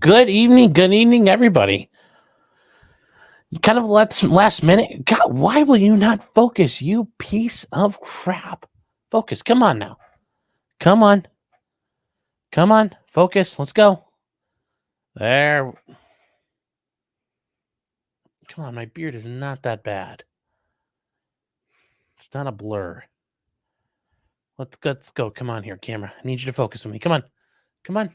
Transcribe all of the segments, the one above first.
Good evening, everybody. You kind of last minute. God, why will you not focus, you piece of crap? Focus. Come on now. Come on. Come on. Focus. Let's go. There. Come on. My beard is not that bad. It's not a blur. Let's go. Come on here, camera. I need you to focus with me. Come on. Come on.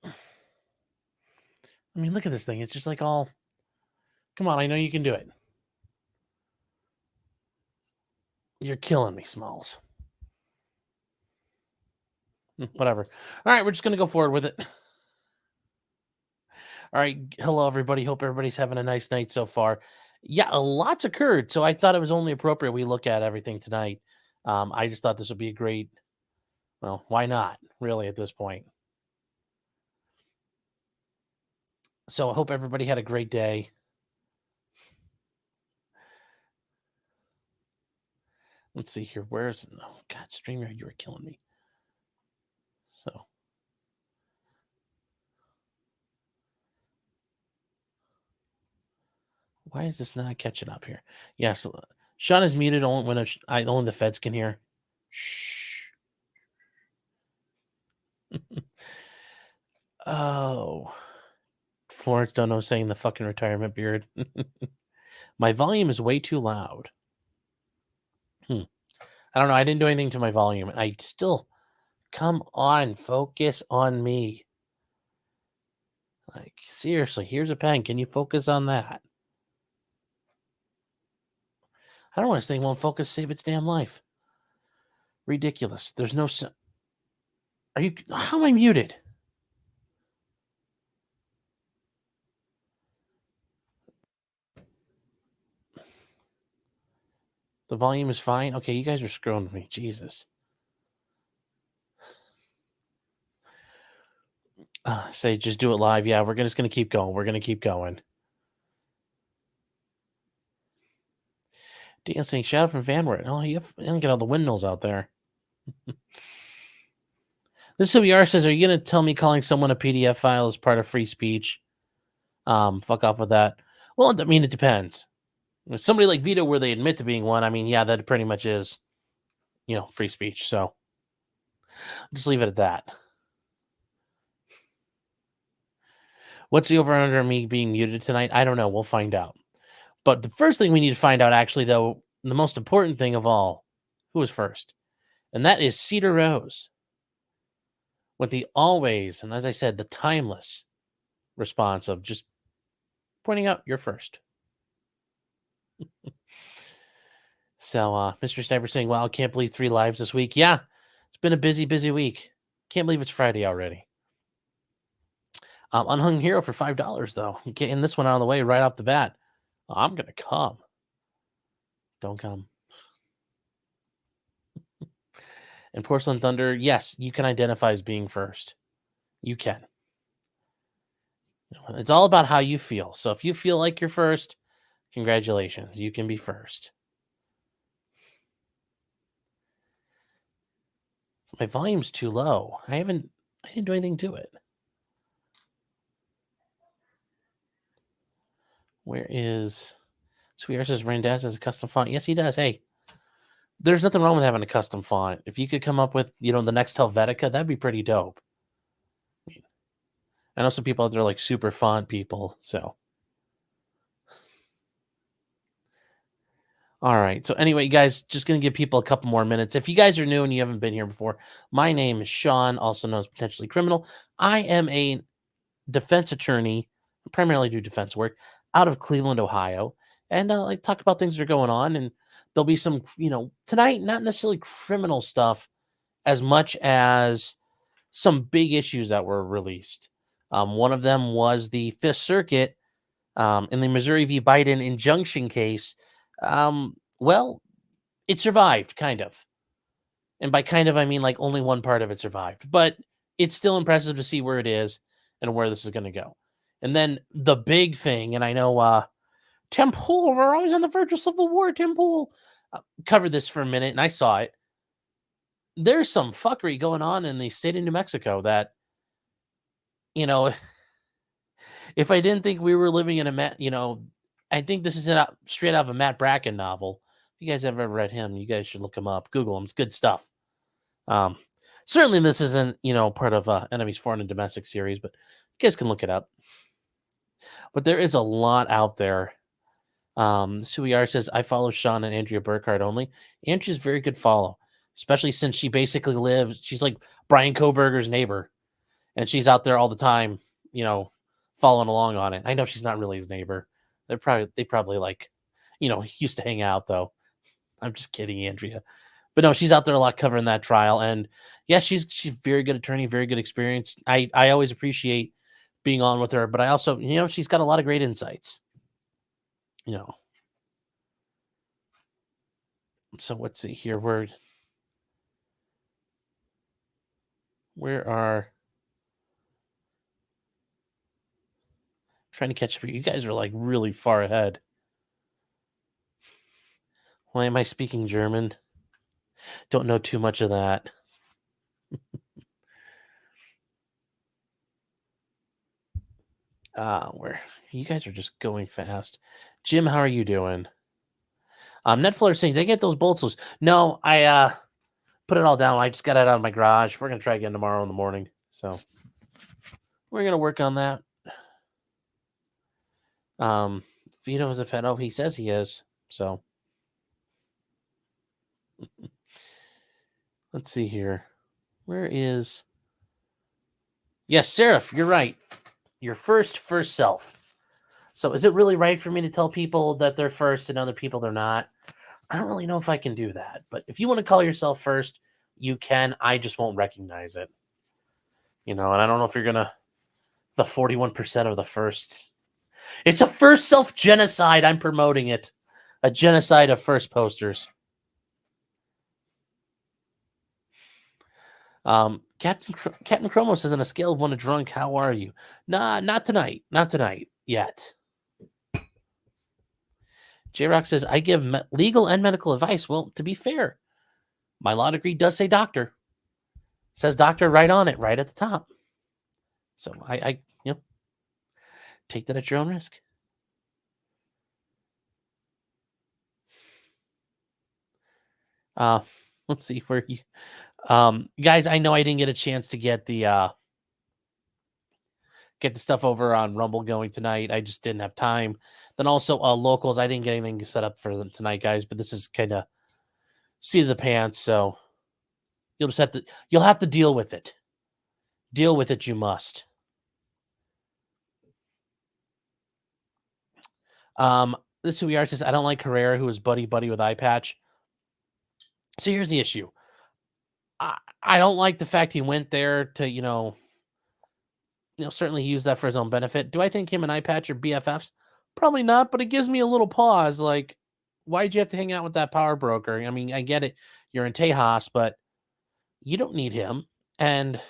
I mean, look at this thing. It's just like all. Come on. I know you can do it. You're killing me, Smalls. Whatever. All right, we're just gonna go forward with it. All right. Hello, everybody. Hope everybody's having a nice night so far. Yeah, a lot's occurred. So I thought it was only appropriate we look at everything tonight. I just thought this would be a great, well, why not, really, at this point? So I hope everybody had a great day. Let's see here. Where's, oh, God, StreamYard, you were killing me. So. Why is this not catching up here? Yes, Sean is muted only when only the feds can hear. Shh. Oh. Florence Dono saying the fucking retirement beard. My volume is way too loud. I don't know. I didn't do anything to my volume. I still, come on, focus on me. Like, seriously, here's a pen. Can you focus on that? I don't want this thing won't focus, save its damn life. Ridiculous. There's no. Are you? How am I muted? The volume is fine. Okay, you guys are screwing with me. Jesus. Say, just do it live. Yeah, we're just gonna keep going. We're gonna keep going. Dancing shadow from Vanward. Oh, you don't get all the windmills out there. This WR says, "Are you gonna tell me calling someone a PDF file is part of free speech?" Fuck off with that. Well, I mean, it depends. With somebody like Vito, where they admit to being one, I mean, yeah, that pretty much is, free speech. So just leave it at that. What's the over under me being muted tonight? I don't know. We'll find out. But the first thing we need to find out, actually, though, the most important thing of all, who was first? And that is Cedar Rose. With the always, and as I said, the timeless response of just pointing out you're first. So, Mr. Sniper saying, wow, can't believe 3 lives this week. Yeah, it's been a busy week. Can't believe it's Friday already. Unhung Hero for $5, though. Getting this one out of the way right off the bat. I'm going to come. Don't come. And Porcelain Thunder, yes, you can identify as being first. You can. It's all about how you feel. So if you feel like you're first, congratulations. You can be first. My volume's too low. I didn't do anything to it. Where is Sweetheart says Randaz has a custom font? Yes, he does. Hey, there's nothing wrong with having a custom font. If you could come up with, the next Helvetica, that'd be pretty dope. I know some people out there like super font people, so. All right. So anyway, you guys, just going to give people a couple more minutes. If you guys are new and you haven't been here before, my name is Sean, also known as Potentially Criminal. I am a defense attorney, primarily do defense work out of Cleveland, Ohio. And I talk about things that are going on. And there'll be some, tonight, not necessarily criminal stuff as much as some big issues that were released. One of them was the Fifth Circuit in the Missouri v. Biden injunction case. Well, it survived, kind of. And by kind of, I mean like only one part of it survived. But it's still impressive to see where it is and where this is going to go. And then the big thing, and I know Tim Pool, we're always on the verge of civil war. Tim Pool covered this for a minute, and I saw it. there's some fuckery going on in the state of New Mexico that, you know, if I didn't think we were living in a I think this is straight out of a Matt Bracken novel. If you guys have ever read him, you guys should look him up. Google him. It's good stuff. Um, Certainly this isn't, part of Enemies Foreign and Domestic series, but you guys can look it up. But there is a lot out there. Suiyar says, I follow Sean and Andrea Burkhardt only. Andrea's a very good follow, especially since she basically she's like Brian Koberger's neighbor, and she's out there all the time, following along on it. I know she's not really his neighbor. They probably like, used to hang out though. I'm just kidding, Andrea. But no, she's out there a lot covering that trial. And yeah, she's very good attorney, very good experience. I always appreciate being on with her, but I also, she's got a lot of great insights. So let's see here. Where are trying to catch up? You guys are like really far ahead. Why am I speaking German? Don't know too much of that. Where you guys are just going fast. Jim, how are you doing? Netflix saying, did I get those bolts loose? No, I put it all down. I just got it out of my garage. We're gonna try again tomorrow in the morning. So we're gonna work on that. Vito is a pet. Oh, he says he is. So let's see here. Where is? Yes, Seraph, you're right. Your first self. So is it really right for me to tell people that they're first and other people they're not? I don't really know if I can do that. But if you want to call yourself first, you can. I just won't recognize it. And I don't know if you're gonna the 41% of the firsts. It's a first self genocide. I'm promoting it. A genocide of first posters. Captain Chromo says, on a scale of 1 to drunk, how are you? Nah, not tonight. Not tonight yet. J-Rock says, I give legal and medical advice. Well, to be fair, my law degree does say doctor. It says doctor right on it, right at the top. So I take that at your own risk. Let's see where you guys, I know I didn't get a chance to get the stuff over on Rumble going tonight. I just didn't have time. Then also locals, I didn't get anything set up for them tonight, guys, but this is kind of seat of the pants, so you'll have to deal with it. Deal with it, you must. This is who we are. Says, I don't like Herrera, who is buddy with Eye Patch. So here's the issue. I don't like the fact he went there to, certainly he used that for his own benefit. Do I think him and Eye Patch are BFFs? Probably not, but it gives me a little pause. Like, why'd you have to hang out with that power broker? I mean, I get it. You're in Tejas, but you don't need him. And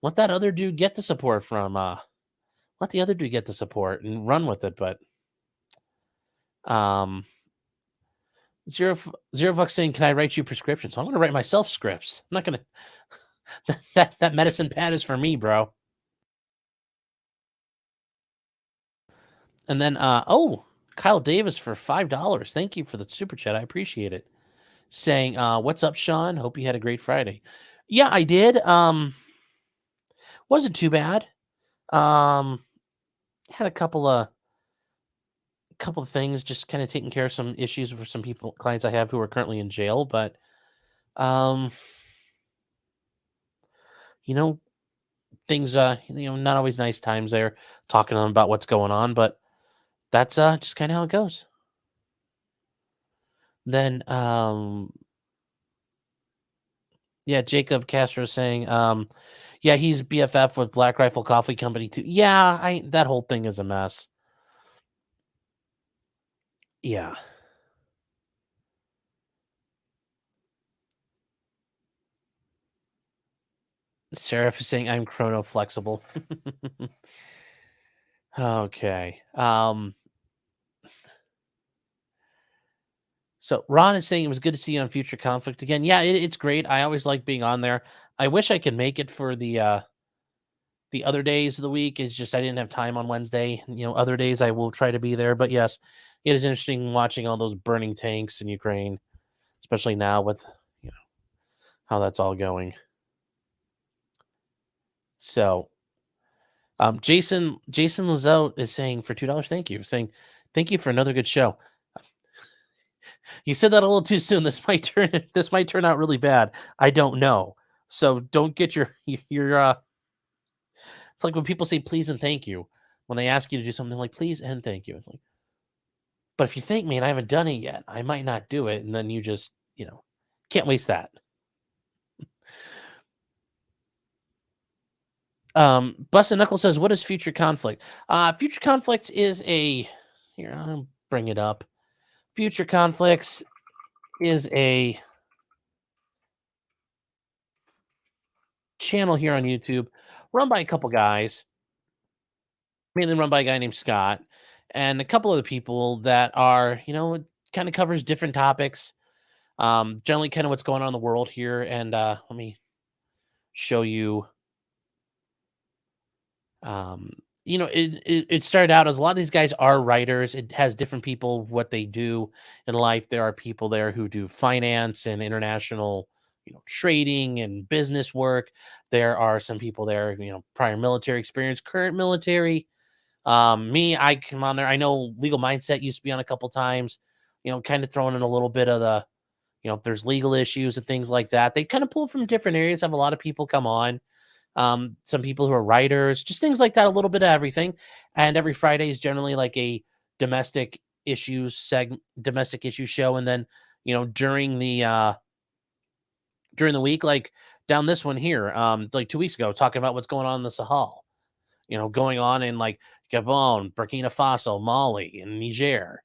let that other dude get the support from, let the other dude get the support and run with it. But, Zero Bucks saying, can I write you prescriptions? So I'm going to write myself scripts. I'm not going to, that medicine pad is for me, bro. And then, Kyle Davis for $5. Thank you for the super chat. I appreciate it. Saying, what's up, Sean? Hope you had a great Friday. Yeah, I did. Wasn't too bad. Had a couple of things, just kind of taking care of some issues for some clients I have who are currently in jail, but things not always nice times there, talking to them about what's going on, but that's just kind of how it goes. Then yeah, Jacob Castro saying yeah, he's BFF with Black Rifle Coffee Company too. Yeah, that whole thing is a mess. Yeah. Seraph is saying I'm chrono flexible. Okay. So Ron is saying it was good to see you on Future Conflict again. Yeah, it's great. I always like being on there. I wish I could make it for the other days of the week. Is just I didn't have time on Wednesday. Other days I will try to be there. But yes, it is interesting watching all those burning tanks in Ukraine, especially now with you know how that's all going. So Jason Lazote is saying for $2, thank you. Saying thank you for another good show. You said that a little too soon. This might turn out really bad. I don't know. So don't get your it's like when people say please and thank you. When they ask you to do something like please and thank you. It's like, but if you thank me and I haven't done it yet, I might not do it. And then you just, can't waste that. Bustin' Knuckle says, what is future conflict? Future conflict is here, I'll bring it up. Future conflicts is a channel here on YouTube run by a couple guys, mainly run by a guy named Scott, and a couple other people that are, it kind of covers different topics. Generally kind of what's going on in the world here. And let me show you. Um, it started out as a lot of these guys are writers. It has different people what they do in life. There are people there who do finance and international, trading and business work. There are some people there, prior military experience, current military. Me, I come on there. I know Legal Mindset used to be on a couple times, kind of throwing in a little bit of the, if there's legal issues and things like that. They kind of pull from different areas, have a lot of people come on. Some people who are writers, just things like that, a little bit of everything. And every Friday is generally like a domestic issue show. And then, during the week, like down this one here, like 2 weeks ago, talking about what's going on in the Sahel, going on in like Gabon, Burkina Faso, Mali, and Niger.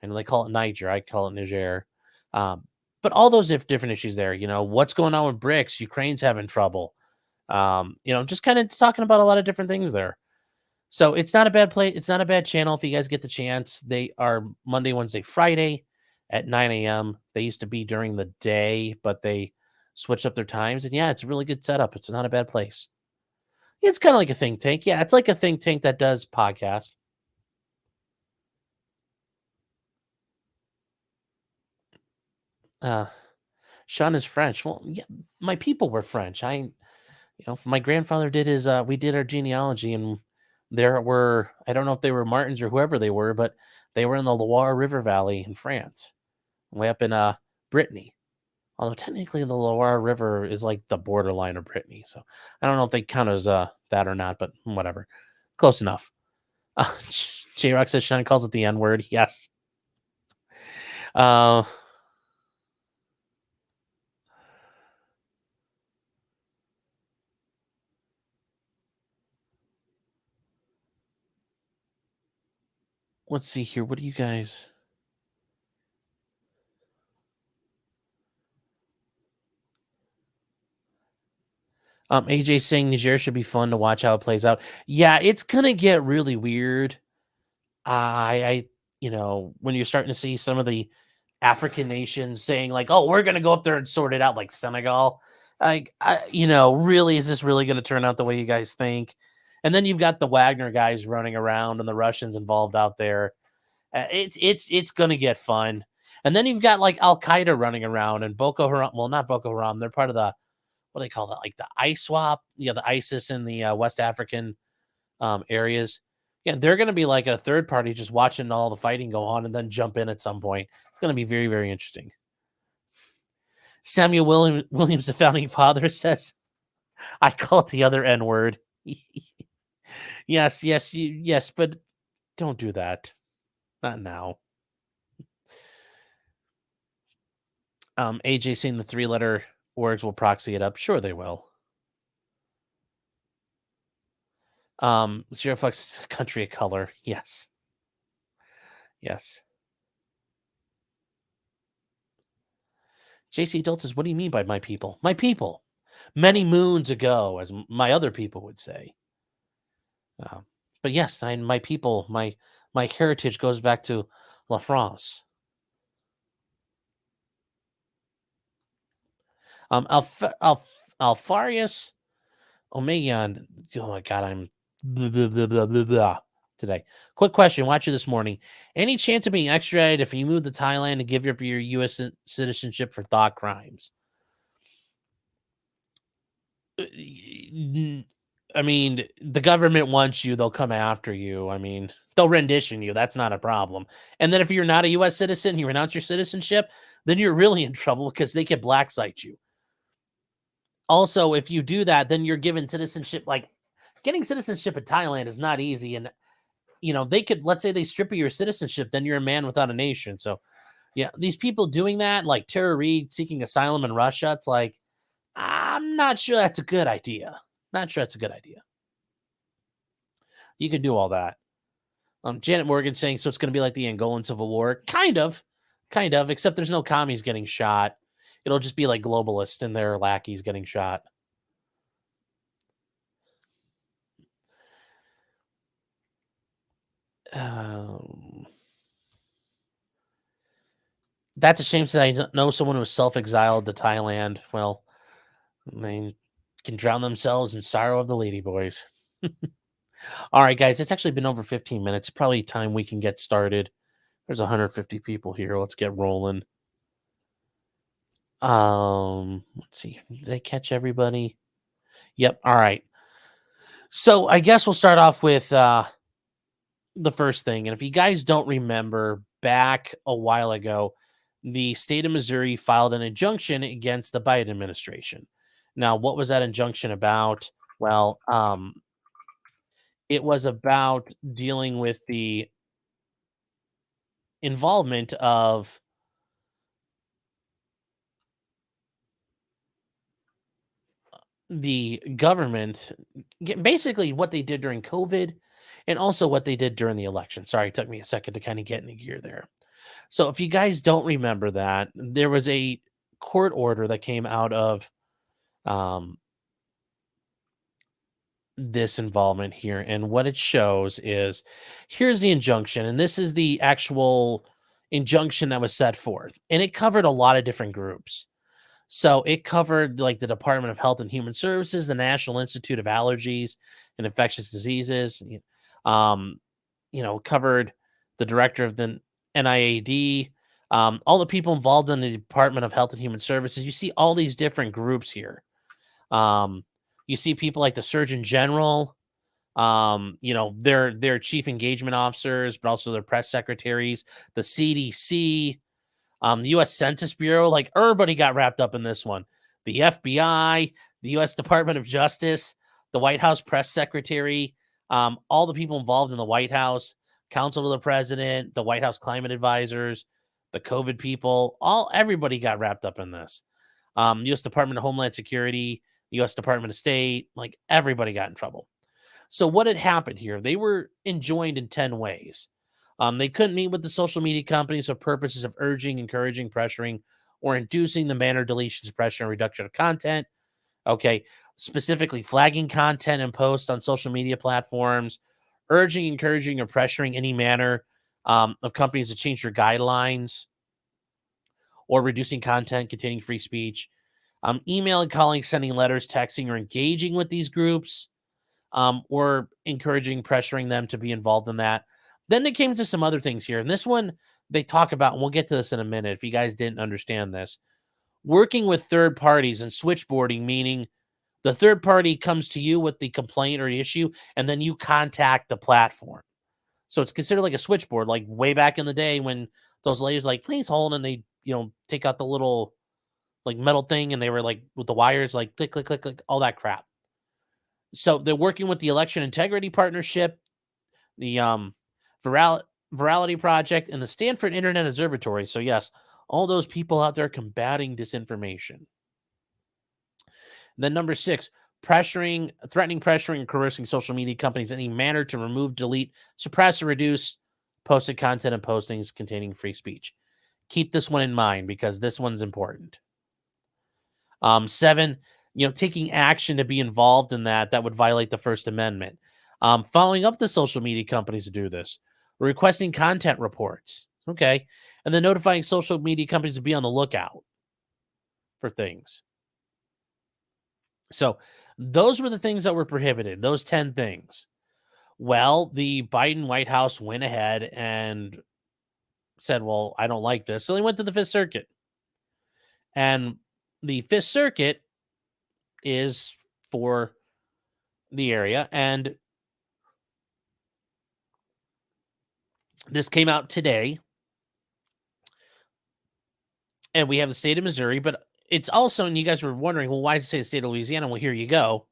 And they call it Niger. I call it Niger. Um, but all those different issues there, what's going on with BRICS? Ukraine's having trouble. Just kind of talking about a lot of different things there. So it's not a bad play. It's not a bad channel if you guys get the chance. They are Monday, Wednesday, Friday at 9 a.m. They used to be during the day, but they switched up their times. And yeah, it's a really good setup. It's not a bad place. It's kind of like a think tank. Yeah, it's like a think tank that does podcasts. Uh, Sean is French. Well, yeah, my people were French. My grandfather did we did our genealogy, and there were, I don't know if they were Martins or whoever they were, but they were in the Loire River Valley in France, way up in Brittany. Although technically the Loire River is like the borderline of Brittany, so I don't know if they count as that or not, but whatever, close enough. J Rock says Sean calls it the N word. Yes. Uh, let's see here. What do you guys? AJ saying Niger should be fun to watch how it plays out. Yeah, it's gonna get really weird. I when you're starting to see some of the African nations saying like, "Oh, we're gonna go up there and sort it out," like Senegal. Like, really, is this really gonna turn out the way you guys think? And then you've got the Wagner guys running around and the Russians involved out there. It's gonna get fun. And then you've got like Al Qaeda running around and Boko Haram. Well, not Boko Haram. They're part of the what do they call that? Like the ISWAP. Yeah, the ISIS in the West African areas. Yeah, they're going to be like a third party just watching all the fighting go on and then jump in at some point. It's going to be very, very interesting. Samuel Williams, the founding father, says, I call it the other N word. Yes, but don't do that. Not now. AJ saying the 3-letter words will proxy it up. Sure, they will. Zero Fox country of color. Yes. Yes. JC Adult says, what do you mean by my people? My people. Many moons ago, as my other people would say. Uh, but yes, my people, my heritage goes back to La France. Alfarius Omegan. Oh my god, I'm blah, blah, blah, blah, blah, blah today. Quick question. Watch you this morning. Any chance of being extradited if you move to Thailand and give up your U.S. citizenship for thought crimes? I mean, the government wants you, they'll come after you. I mean, they'll rendition you. That's not a problem. And then if you're not a US citizen, you renounce your citizenship, then you're really in trouble because they can black site you. Also, if you do that, then you're given citizenship. Like getting citizenship in Thailand is not easy. And, they could, let's say they strip you your citizenship, then you're a man without a nation. So, yeah, these people doing that, like Tara Reid seeking asylum in Russia, it's like, I'm not sure that's a good idea. Not sure that's a good idea. You could do all that. Janet Morgan saying, so it's going to be like the Angolan Civil War. Kind of, except there's no commies getting shot. It'll just be like globalists and their lackeys getting shot. That's a shame since I know someone who was self-exiled to Thailand. Well, they can drown themselves in sorrow of the ladyboys. All right, guys, it's actually been over 15 minutes. Probably time we can get started. There's 150 people here. Let's get rolling. Let's see. Did I catch everybody? Yep. All right. So I guess we'll start off with the first thing. And if you guys don't remember, back a while ago, the state of Missouri filed an injunction against the Biden administration. Now, what was that injunction about? Well, it was about dealing with the involvement of the government, basically what they did during COVID and also what they did during the election. Sorry, it took me a second to kind of get into gear there. So if you guys don't remember that, there was a court order that came out of um, this involvement here. And what it shows is here's the injunction, and this is the actual injunction that was set forth. And it covered a lot of different groups. So it covered like the Department of Health and Human Services, the National Institute of Allergies and Infectious Diseases, um, covered the director of the NIAD, all the people involved in the Department of Health and Human Services. You see all these different groups here. Um, you see people like the Surgeon General, their chief engagement officers, but also their press secretaries, the CDC, the U.S. Census Bureau, like everybody got wrapped up in this one. The FBI, the U.S. Department of Justice, the White House press secretary, all the people involved in the White House, counsel to the president, the White House climate advisors, the COVID people, everybody got wrapped up in this. U.S. Department of Homeland Security, U.S. Department of State, like everybody got in trouble. So what had happened here? They were enjoined in 10 ways. They couldn't meet with the social media companies for purposes of urging, encouraging, pressuring, or inducing the banner deletion, suppression, or reduction of content. Okay. Specifically flagging content and posts on social media platforms, urging, encouraging, or pressuring any manner of companies to change their guidelines, or reducing content containing free speech, emailing, calling, sending letters, texting, or engaging with these groups, or encouraging, pressuring them to be involved in that. Then they came to some other things here. And this one they talk about, and we'll get to this in a minute if you guys didn't understand this. Working with third parties and switchboarding, meaning the third party comes to you with the complaint or the issue, and then you contact the platform. So it's considered like a switchboard, like way back in the day when those ladies like, please hold, and they, take out the little like metal thing, and they were like with the wires, like click, click, click, click, all that crap. So they're working with the Election Integrity Partnership, the Virality Project, and the Stanford Internet Observatory. So yes, all those people out there combating disinformation. Then number 6, threatening, pressuring, and coercing social media companies in any manner to remove, delete, suppress, or reduce posted content and postings containing free speech. Keep this one in mind because this one's important. 7, taking action to be involved in that would violate the First Amendment. Following up the social media companies to do this, requesting content reports. Okay. And then notifying social media companies to be on the lookout for things. So those were the things that were prohibited, those 10 things. Well, the Biden White House went ahead and said, well, I don't like this. So they went to the Fifth Circuit. And the Fifth Circuit is for the area. And this came out today. And we have the state of Missouri, but it's also, and you guys were wondering, well, why does it say the state of Louisiana? Well, here you go.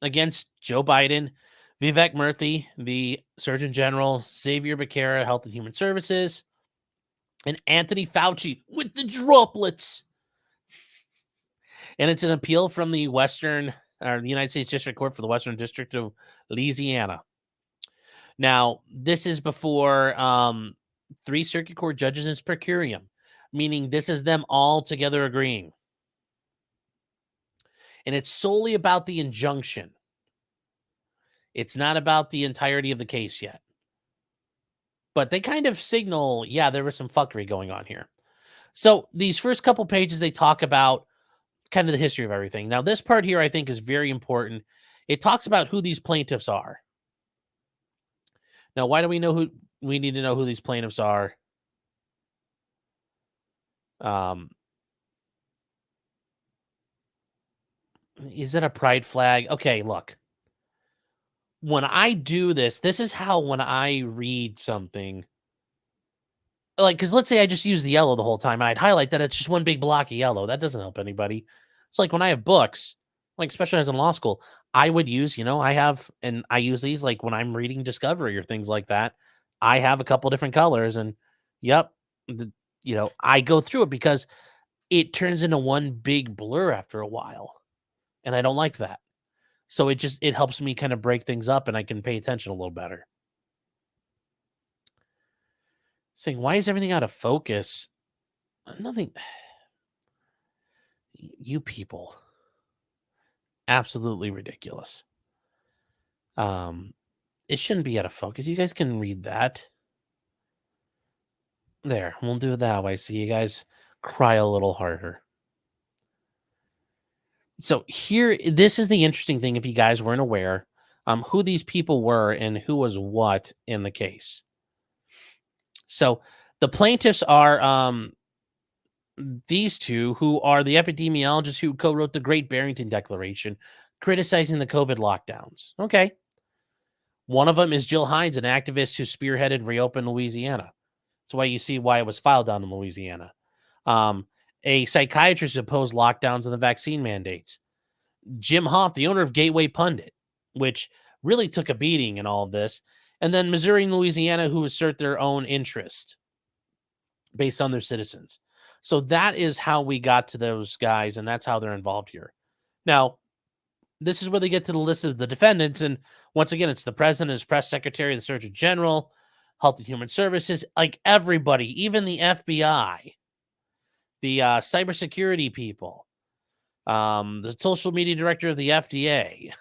Against Joe Biden, Vivek Murthy, the Surgeon General, Xavier Becerra, Health and Human Services, and Anthony Fauci with the droplets. And it's an appeal from the United States District Court for the Western District of Louisiana. Now, this is before 3 circuit court judges in per curiam, meaning this is them all together agreeing. And it's solely about the injunction. It's not about the entirety of the case yet. But they kind of signal, yeah, there was some fuckery going on here. So these first couple pages, they talk about kind of the history of everything. Now, this part here, I think, is very important. It talks about who these plaintiffs are. Now, why do we need to know who these plaintiffs are? Is it a pride flag? Okay, look. When I do this is how when I read something, like, because let's say I just use the yellow the whole time and I'd highlight that it's just one big block of yellow. That doesn't help anybody. It's like when I have books, like especially as in law school, I would use, I use these like when I'm reading Discovery or things like that. I have a couple different colors and I go through it because it turns into one big blur after a while. And I don't like that. So it helps me kind of break things up and I can pay attention a little better. Saying, why is everything out of focus? Nothing. You people. Absolutely ridiculous. It shouldn't be out of focus. You guys can read that. There, we'll do it that way. So you guys cry a little harder. So here, this is the interesting thing if you guys weren't aware, who these people were and who was what in the case. So the plaintiffs are these two who are the epidemiologists who co-wrote the Great Barrington Declaration criticizing the COVID lockdowns. Okay. One of them is Jill Hines, an activist who spearheaded Reopen Louisiana. That's why you see why it was filed down in Louisiana. A psychiatrist opposed lockdowns and the vaccine mandates. Jim Hoff, the owner of Gateway Pundit, which really took a beating in all of this. And then Missouri and Louisiana, who assert their own interest based on their citizens. So that is how we got to those guys, and that's how they're involved here. Now, this is where they get to the list of the defendants. And once again, it's the president, his press secretary, the surgeon general, Health and Human Services, like everybody, even the FBI, the cybersecurity people, the social media director of the FDA,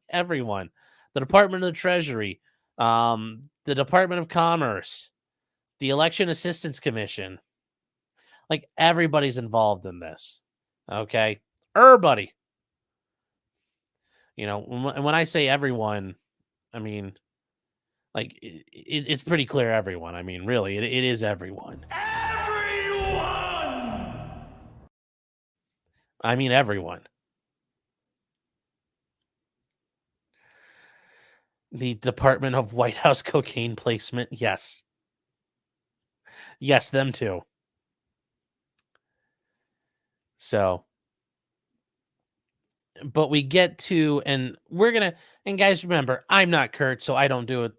everyone, the Department of the Treasury, the Department of Commerce, the Election Assistance Commission, like everybody's involved in this. Okay. Everybody. When I say everyone, I mean, like, it's pretty clear everyone. I mean, really, it is everyone. Everyone! I mean, everyone. The Department of White House cocaine placement. Yes. Yes, them too. So, but we get to, and guys, remember, I'm not Kurt, so I don't do it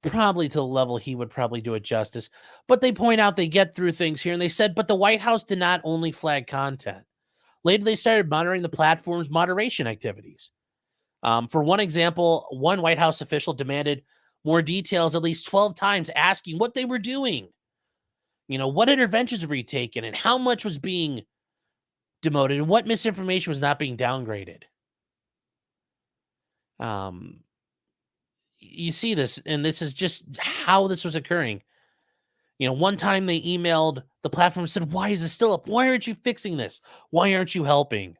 probably to the level he would probably do it justice. But they point out they get through things here, and they said, but the White House did not only flag content. Later, they started monitoring the platform's moderation activities. For one example, one White House official demanded more details at least 12 times, asking what they were doing. What interventions were you taking and how much was being demoted and what misinformation was not being downgraded. You see this, and this is just how this was occurring. One time they emailed the platform and said, why is this still up? Why aren't you fixing this? Why aren't you helping?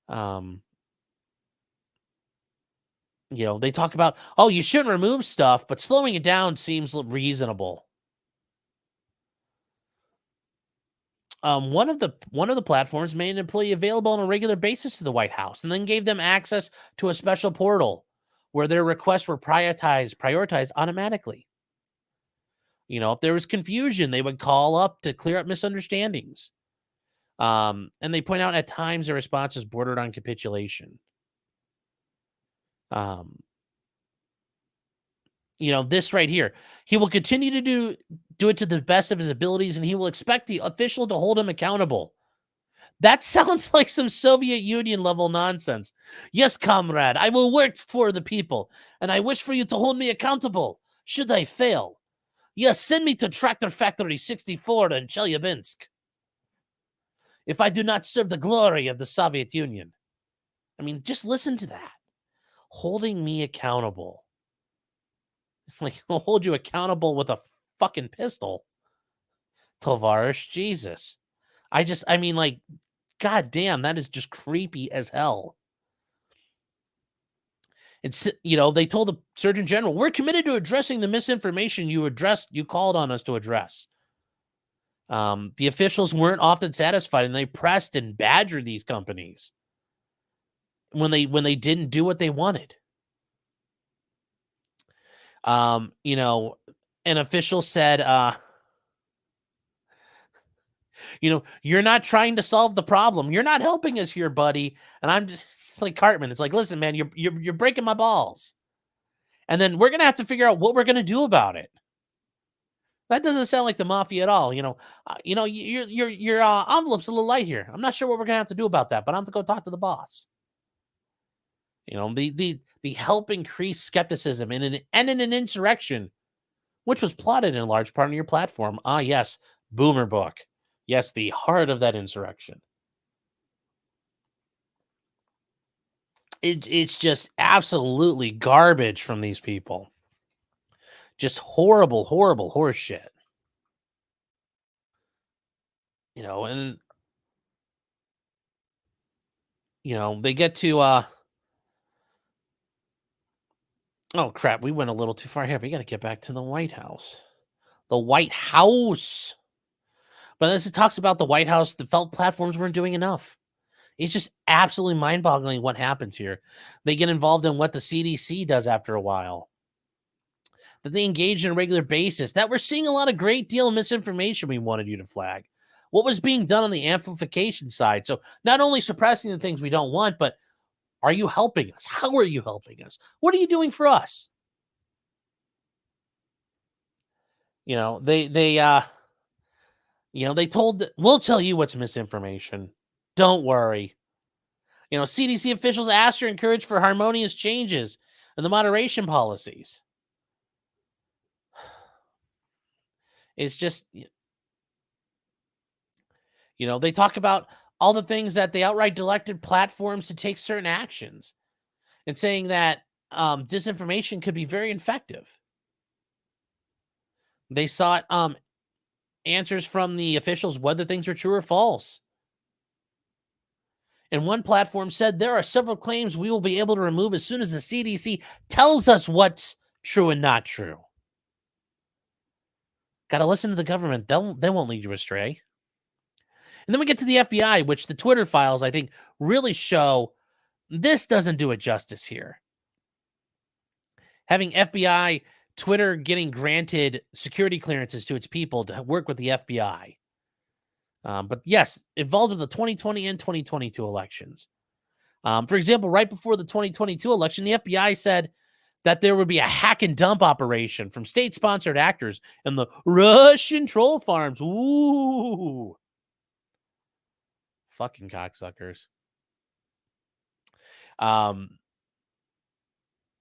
Um, they talk about, oh, you shouldn't remove stuff, but slowing it down seems reasonable. One of the platforms made an employee available on a regular basis to the White House, and then gave them access to a special portal where their requests were prioritized automatically. If there was confusion, they would call up to clear up misunderstandings. And they point out at times their responses bordered on capitulation. Um, this right here. He will continue to do it to the best of his abilities, and he will expect the official to hold him accountable. That sounds like some Soviet Union level nonsense. Yes, comrade, I will work for the people, and I wish for you to hold me accountable should I fail. Yes, send me to Tractor Factory 64 in Chelyabinsk if I do not serve the glory of the Soviet Union. I mean, just listen to that. Holding me accountable. It's like, he'll hold you accountable with a fucking pistol. Tavares, Jesus. I mean, like, God damn, that is just creepy as hell. It's, they told the Surgeon General, we're committed to addressing the misinformation you called on us to address. The officials weren't often satisfied, and they pressed and badgered these companies when they didn't do what they wanted. An official said, you're not trying to solve the problem. You're not helping us here, buddy. And I'm just, it's like Cartman. It's like, listen, man, you're breaking my balls. And then we're going to have to figure out what we're going to do about it. That doesn't sound like the mafia at all. Your envelope's a little light here. I'm not sure what we're going to have to do about that, but I'm going to go talk to the boss. The help increase skepticism in an insurrection, which was plotted in large part on your platform. Ah, yes, Boomer Book. Yes, the heart of that insurrection. It's just absolutely garbage from these people. Just horrible, horrible horse shit. And they get to oh crap, we went a little too far here. We got to get back to the White House. The White House. But as it talks about the White House, the felt platforms weren't doing enough. It's just absolutely mind-boggling what happens here. They get involved in what the CDC does after a while. That they engage on a regular basis. That we're seeing a lot of great deal of misinformation we wanted you to flag. What was being done on the amplification side? So not only suppressing the things we don't want, but are you helping us? How are you helping us? What are you doing for us? They told, we'll tell you what's misinformation. Don't worry. CDC officials asked or encouraged for harmonious changes in the moderation policies. It's just, they talk about all the things that they outright directed platforms to take certain actions and saying that disinformation could be very effective. They sought answers from the officials whether things were true or false. And one platform said there are several claims we will be able to remove as soon as the CDC tells us what's true and not true. Got to listen to the government. They won't lead you astray. And then we get to the FBI, which the Twitter files, I think, really show this doesn't do it justice here. Having FBI, Twitter getting granted security clearances to its people to work with the FBI. But yes, involved in the 2020 and 2022 elections. For example, right before the 2022 election, the FBI said that there would be a hack and dump operation from state-sponsored actors in the Russian troll farms. Ooh. Fucking cocksuckers.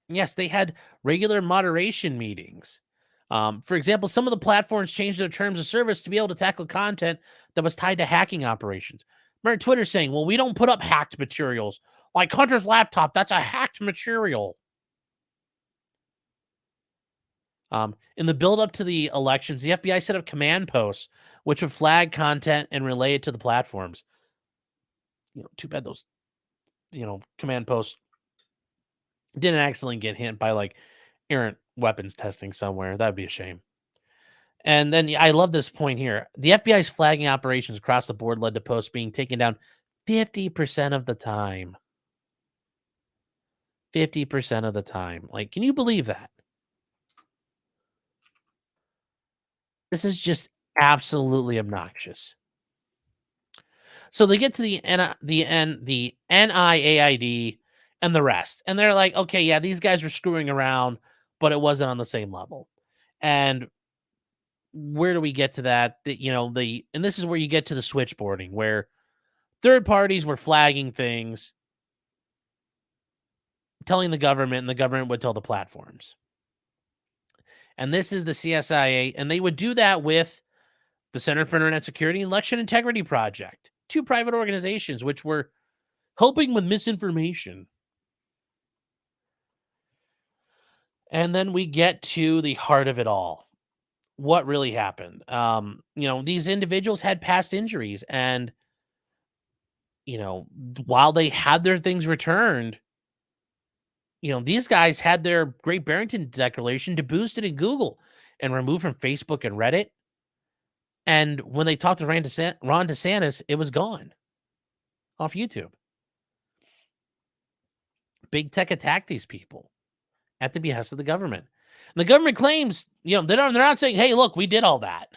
Yes, they had regular moderation meetings. For example, some of the platforms changed their terms of service to be able to tackle content that was tied to hacking operations. Remember Twitter saying, well, we don't put up hacked materials. Like Hunter's laptop, that's a hacked material. In the build-up to the elections, the FBI set up command posts, which would flag content and relay it to the platforms. Too bad those command post didn't accidentally get hit by like errant weapons testing somewhere. That would be a shame. And then I love this point here. The FBI's flagging operations across the board led to posts being taken down 50% of the time. 50% of the time. Like, can you believe that? This is just absolutely obnoxious. So they get to the NIAID and the rest, and they're like, okay, yeah, these guys were screwing around, but it wasn't on the same level. And where do we get to that? And this is where you get to the switchboarding, where third parties were flagging things, telling the government, and the government would tell the platforms. And this is the CSIA, and they would do that with the Center for Internet Security and Election Integrity Project, two private organizations which were helping with misinformation. And then we get to the heart of it all. What really happened? These individuals had past injuries, and while they had their things returned, these guys had their Great Barrington Declaration deboosted in Google and removed from Facebook and Reddit. And when they talked to Ron DeSantis, it was gone off YouTube. Big tech attacked these people at the behest of the government. And the government claims, they're not saying, hey, look, we did all that.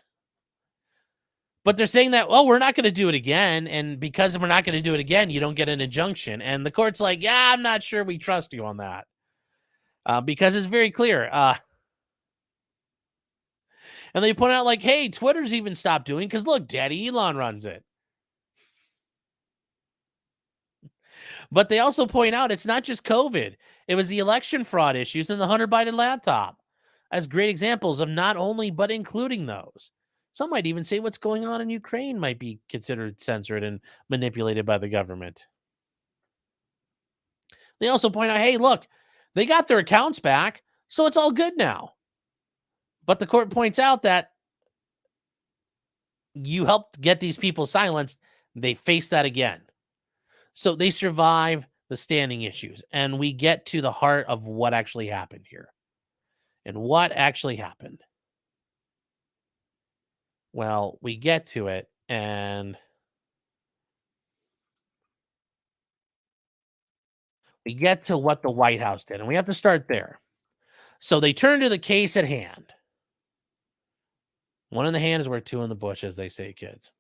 But they're saying that, oh, we're not going to do it again. And because we're not going to do it again, you don't get an injunction. And the court's like, yeah, I'm not sure we trust you on that. Because it's very clear. And they point out, like, hey, Twitter's even stopped doing, because look, Daddy Elon runs it. But they also point out it's not just COVID. It was the election fraud issues and the Hunter Biden laptop as great examples of not only, but including those. Some might even say what's going on in Ukraine might be considered censored and manipulated by the government. They also point out, hey, look, they got their accounts back, so it's all good now. But the court points out that you helped get these people silenced. They face that again. So they survive the standing issues, and we get to the heart of what actually happened here. And what actually happened? Well, we get to it, and we get to what the White House did, and we have to start there. So they turn to the case at hand. One in the hand is worth two in the bush, as they say, kids.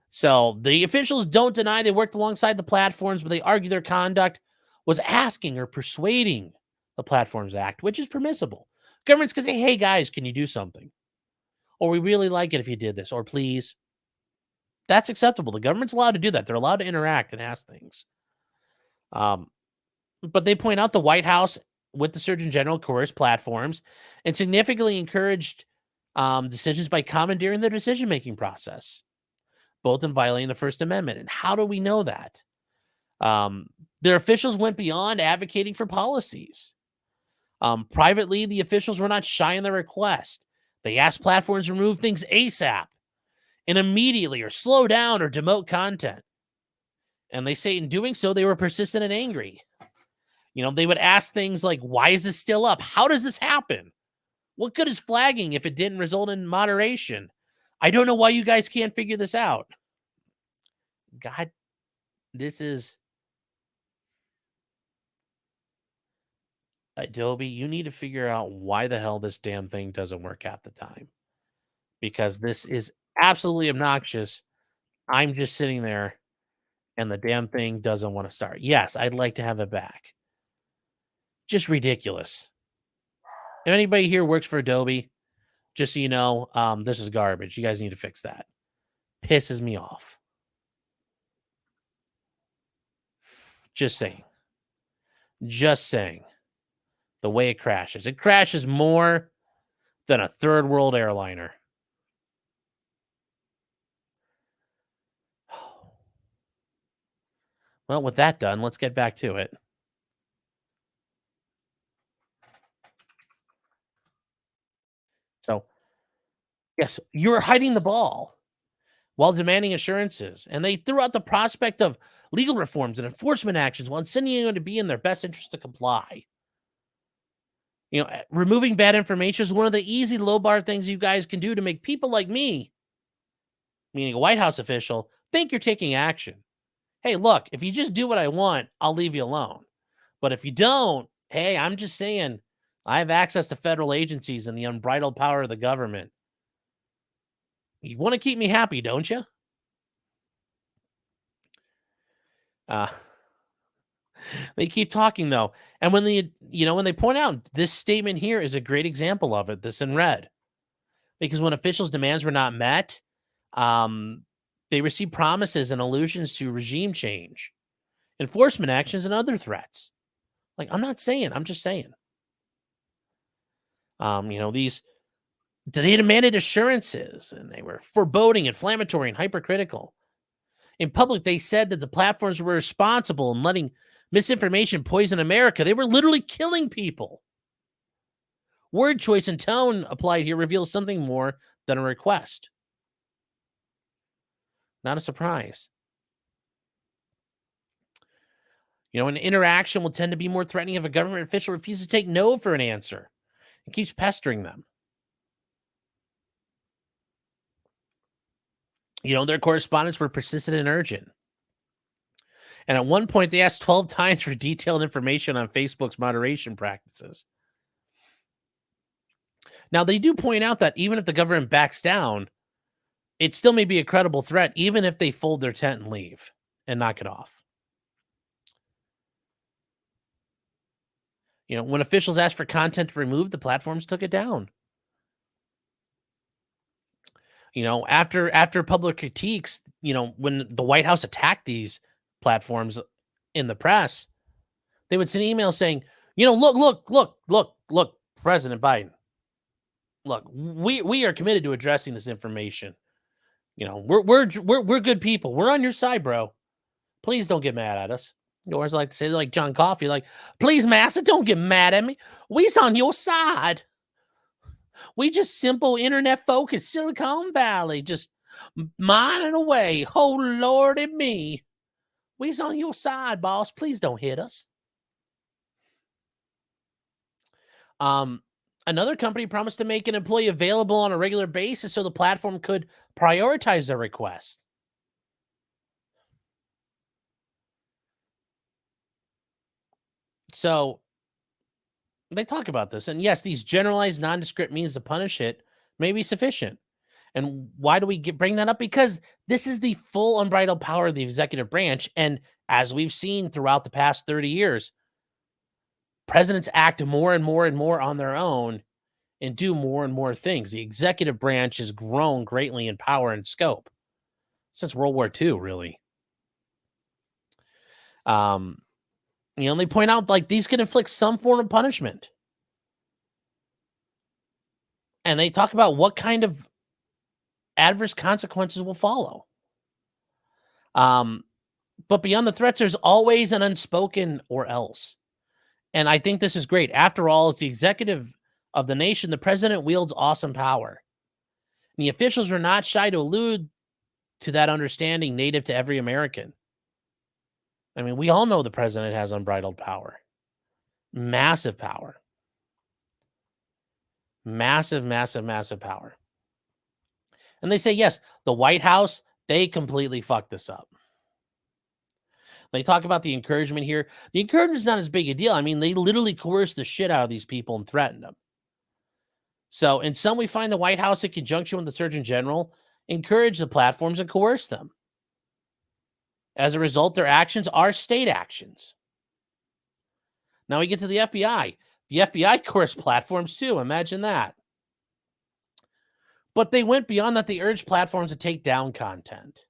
So the officials don't deny they worked alongside the platforms, but they argue their conduct was asking or persuading the Platforms Act, which is permissible. Governments can say, hey, guys, can you do something? Or we really like it if you did this, or please. That's acceptable. The government's allowed to do that. They're allowed to interact and ask things. But they point out the White House, with the Surgeon General, coerced platforms and significantly encouraged decisions by commandeering the decision-making process, both in violating the First Amendment. And how do we know that? Their officials went beyond advocating for policies. Privately, the officials were not shy in their request. They asked platforms to remove things ASAP and immediately, or slow down or demote content. And they say in doing so, they were persistent and angry. They would ask things like, why is this still up? How does this happen? What good is flagging if it didn't result in moderation? I don't know why you guys can't figure this out. God, this is Adobe. You need to figure out why the hell this damn thing doesn't work half the time, because this is absolutely obnoxious. I'm just sitting there and the damn thing doesn't want to start. Yes, I'd like to have it back. Just ridiculous. If anybody here works for Adobe, just so you know, this is garbage. You guys need to fix that. Pisses me off. Just saying. Just saying. The way it crashes. It crashes more than a third world airliner. Well, with that done, let's get back to it. So, yes, you're hiding the ball. while demanding assurances. And they threw out the prospect of legal reforms and enforcement actions while insinuating it to be in their best interest to comply. Removing bad information is one of the easy low bar things you guys can do to make people like me, meaning a White House official, think you're taking action. Hey, look, if you just do what I want, I'll leave you alone. But if you don't, hey, I'm just saying, I have access to federal agencies and the unbridled power of the government. You want to keep me happy, don't you? They keep talking though. And when they point out this statement here is a great example of it, this in red. Because when officials' demands were not met, they received promises and allusions to regime change, enforcement actions, and other threats. Like, I'm just saying. They demanded assurances, and they were foreboding, inflammatory, and hypercritical. In public, they said that the platforms were responsible in letting misinformation poison America. They were literally killing people. Word choice and tone applied here reveals something more than a request. Not a surprise. An interaction will tend to be more threatening if a government official refuses to take no for an answer and keeps pestering them. Their correspondence were persistent and urgent. And at one point, they asked 12 times for detailed information on Facebook's moderation practices. Now, they do point out that even if the government backs down, it still may be a credible threat, even if they fold their tent and leave and knock it off. When officials asked for content removed, the platforms took it down. After public critiques, when the White House attacked these platforms in the press, they would send emails saying, look, President Biden, look, we are committed to addressing this information. We're good people. We're on your side, bro. Please don't get mad at us. Yours like to say, like John Coffey, like, please, massa, don't get mad at me. We's on your side. We just simple internet focused Silicon Valley, just mining away. Oh, Lordy me. We's on your side, boss. Please don't hit us. Another company promised to make an employee available on a regular basis so the platform could prioritize their request. So they talk about this. And yes, these generalized nondescript means to punish it may be sufficient. And why do we bring that up? Because this is the full unbridled power of the executive branch. And as we've seen throughout the past 30 years, presidents act more and more and more on their own and do more and more things. The executive branch has grown greatly in power and scope since World War II, really. They point out like these can inflict some form of punishment. And they talk about what kind of adverse consequences will follow. But beyond the threats, there's always an unspoken or else. And I think this is great. After all, it's the executive of the nation. The president wields awesome power. And the officials are not shy to allude to that understanding native to every American. I mean, we all know the president has unbridled power. Massive power. Massive, massive, massive power. And they say, yes, the White House, they completely fucked this up. They talk about the encouragement here. The encouragement is not as big a deal. I mean, they literally coerced the shit out of these people and threatened them. So in some, we find the White House, in conjunction with the Surgeon General, encourage the platforms and coerce them. As a result, their actions are state actions. Now we get to the FBI. The FBI coerced platforms too. Imagine that. But they went beyond that. They urged platforms to take down content.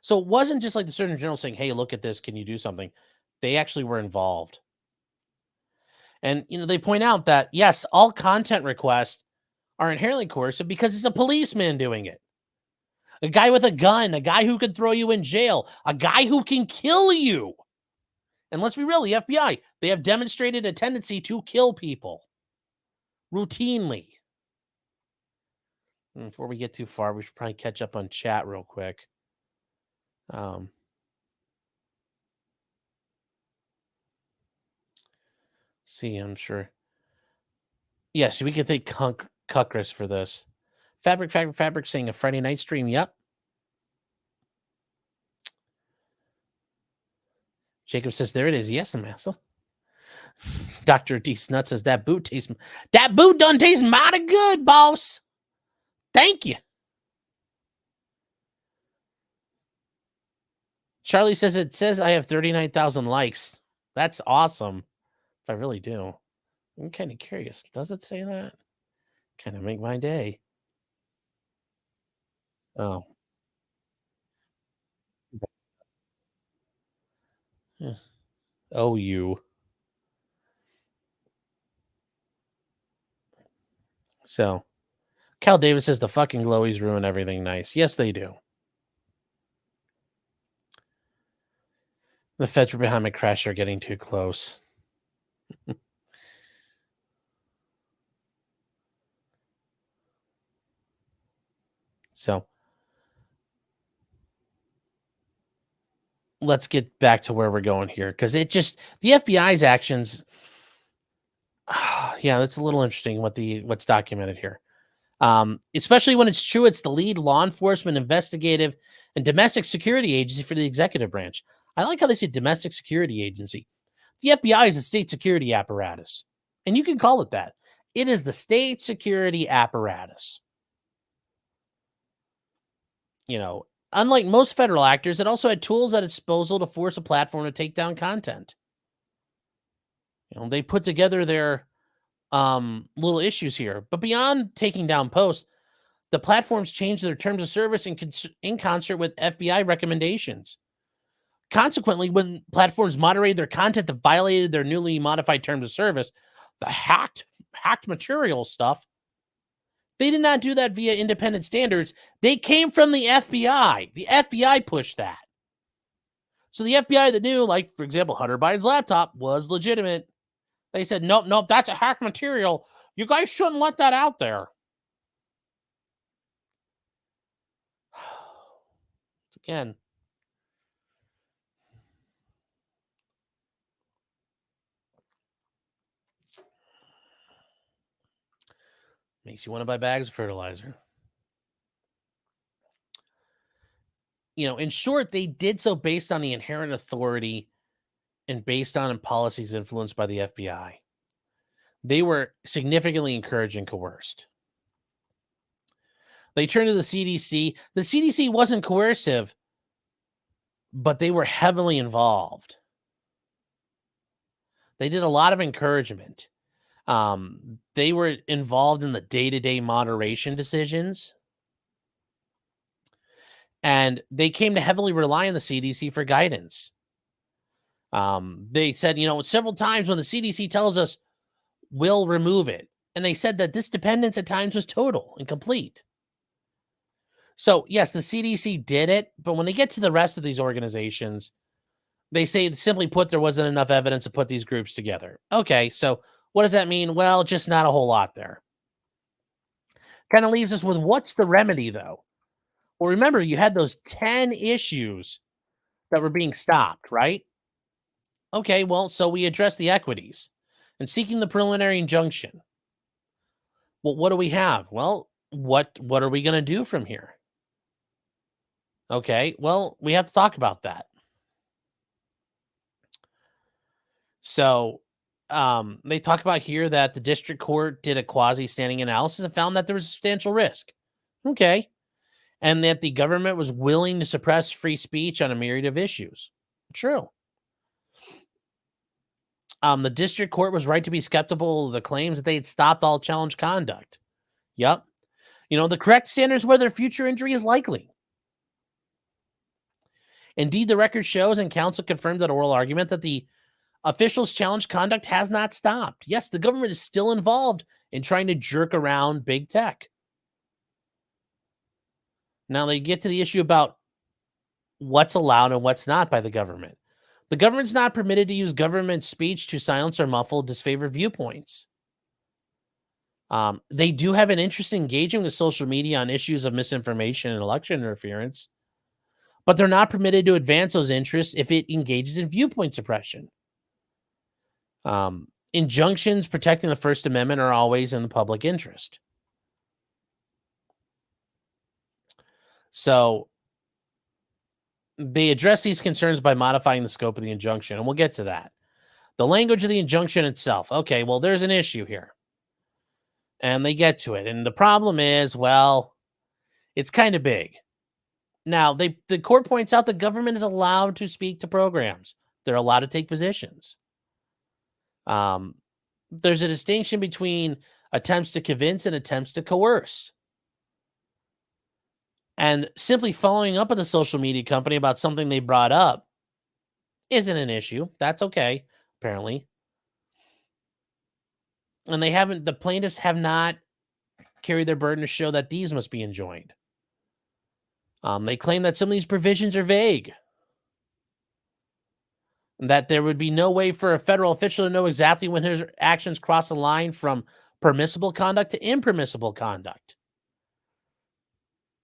So it wasn't just like the Surgeon General saying, hey, look at this. Can you do something? They actually were involved. And, they point out that, yes, all content requests are inherently coercive because it's a policeman doing it. A guy with a gun, a guy who could throw you in jail, a guy who can kill you. And let's be real, the FBI, they have demonstrated a tendency to kill people routinely. Before we get too far, we should probably catch up on chat real quick. See, I'm sure. Yes, we could thank Cuckris for this. Fabric saying a Friday night stream. Yep. Jacob says, there it is. Yes, Massa. Dr. D. Snut says, that boot done tastes mighty good, boss. Thank you. Charlie says, it says I have 39,000 likes. That's awesome. If I really do. I'm kind of curious. Does it say that? Kind of make my day. Oh. Yeah. Oh, you. So, Cal Davis says the fucking glowies ruin everything nice. Yes, they do. The feds were behind my crash are getting too close. So, let's get back to where we're going here because the FBI's actions. Yeah, that's a little interesting what's documented here. Especially when it's true, it's the lead law enforcement, investigative, and domestic security agency for the executive branch. I like how they say domestic security agency. The FBI is a state security apparatus, and you can call it that. It is the state security apparatus. Unlike most federal actors, it also had tools at its disposal to force a platform to take down content. They put together their little issues here. But beyond taking down posts, the platforms changed their terms of service in concert with FBI recommendations. Consequently, when platforms moderated their content that violated their newly modified terms of service, the hacked material stuff, they did not do that via independent standards. They came from the FBI. The FBI pushed that. So the FBI that knew, like, for example, Hunter Biden's laptop was legitimate. They said, nope, that's a hacked material. You guys shouldn't let that out there. Again, makes you want to buy bags of fertilizer. In short, they did so based on the inherent authority and based on policies influenced by the FBI. They were significantly encouraged and coerced. They turned to the CDC. The CDC wasn't coercive, but they were heavily involved. They did a lot of encouragement. They were involved in the day-to-day moderation decisions. And they came to heavily rely on the CDC for guidance. They said, several times when the CDC tells us we'll remove it. And they said that this dependence at times was total and complete. So, yes, the CDC did it. But when they get to the rest of these organizations, they say, simply put, there wasn't enough evidence to put these groups together. Okay, so what does that mean? Well, just not a whole lot there. Kind of leaves us with what's the remedy, though? Well, remember, you had those 10 issues that were being stopped, right? Okay, well, so we address the equities and seeking the preliminary injunction. Well, what do we have? Well, what are we going to do from here? Okay, well, we have to talk about that. So they talk about here that the district court did a quasi-standing analysis and found that there was substantial risk. Okay. And that the government was willing to suppress free speech on a myriad of issues. True. The district court was right to be skeptical of the claims that they had stopped all challenge conduct. Yep. The correct standard is whether future injury is likely. Indeed, the record shows, and counsel confirmed that oral argument, that the officials' challenge conduct has not stopped. Yes, the government is still involved in trying to jerk around big tech. Now they get to the issue about what's allowed and what's not by the government. The government's not permitted to use government speech to silence or muffle disfavored viewpoints. They do have an interest in engaging with social media on issues of misinformation and election interference, but they're not permitted to advance those interests if it engages in viewpoint suppression. Injunctions protecting the First Amendment are always in the public interest. So they address these concerns by modifying the scope of the injunction, and we'll get to that. The language of the injunction itself. Okay, well, there's an issue here. And they get to it. And the problem is, well, it's kind of big. Now, the court points out the government is allowed to speak to programs. They're allowed to take positions. There's a distinction between attempts to convince and attempts to coerce. And simply following up with a social media company about something they brought up isn't an issue. That's okay, apparently. And the plaintiffs have not carried their burden to show that these must be enjoined. They claim that some of these provisions are vague, and that there would be no way for a federal official to know exactly when his actions cross a line from permissible conduct to impermissible conduct.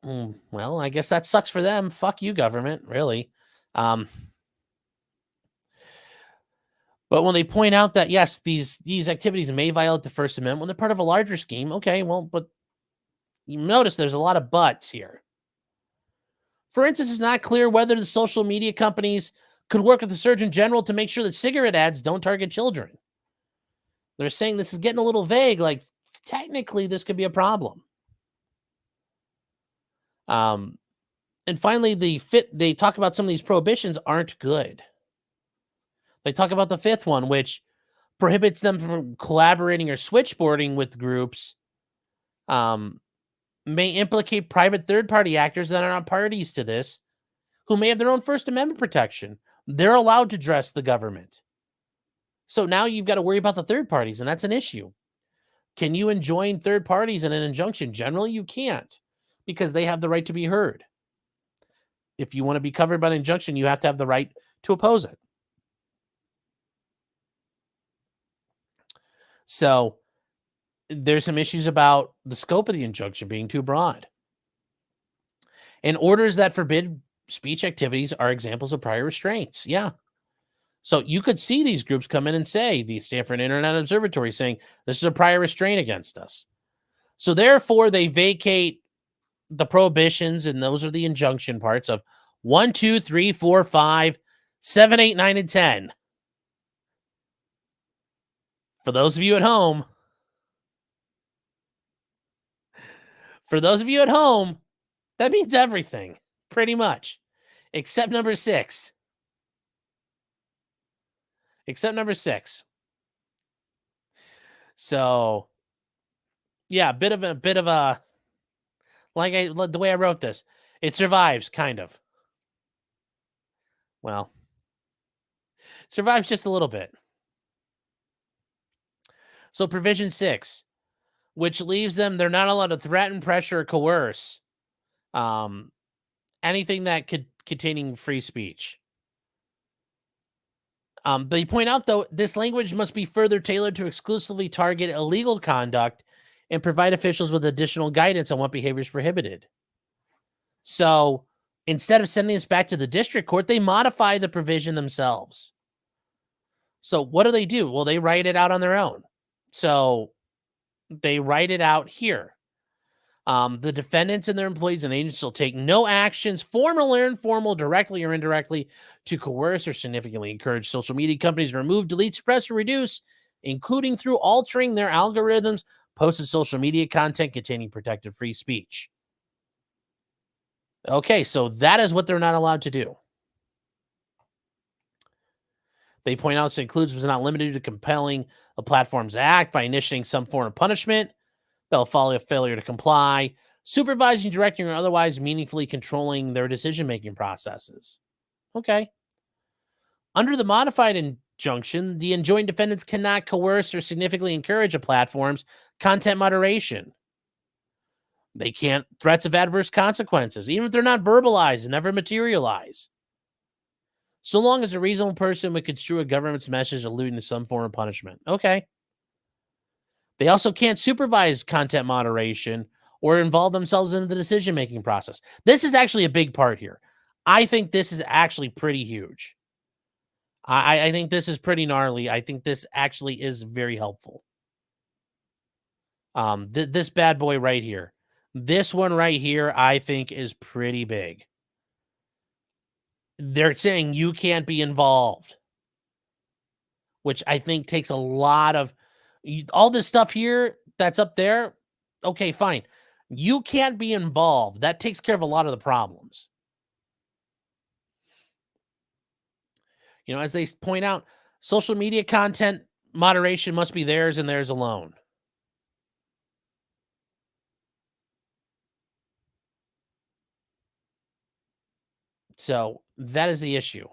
Well, I guess that sucks for them. Fuck you, government, really. But when they point out that, yes, these activities may violate the First Amendment when they're part of a larger scheme, okay, well, but you notice there's a lot of buts here. For instance, it's not clear whether the social media companies could work with the Surgeon General to make sure that cigarette ads don't target children. They're saying this is getting a little vague, like technically this could be a problem. And finally, they talk about some of these prohibitions aren't good. They talk about the fifth one, which prohibits them from collaborating or switchboarding with groups, may implicate private third-party actors that are not parties to this, who may have their own First Amendment protection. They're allowed to dress the government. So now you've got to worry about the third parties, and that's an issue. Can you enjoin third parties in an injunction? Generally, you can't, because they have the right to be heard. If you want to be covered by an injunction, you have to have the right to oppose it. So there's some issues about the scope of the injunction being too broad. And orders that forbid speech activities are examples of prior restraints. Yeah. So you could see these groups come in and say, the Stanford Internet Observatory saying, this is a prior restraint against us. So therefore, they vacate the prohibitions, and those are the injunction parts of 1, 2, 3, 4, 5, 7, 8, 9, and 10. For those of you at home, that means everything, pretty much, except number 6. So, yeah, bit of a the way I wrote this. It survives, kind of. Well, survives just a little bit. So provision 6, which leaves them, they're not allowed to threaten, pressure, or coerce anything that could containing free speech. They point out, though, this language must be further tailored to exclusively target illegal conduct and provide officials with additional guidance on what behavior is prohibited. So instead of sending this back to the district court, they modify the provision themselves. So what do? Well, they write it out on their own. So they write it out here. The defendants and their employees and agents shall take no actions, formal or informal, directly or indirectly, to coerce or significantly encourage social media companies to remove, delete, suppress, or reduce, including through altering their algorithms, posted social media content containing protected free speech. Okay, so that is what they're not allowed to do. They point out this includes, but is not limited to, compelling a platform's act by initiating some form of punishment that'll follow a failure to comply, supervising, directing, or otherwise meaningfully controlling their decision-making processes. Okay. Under the modified injunction, the enjoined defendants cannot coerce or significantly encourage a platform's content moderation. They can't threats of adverse consequences, even if they're not verbalized and never materialize. So long as a reasonable person would construe a government's message alluding to some form of punishment. Okay. They also can't supervise content moderation or involve themselves in the decision-making process. This is actually a big part here. I think this is actually pretty huge. I think this is pretty gnarly. I think this actually is very helpful. This bad boy right here. This one right here, I think is pretty big. They're saying you can't be involved, which I think takes a lot of all this stuff here that's up there. Okay, fine. You can't be involved. That takes care of a lot of the problems. You know, as they point out, social media content moderation must be theirs and theirs alone. So that is the issue.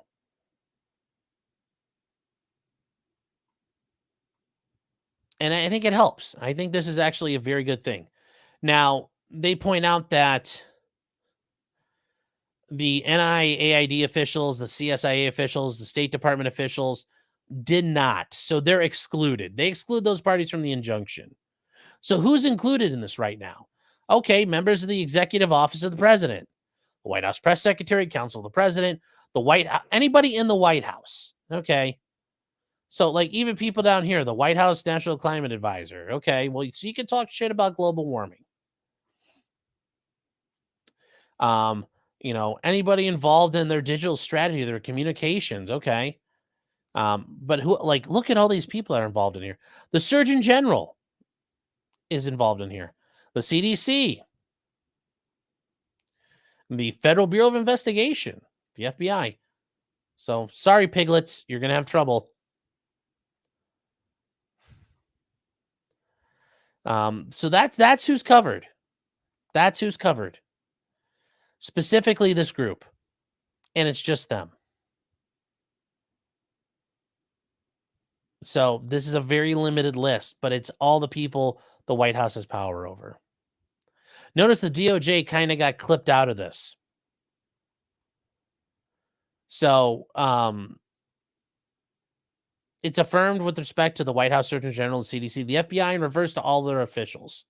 And I think it helps. I think this is actually a very good thing. Now, they point out that the NIAID officials, the CSIA officials, the State Department officials did not. So they're excluded. They exclude those parties from the injunction. So who's included in this right now? Okay, members of the executive office of the president, the White House press secretary, counsel of the president, the White House, anybody in the White House. Okay. So like even people down here, the White House National Climate Advisor. Okay. Well, so you can talk shit about global warming. You know, anybody involved in their digital strategy, their communications. Okay. But who like look at all these people that are involved in here. The Surgeon General is involved in here. The CDC, the Federal Bureau of Investigation, the FBI. So sorry, piglets, you're gonna have trouble. So that's who's covered. That's who's covered. Specifically this group. And it's just them. So this is a very limited list, but it's all the people the White House has power over. Notice the DOJ kind of got clipped out of this. So it's affirmed with respect to the White House Surgeon General and CDC, the FBI, and refers to all their officials.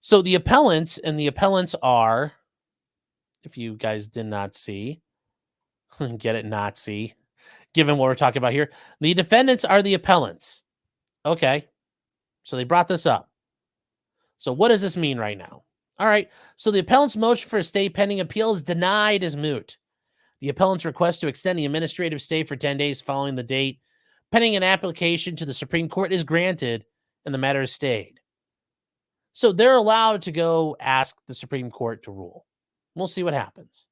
So the appellants are, if you guys did not see, get it, not see, given what we're talking about here, the defendants are the appellants. Okay. So they brought this up. So what does this mean right now? All right. So the appellant's motion for a stay pending appeal is denied as moot. The appellant's request to extend the administrative stay for 10 days following the date pending an application to the Supreme Court is granted and the matter is stayed. So they're allowed to go ask the Supreme Court to rule. We'll see what happens.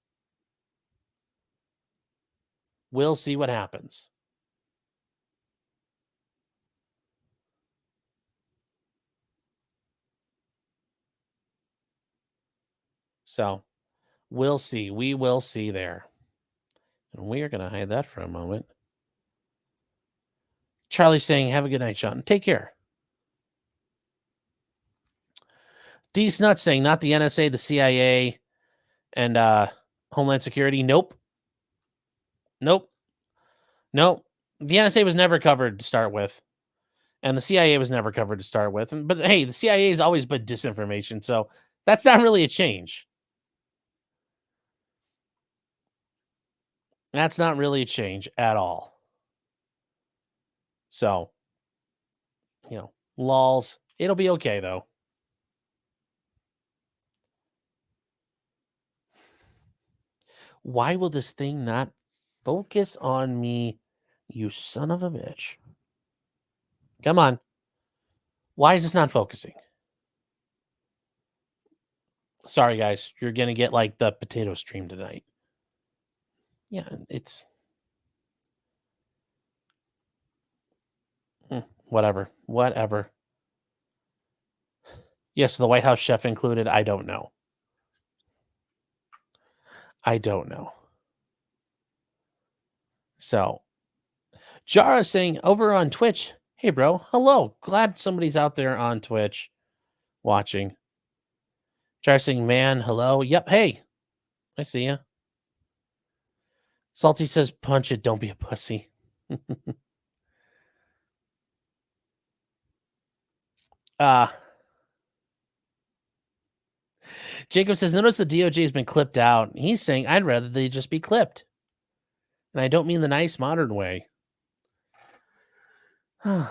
We'll see what happens. So we'll see. We will see there. And we are going to hide that for a moment. Charlie's saying, have a good night, Sean. Take care. D Snut saying, not the NSA, the CIA, and Homeland Security. Nope. Nope. Nope. The NSA was never covered to start with. And the CIA was never covered to start with. But hey, the CIA has always been disinformation. So that's not really a change. That's not really a change at all. So, you know, lols. It'll be okay, though. Why will this thing not focus on me, you son of a bitch? Come on. Why is this not focusing? Sorry, guys. You're going to get like the potato stream tonight. Yeah, it's whatever. Whatever. Yes, the White House chef included. I don't know. I don't know. So, Jara saying over on Twitch, hey, bro, hello. Glad somebody's out there on Twitch watching. Jara saying, man, hello. Yep, hey, I see ya. Salty says, punch it, don't be a pussy. Uh, Jacob says, notice the DOJ has been clipped out. He's saying, I'd rather they just be clipped. And I don't mean the nice modern way. No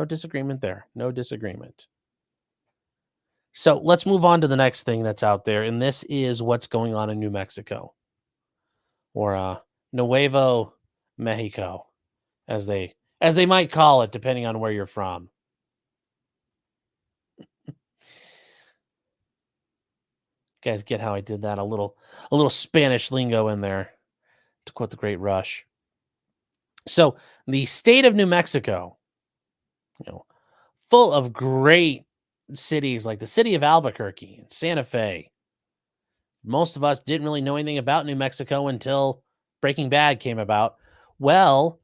disagreement there. No disagreement. So let's move on to the next thing that's out there. And this is what's going on in New Mexico, or Nuevo Mexico, as they might call it, depending on where you're from. You guys get how I did that? A little Spanish lingo in there, to quote the Great Rush. So the state of New Mexico, full of great cities like the city of Albuquerque and Santa Fe. Most of us didn't really know anything about New Mexico until Breaking Bad came about. Well,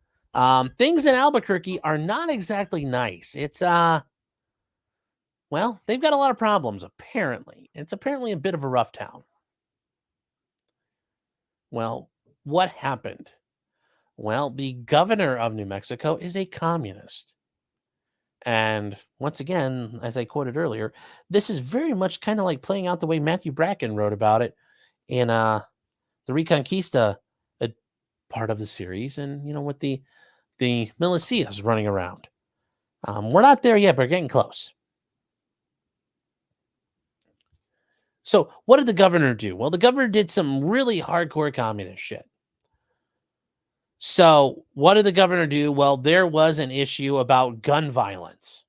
things in Albuquerque are not exactly nice. It's well, they've got a lot of problems, apparently. It's apparently a bit of a rough town. Well, what happened? Well, the governor of New Mexico is a communist. And once again, as I quoted earlier, this is very much kind of like playing out the way Matthew Bracken wrote about it in the Reconquista part of the series, and with the militias running around. We're not there yet, but we're getting close. So what did the governor do? Well, the governor did some really hardcore communist shit. So what did the governor do? Well, there was an issue about gun violence.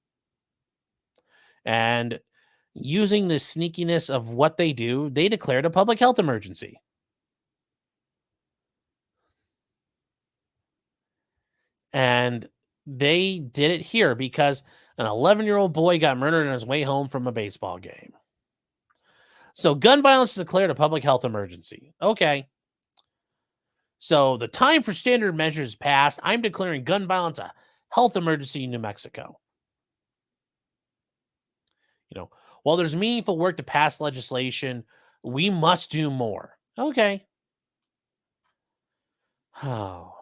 And using the sneakiness of what they do, they declared a public health emergency. And they did it here because an 11-year-old boy got murdered on his way home from a baseball game. So gun violence declared a public health emergency. Okay. So the time for standard measures passed. I'm declaring gun violence a health emergency in New Mexico. While there's meaningful work to pass legislation, we must do more. Okay. Oh.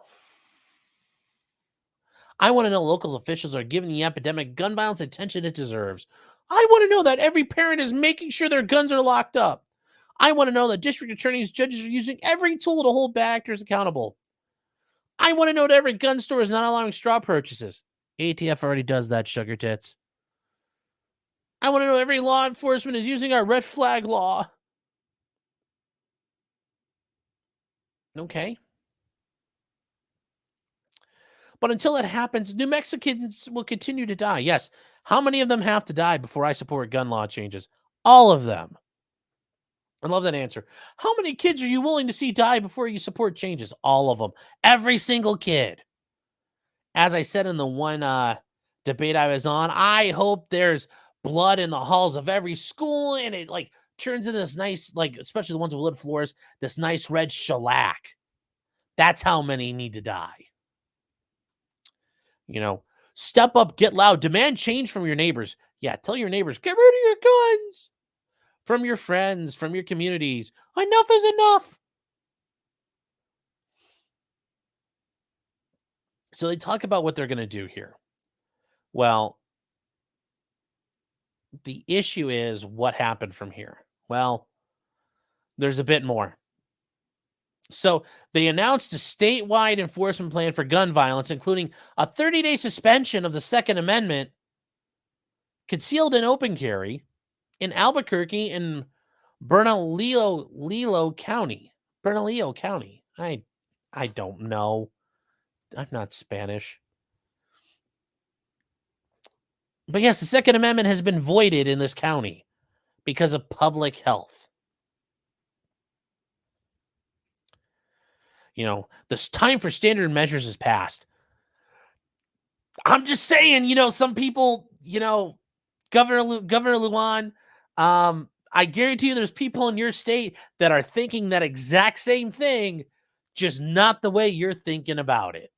I want to know local officials are giving the epidemic gun violence attention it deserves. I want to know that every parent is making sure their guns are locked up. I want to know that district attorneys, judges are using every tool to hold bad actors accountable. I want to know that every gun store is not allowing straw purchases. ATF already does that, sugar tits. I want to know every law enforcement is using our red flag law. Okay. But until that happens, New Mexicans will continue to die. Yes. How many of them have to die before I support gun law changes? All of them. I love that answer. How many kids are you willing to see die before you support changes? All of them. Every single kid. As I said in the one debate I was on, I hope there's blood in the halls of every school and it turns into this nice, especially the ones with wood floors, this nice red shellac. That's how many need to die. Step up, get loud, demand change from your neighbors. Yeah, tell your neighbors, get rid of your guns. From your friends, from your communities. Enough is enough. So they talk about what they're going to do here. Well, the issue is what happened from here. Well, there's a bit more. So they announced a statewide enforcement plan for gun violence, including a 30-day suspension of the Second Amendment, concealed and open carry in Albuquerque and Bernalillo County. Bernalillo County. I don't know. I'm not Spanish. But yes, the Second Amendment has been voided in this county because of public health. This time for standard measures has passed. I'm just saying, some people, Governor Luan, I guarantee you there's people in your state that are thinking that exact same thing, just not the way you're thinking about it.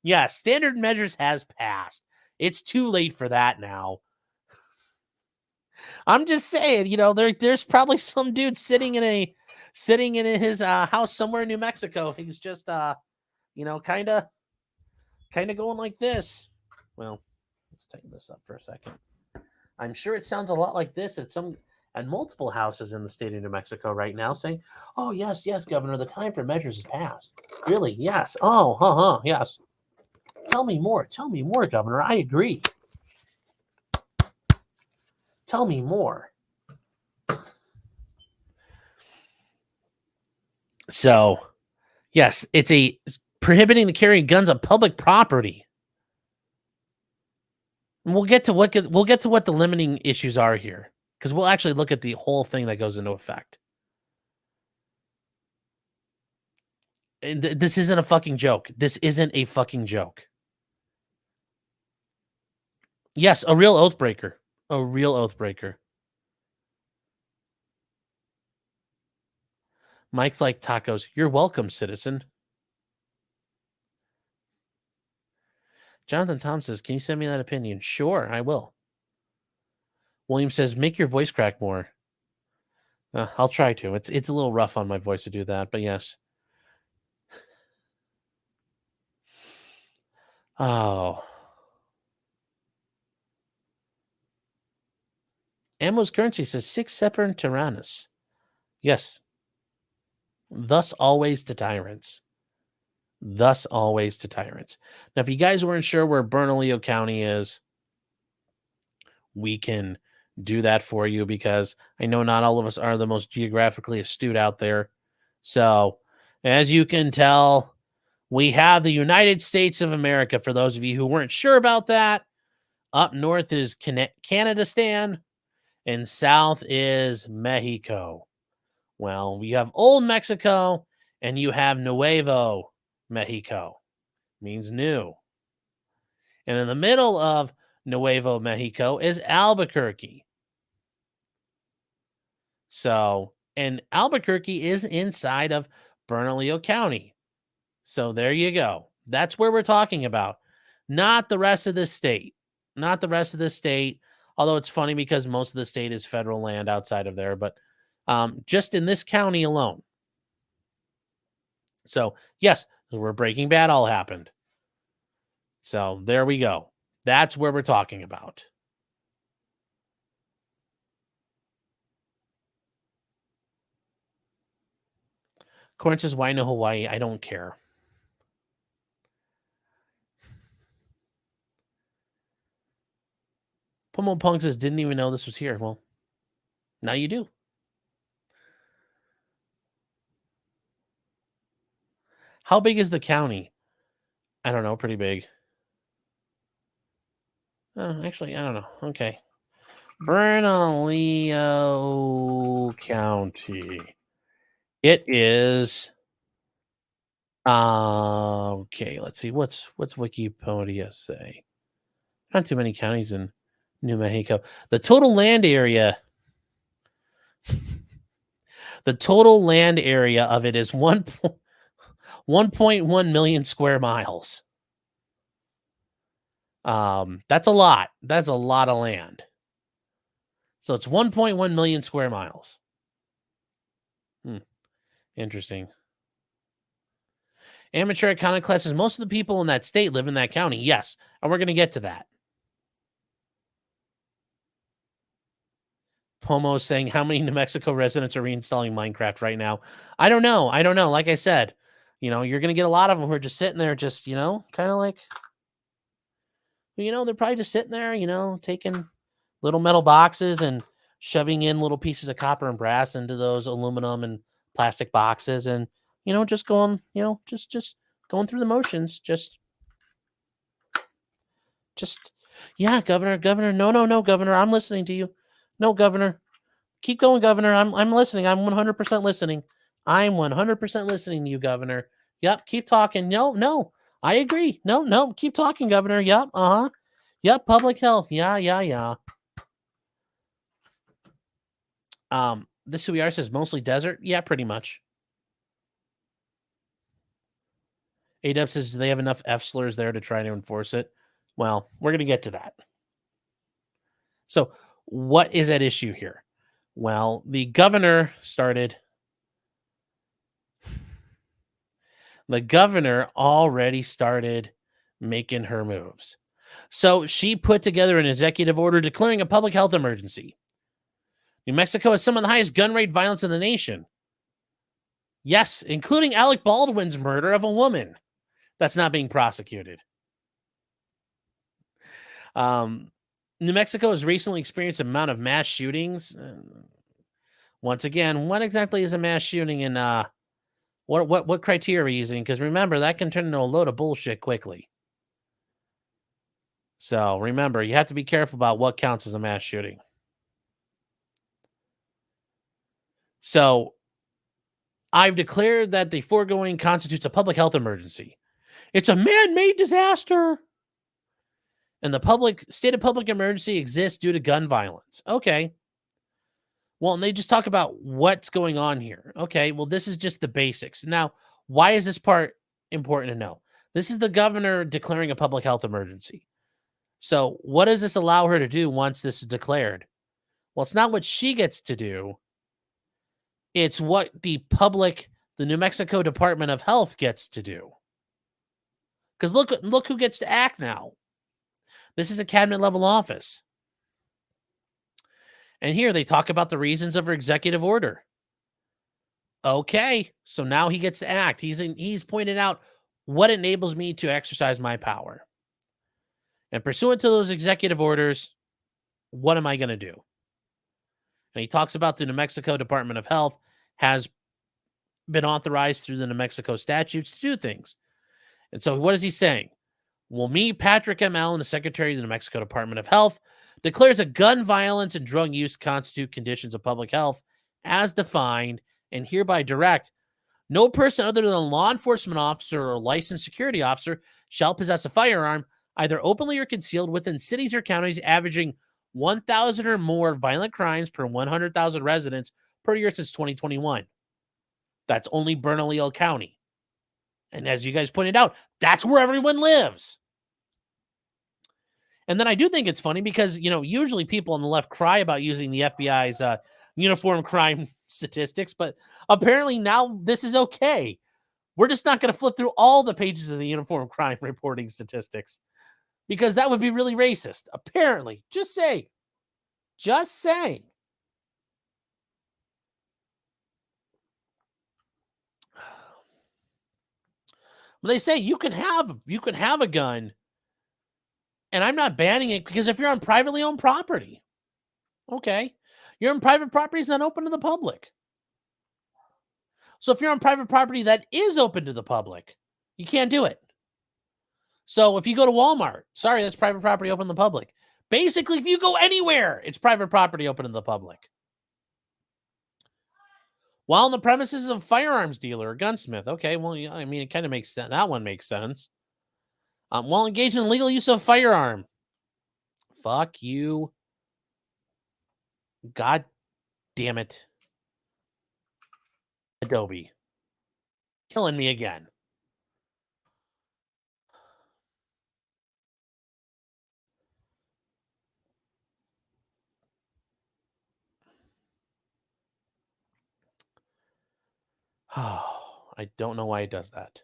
Yeah, standard measures has passed. It's too late for that now. I'm just saying, there's probably some dude sitting in his house somewhere in New Mexico. He's just kind of going like this. Well, Let's tighten this up for a second. I'm sure it sounds a lot like this at multiple houses in the state of New Mexico right now saying, "Oh, yes, yes, Governor, the time for measures has passed." Really? Yes. Oh, yes. Tell me more, Governor. I agree. Tell me more. So, yes, it's prohibiting the carrying guns on public property. And we'll get to what the limiting issues are here, because we'll actually look at the whole thing that goes into effect. And this isn't a fucking joke. This isn't a fucking joke. Yes, a real oath breaker. A real oath breaker. Mike's like tacos. You're welcome, citizen. Jonathan Tom says, "Can you send me that opinion?" Sure, I will. William says, "Make your voice crack more." I'll try to. It's a little rough on my voice to do that, but yes. Oh. Ammo's currency says 6 separate tyrannus. Yes. Thus always to tyrants. Thus always to tyrants. Now, if you guys weren't sure where Bernalillo County is, we can do that for you, because I know not all of us are the most geographically astute out there. So, as you can tell, we have the United States of America. For those of you who weren't sure about that, up north is Canadistan, and south is Mexico. Well, we have Old Mexico, and you have Nuevo Mexico. Means new. And in the middle of Nuevo Mexico is Albuquerque. So, and Albuquerque is inside of Bernalillo County. So there you go. That's where we're talking about. Not the rest of the state. Not the rest of the state. Although it's funny because most of the state is federal land outside of there, but just in this county alone. So, yes, where Breaking Bad all happened. So there we go. That's where we're talking about. Corn says, "Why no Hawaii? I don't care." Pummel Punk says, "Didn't even know this was here." Well, now you do. How big is the county? I don't know. Pretty big. Actually, I don't know. Okay. Bernalillo County. It is. Okay, let's see. What's Wikipedia say? Not too many counties in New Mexico. The total land area. The total land area of it is 1.1 million square miles. That's a lot. That's a lot of land. So it's 1.1 million square miles. Interesting. Amateur iconoclast says most of the people in that state live in that county. Yes, and we're going to get to that. Pomo saying, "How many New Mexico residents are reinstalling Minecraft right now?" I don't know. Like I said, you're going to get a lot of them who are just sitting there, just, kind of like, they're probably just sitting there, taking little metal boxes and shoving in little pieces of copper and brass into those aluminum and plastic boxes, and, just going, just going through the motions. Just, yeah, Governor. No, Governor. I'm listening to you. No, Governor. Keep going, Governor. I'm listening. I'm 100% listening. I'm 100% listening to you, Governor. Yep, keep talking. No. I agree. No. Keep talking, Governor. Yep, uh-huh. Yep, public health. Yeah. This who we are says mostly desert. Yeah, pretty much. AW says, "Do they have enough F slurs there to try to enforce it?" Well, we're going to get to that. So, what is at issue here? Well, the governor already started making her moves. So she put together an executive order declaring a public health emergency. New Mexico has some of the highest gun rate violence in the nation. Yes, including Alec Baldwin's murder of a woman that's not being prosecuted. New Mexico has recently experienced a amount of mass shootings. Once again, what exactly is a mass shooting, and what criteria are we using? Because remember, that can turn into a load of bullshit quickly. So remember, you have to be careful about what counts as a mass shooting. So I've declared that the foregoing constitutes a public health emergency. It's a man-made disaster. And the state of public emergency exists due to gun violence. Okay. Well, and they just talk about what's going on here. Okay. Well, this is just the basics. Now, why is this part important to know? This is the governor declaring a public health emergency. So, what does this allow her to do once this is declared? Well, it's not what she gets to do. It's what the New Mexico Department of Health gets to do. Because look who gets to act now. This is a cabinet level office. And here they talk about the reasons of her executive order. Okay, so now he gets to act. He's pointed out what enables me to exercise my power. And pursuant to those executive orders, what am I going to do? And he talks about the New Mexico Department of Health has been authorized through the New Mexico statutes to do things. And so what is he saying? Well, me, Patrick M. Allen, the Secretary of the New Mexico Department of Health, declares that gun violence and drug use constitute conditions of public health as defined and hereby direct no person other than a law enforcement officer or licensed security officer shall possess a firearm, either openly or concealed, within cities or counties averaging 1,000 or more violent crimes per 100,000 residents per year since 2021. That's only Bernalillo County. And as you guys pointed out, that's where everyone lives. And then I do think it's funny because, usually people on the left cry about using the FBI's uniform crime statistics, but apparently now this is okay. We're just not going to flip through all the pages of the uniform crime reporting statistics because that would be really racist. Apparently. Just saying. When they say you can have a gun, and I'm not banning it because if you're on privately owned property, okay, you're on private property is not open to the public. So if you're on private property that is open to the public, you can't do it. So if you go to Walmart, sorry, that's private property open to the public. Basically, if you go anywhere, it's private property open to the public. While on the premises of a firearms dealer or gunsmith, okay, well, yeah, I mean, it kind of makes sense. That one makes sense. While engaged in legal use of firearm, fuck you. God damn it. Adobe. Killing me again. Oh, I don't know why it does that.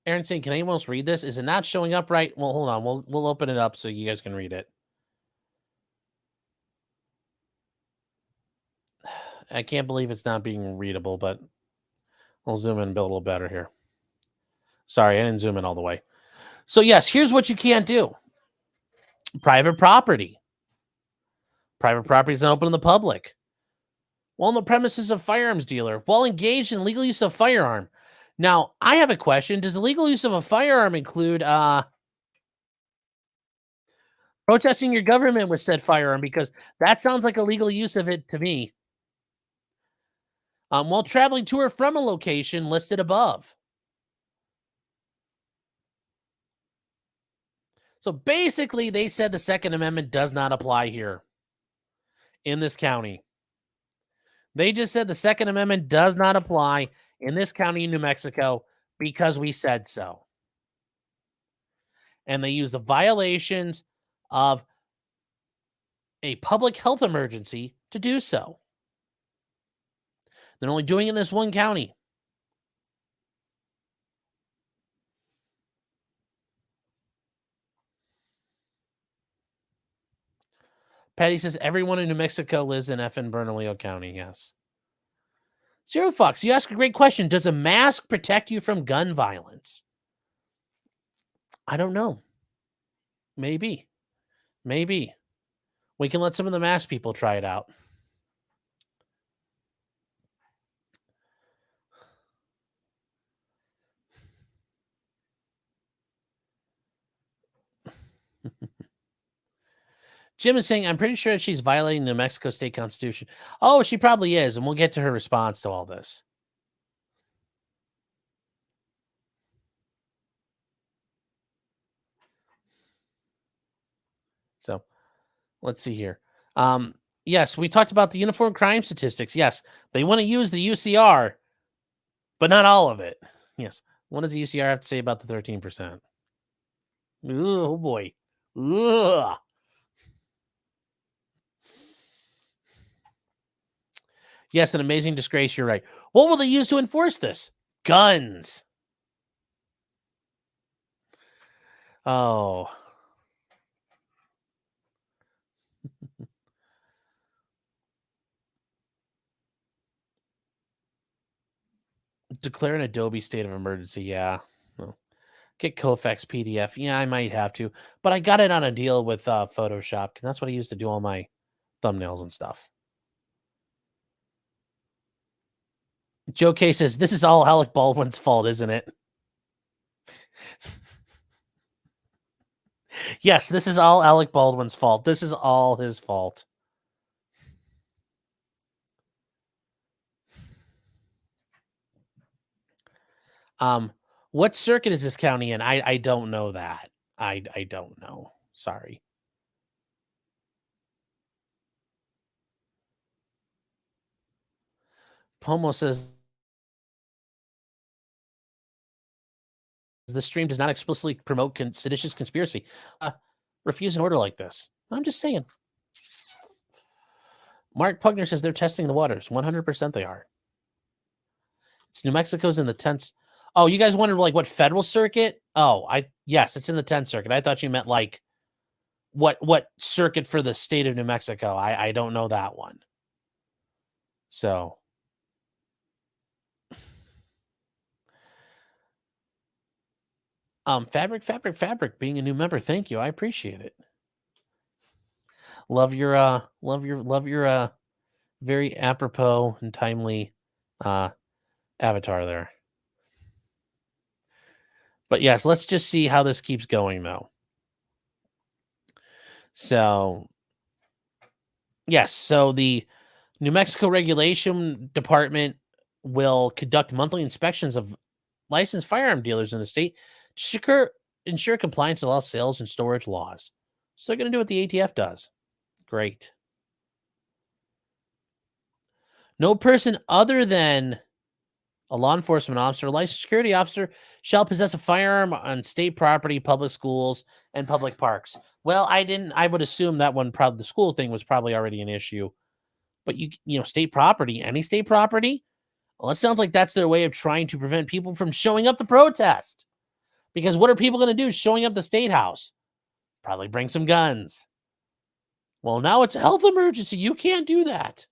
Aaron saying, can anyone else read this? Is it not showing up right? Well, hold on. We'll open it up so you guys can read it. I can't believe it's not being readable, but we'll zoom in a little better here. Sorry, I didn't zoom in all the way. So yes, here's what you can't do. Private property. Private property is not open to the public. While on the premises of firearms dealer, while engaged in legal use of firearm. Now, I have a question. Does the legal use of a firearm include protesting your government with said firearm? Because that sounds like a legal use of it to me. While traveling to or from a location listed above. So basically, they said the Second Amendment does not apply here in this county. They just said the Second Amendment does not apply in this county in New Mexico because we said so. And they use the violations of a public health emergency to do so. They're only doing it in this one county. Patty says everyone in New Mexico lives in effing Bernalillo County. Yes. Zero Fox, you ask a great question. Does a mask protect you from gun violence? I don't know. Maybe. Maybe. We can let some of the mask people try it out. Jim is saying, I'm pretty sure she's violating the Mexico state constitution. Oh, she probably is. And we'll get to her response to all this. So let's see here. Yes, we talked about the uniform crime statistics. Yes, they want to use the UCR, but not all of it. Yes. What does the UCR have to say about the 13%? Oh, boy. Ugh. Yes, an amazing disgrace. You're right. What will they use to enforce this? Guns. Oh. Declare an Adobe state of emergency. Yeah. Well, get Koufax PDF. Yeah, I might have to. But I got it on a deal with Photoshop. And that's what I used to do all my thumbnails and stuff. Joe K says, this is all Alec Baldwin's fault, isn't it? Yes, this is all Alec Baldwin's fault. This is all his fault. What circuit is this county in? I don't know that. I don't know. Sorry. Pomo says the stream does not explicitly promote seditious conspiracy. Refuse an order like this. I'm just saying. Mark Pugner says they're testing the waters. 100% they are. It's New Mexico's in the 10th. Oh, you guys wondered like what federal circuit? Oh, yes, it's in the 10th circuit. I thought you meant like what circuit for the state of New Mexico. I don't know that one. So fabric being a new member. Thank you. I appreciate it. Love your very apropos and timely avatar there. But yes, let's just see how this keeps going though. So yes, so the New Mexico Regulation Department will conduct monthly inspections of licensed firearm dealers in the state to ensure compliance with all sales and storage laws. So they're going to do what the ATF does. Great. No person other than a law enforcement officer or licensed security officer shall possess a firearm on state property, public schools, and public parks. Well, I would assume that one the school thing was probably already an issue. But state property, any state property? Well, it sounds like that's their way of trying to prevent people from showing up to protest. Because what are people going to do showing up the state house? Probably bring some guns. Well, now it's a health emergency. You can't do that.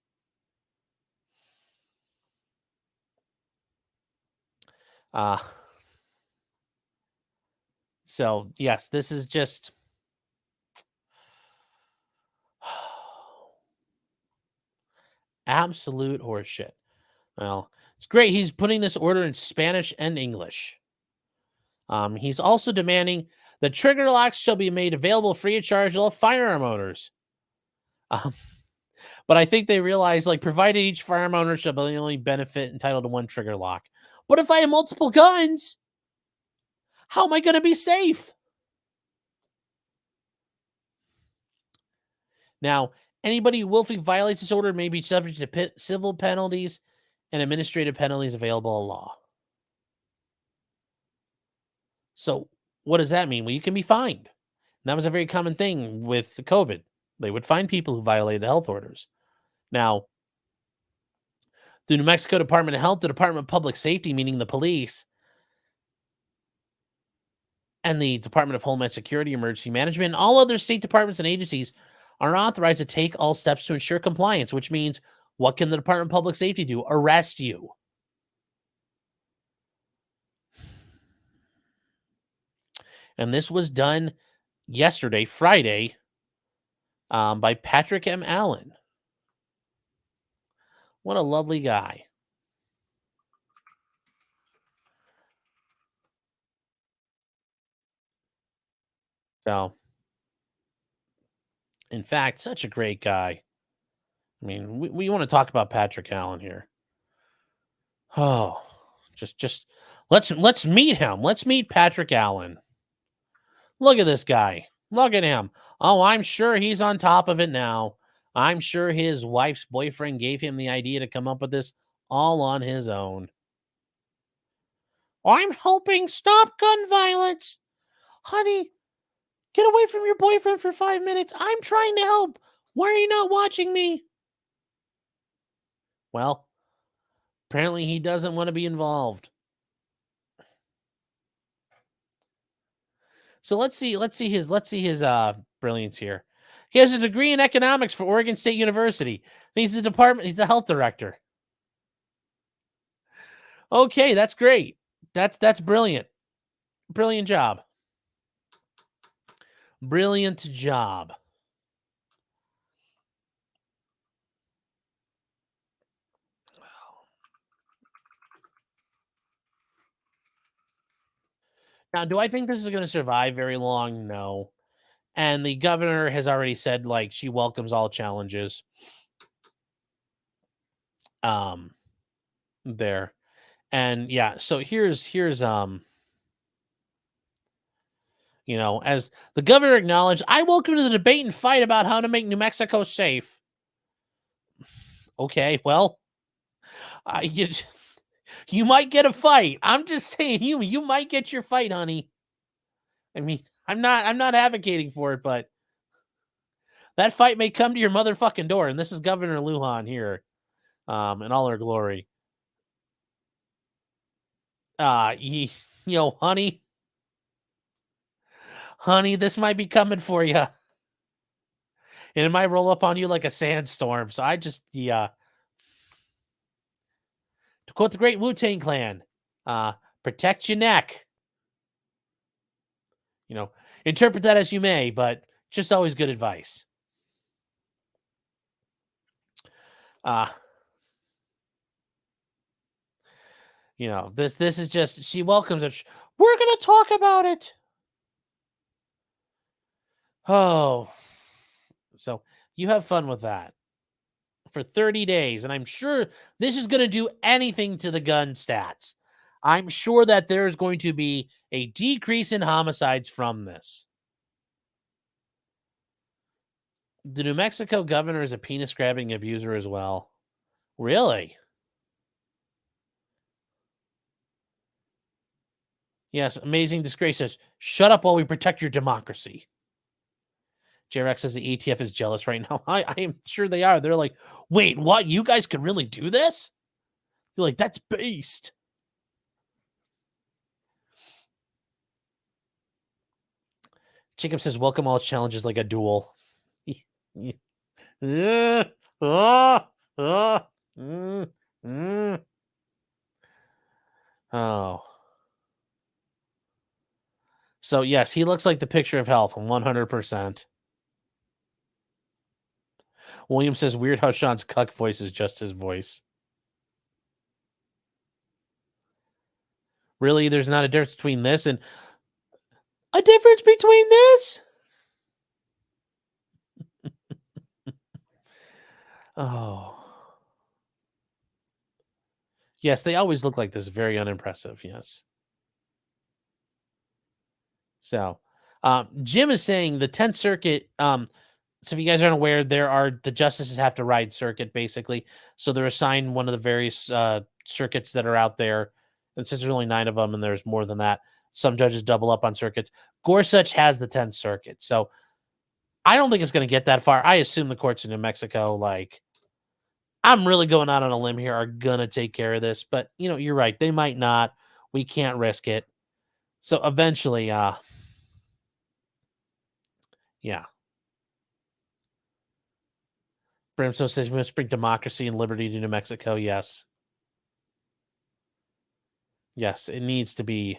So, yes, this is just absolute horseshit. Well, it's great. He's putting this order in Spanish and English. He's also demanding that trigger locks shall be made available free of charge to all firearm owners. But I think they realize, like, provided each firearm owner shall be only benefit entitled to one trigger lock. But if I have multiple guns, how am I going to be safe? Now, anybody who willfully violates this order may be subject to civil penalties and administrative penalties available in law. So what does that mean? Well, you can be fined. And that was a very common thing with the COVID. They would find people who violated the health orders. Now, the New Mexico Department of Health, the Department of Public Safety, meaning the police, and the Department of Homeland Security, Emergency Management, and all other state departments and agencies are authorized to take all steps to ensure compliance, which means what can the Department of Public Safety do? Arrest you. And this was done yesterday, Friday, by Patrick M. Allen. What a lovely guy. So, in fact, such a great guy. I mean, we want to talk about Patrick Allen here. Oh, just let's meet him. Let's meet Patrick Allen. Look at this guy. Look at him. Oh, I'm sure he's on top of it now. I'm sure his wife's boyfriend gave him the idea to come up with this all on his own. I'm helping stop gun violence. Honey, get away from your boyfriend for 5 minutes. I'm trying to help. Why are you not watching me? Well, apparently he doesn't want to be involved. So let's see his brilliance here. He has a degree in economics for Oregon State University. He's the health director. Okay, that's great. That's brilliant. Brilliant job. Brilliant job. Now, do I think this is going to survive very long? No. And the governor has already said like she welcomes all challenges. There. And yeah, so here's as the governor acknowledged, I welcome to the debate and fight about how to make New Mexico safe. Okay, well, you you might get a fight. I'm just saying you might get your fight, honey. I mean, I'm not advocating for it, but that fight may come to your motherfucking door. And this is Governor Lujan here, in all her glory. Honey, this might be coming for you. And it might roll up on you like a sandstorm. So I just, to quote the great Wu-Tang Clan, protect your neck. Interpret that as you may, but just always good advice. This is just, she welcomes it. We're going to talk about it. Oh, so you have fun with that for 30 days. And I'm sure this is going to do anything to the gun stats. I'm sure that there's going to be a decrease in homicides from this. The New Mexico governor is a penis grabbing abuser as well. Really? Yes, amazing disgrace says, shut up while we protect your democracy. JRX says the ATF is jealous right now. I am sure they are. They're like, wait, what? You guys can really do this? They're like, that's based. Jacob says, welcome all challenges like a duel. Oh. So, yes, he looks like the picture of health, 100%. William says, weird how Sean's cuck voice is just his voice. Really? There's not a difference between this and... A difference between this? Oh. Yes, they always look like this. Very unimpressive, yes. So, Jim is saying the 10th Circuit... so if you guys aren't aware, the justices have to ride circuit, basically. So they're assigned one of the various circuits that are out there. And since there's only 9 of them and there's more than that, some judges double up on circuits. Gorsuch has the 10th Circuit. So I don't think it's going to get that far. I assume the courts in New Mexico, I'm really going out on a limb here, are going to take care of this. But, you're right. They might not. We can't risk it. So eventually, yeah. Brimstone says we must bring democracy and liberty to New Mexico. Yes. Yes, it needs to be.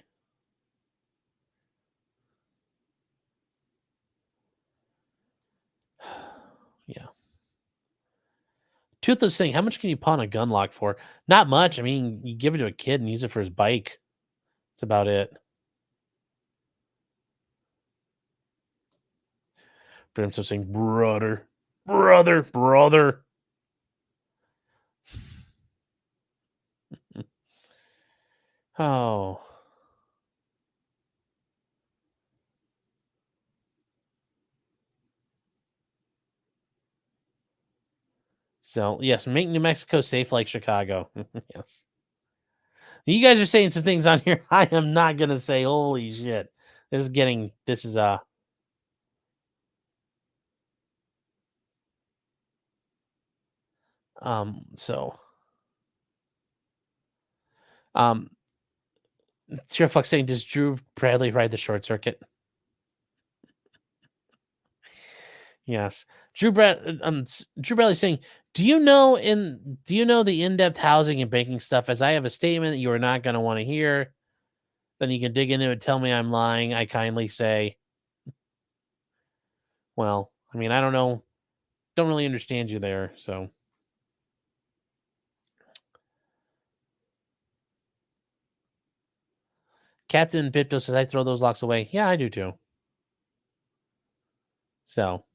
Yeah. Toothless thing. How much can you pawn a gun lock for? Not much. I mean, you give it to a kid and use it for his bike. That's about it. Brimstone saying, brother, brother, brother. Oh. So, yes, make New Mexico safe like Chicago. Yes. You guys are saying some things on here I am not going to say. Holy shit. This is so, um, Sure Fuck saying, does Drew Bradley ride the short circuit? Yes. Drew Bradley saying, do you know the in-depth housing and banking stuff? As I have a statement that you are not going to want to hear, then you can dig into it. Tell me I'm lying. I kindly say, well, I mean, I don't know. Don't really understand you there. So, Captain Bipto says, I throw those locks away. Yeah, I do too. So,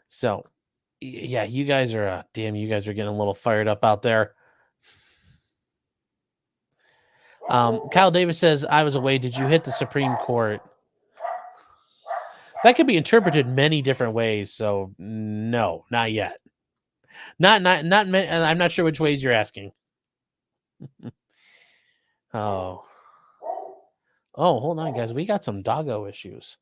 so yeah, you guys are, damn, you guys are getting a little fired up out there. Kyle Davis says, I was away. Did you hit the Supreme Court? That could be interpreted many different ways. So, no, not yet. Not many. I'm not sure which ways you're asking. Oh, hold on, guys. We got some doggo issues.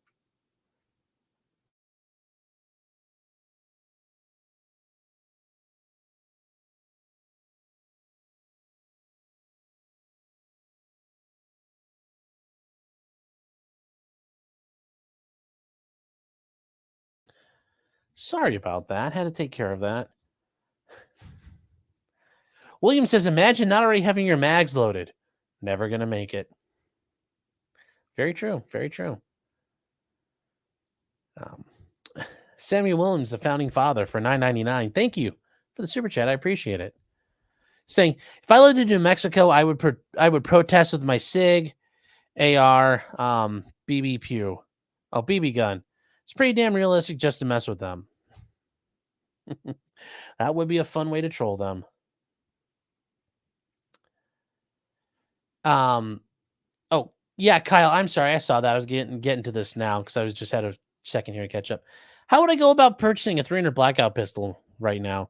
Sorry about that. Had to take care of that. William says, imagine not already having your mags loaded. Never going to make it. Very true. Very true. Samuel Williams, the founding father, for $9.99. Thank you for the super chat. I appreciate it. Saying, if I lived in New Mexico, I would protest with my SIG, AR, BB Pew. Oh, BB gun. It's pretty damn realistic just to mess with them. That would be a fun way to troll them. Oh, yeah, Kyle, I'm sorry. I saw that. I was getting to this now because I was just had a second here to catch up. How would I go about purchasing a 300 blackout pistol right now?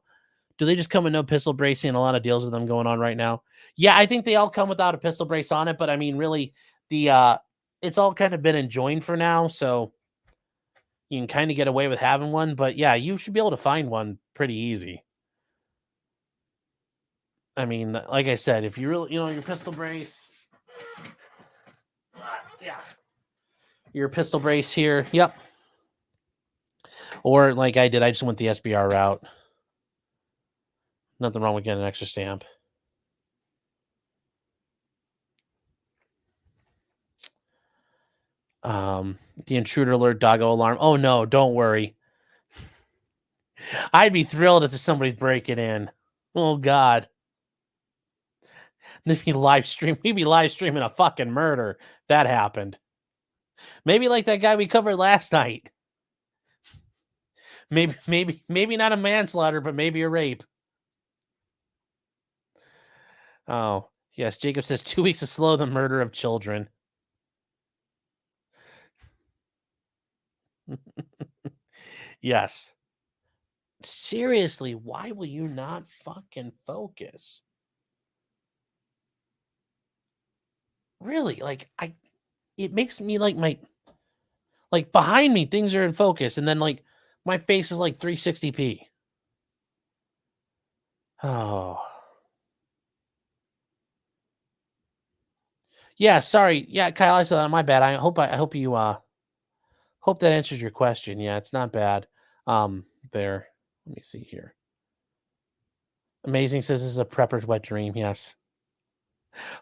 Do they just come with no pistol bracing and a lot of deals with them going on right now? Yeah, I think they all come without a pistol brace on it, but I mean, really, it's all kind of been enjoined for now, so you can kind of get away with having one. But yeah, you should be able to find one pretty easy. I mean, like I said, if you really, your pistol brace, yeah, your pistol brace here, yep. Or like I did, I just went the SBR route. Nothing wrong with getting an extra stamp. The intruder alert, doggo alarm. Oh no, don't worry. I'd be thrilled if somebody's breaking in. Oh God. We'd be live streaming a fucking murder. That happened. Maybe like that guy we covered last night. Maybe not a manslaughter, but maybe a rape. Oh, yes. Jacob says 2 weeks to slow the murder of children. Yes. Seriously, why will you not fucking focus? Really? Like it makes me like behind me things are in focus and then like my face is like 360p. Oh. Yeah, sorry. Yeah, Kyle, I said that. My bad. I hope you Hope that answers your question. Yeah, it's not bad. There. Let me see here. Amazing says this is a prepper's wet dream. Yes.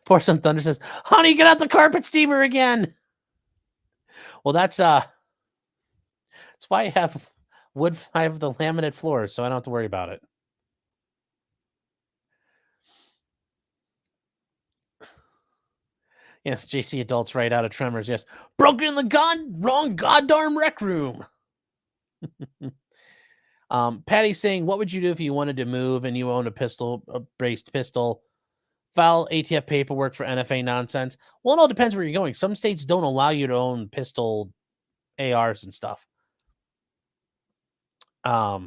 Poor Son Thunder says, "Honey, get out the carpet steamer again." Well, that's why I have wood. I have the laminate floors, so I don't have to worry about it. Yes, JC adults right out of Tremors. Yes, broken in the wrong goddamn rec room. Patty's saying, "What would you do if you wanted to move and you owned a braced pistol? File ATF paperwork for NFA nonsense." Well, it all depends where you're going. Some states don't allow you to own pistol ARs and stuff. But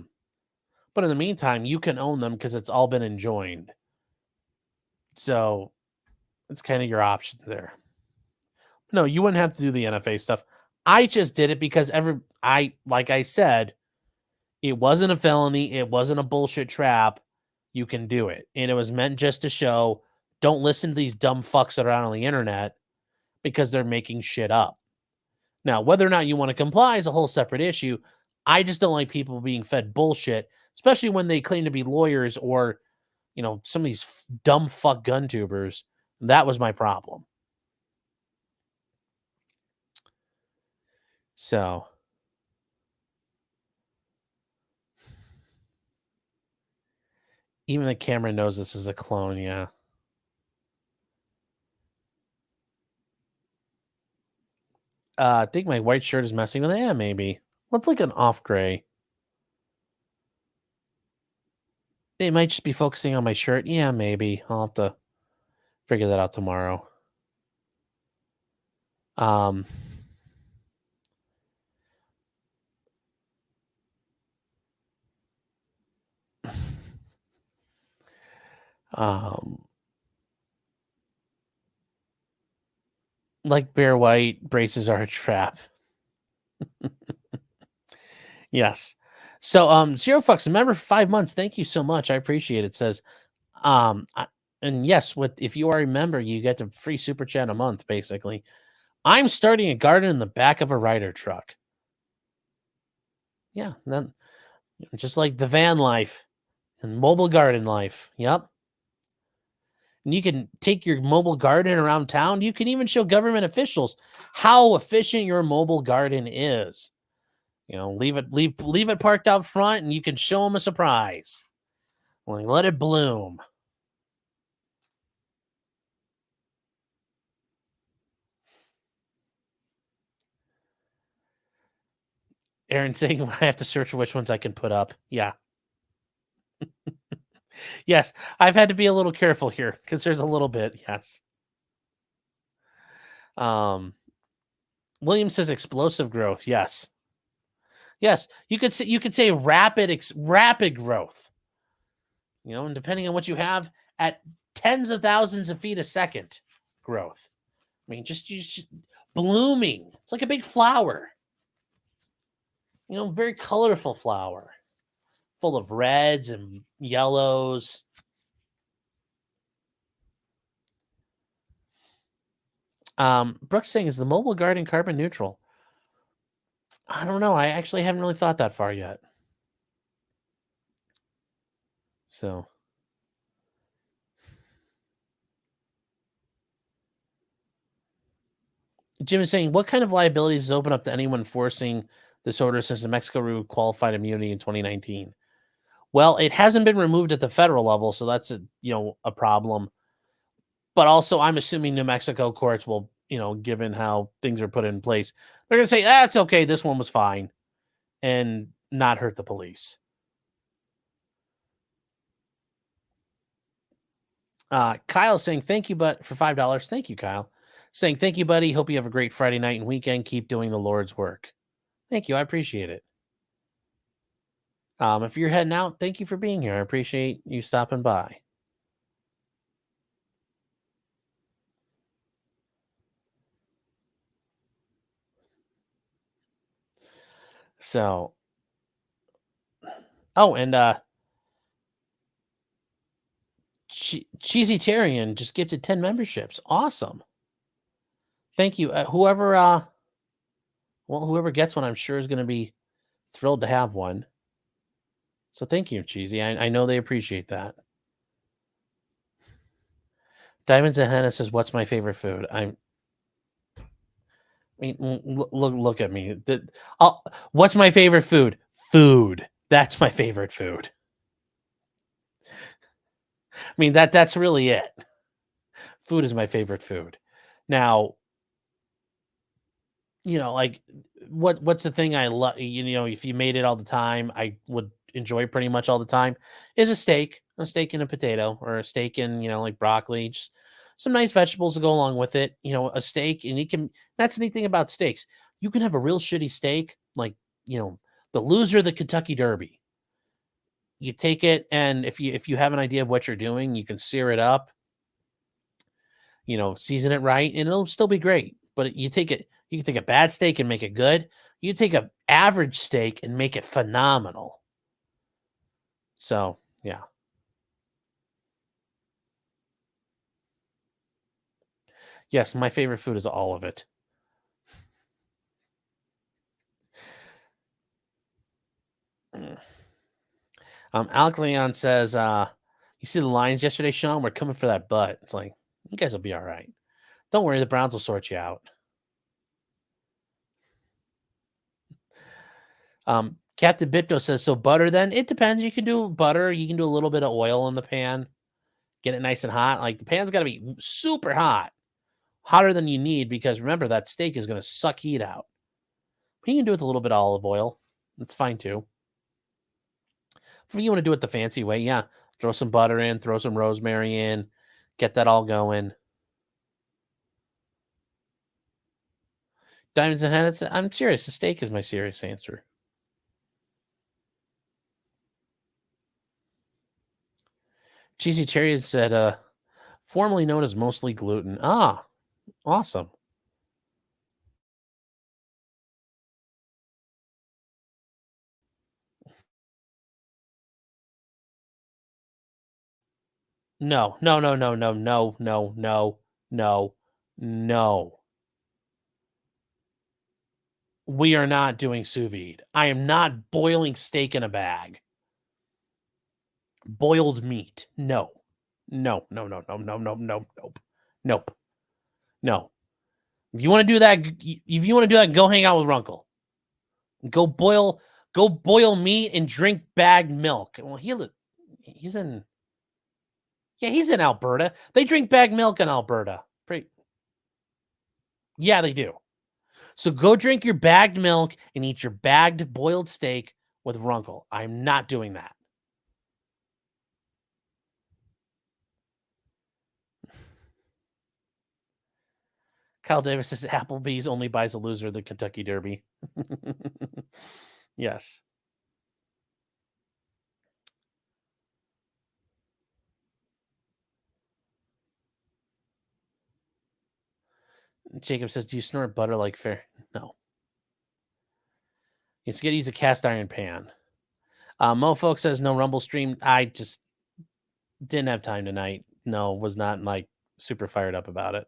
in the meantime, you can own them because it's all been enjoined. So it's kind of your option there. No, you wouldn't have to do the NFA stuff. I just did it because like I said, it wasn't a felony. It wasn't a bullshit trap. You can do it. And it was meant just to show, don't listen to these dumb fucks that are out on the internet because they're making shit up. Now, whether or not you want to comply is a whole separate issue. I just don't like people being fed bullshit, especially when they claim to be lawyers or, some of these dumb fuck gun tubers. That was my problem. So, even the camera knows this is a clone, yeah. I think my white shirt is messing with it. Yeah, maybe. What's like an off gray? It might just be focusing on my shirt. Yeah, maybe. I'll have to figure that out tomorrow. Um, um, like Bear White, braces are a trap. Yes. So, Zero Fucks, remember for 5 months. Thank you so much. I appreciate it. Says, and yes, if you are a member, you get a free super chat a month, basically. I'm starting a garden in the back of a Ryder truck. Yeah, then just like the van life and mobile garden life. Yep. And you can take your mobile garden around town. You can even show government officials how efficient your mobile garden is. Leave it parked out front, and you can show them a surprise. Let it bloom. Aaron saying I have to search for which ones I can put up. Yeah. Yes, I've had to be a little careful here because there's a little bit. Yes. William says explosive growth. Yes. Yes, you could say rapid growth. And depending on what you have, at tens of thousands of feet a second growth. I mean, just blooming. It's like a big flower. Very colorful flower, full of reds and yellows. Brooks saying, is the mobile garden carbon neutral? I don't know. I actually haven't really thought that far yet. So, Jim is saying, what kind of liabilities is open up to anyone forcing this order since New Mexico removed qualified immunity in 2019? Well, it hasn't been removed at the federal level, so that's a problem. But also, I'm assuming New Mexico courts will, given how things are put in place, they're going to say, that's okay. This one was fine and not hurt the police. Kyle saying, thank you, but for $5. Thank you, Kyle. Saying, thank you, buddy. Hope you have a great Friday night and weekend. Keep doing the Lord's work. Thank you. I appreciate it. If you're heading out, thank you for being here. I appreciate you stopping by. So, and Cheesy Tarian just gifted 10 memberships. Awesome. Thank you. Whoever Well, whoever gets one, I'm sure is going to be thrilled to have one. So thank you, Cheesy. I know they appreciate that. Diamonds and Henna says, "What's my favorite food?" Look at me. What's my favorite food? Food. That's my favorite food. I mean, that's really it. Food is my favorite food. Now, like, what's the thing I love? If you made it all the time, I would enjoy pretty much all the time. Is a steak and a potato, or a steak and like broccoli, just some nice vegetables to go along with it. A steak, and you can. That's the neat thing about steaks. You can have a real shitty steak, like the loser of the Kentucky Derby. You take it, and if you have an idea of what you're doing, you can sear it up, season it right, and it'll still be great. But you can take a bad steak and make it good. You take a average steak and make it phenomenal. So, yeah. Yes, my favorite food is all of it. Mm. Alec Leon says, you see the Lions yesterday, Sean? We're coming for that butt. It's like, you guys will be all right. Don't worry, the Browns will sort you out. Captain Bipto says, so butter then? It depends. You can do butter. You can do a little bit of oil in the pan. Get it nice and hot. Like, the pan's got to be super hot. Hotter than you need, because remember, that steak is going to suck heat out. But you can do it with a little bit of olive oil. That's fine too. If you want to do it the fancy way, yeah. Throw some butter in, throw some rosemary in, get that all going. Diamonds and Henna, I'm serious. The steak is my serious answer. Cheesy Cherry said, formerly known as mostly gluten. Ah, awesome. No, no, no, no, no, no, no, no, no, no. We are not doing sous vide. I am not boiling steak in a bag. Boiled meat. No. No, no, no, no, no, no, no, nope. Nope. No. If you want to do that, go hang out with Runkle. Go boil meat and drink bagged milk. Well, he's in Alberta. They drink bagged milk in Alberta. Yeah, they do. So go drink your bagged milk and eat your bagged boiled steak with Runkle. I'm not doing that. Kyle Davis says Applebee's only buys a loser of the Kentucky Derby. Yes. Jacob says, do you snort butter like fair? No. It's going to use a cast iron pan. Mofolk says no Rumble stream. I just didn't have time tonight. No, was not like super fired up about it.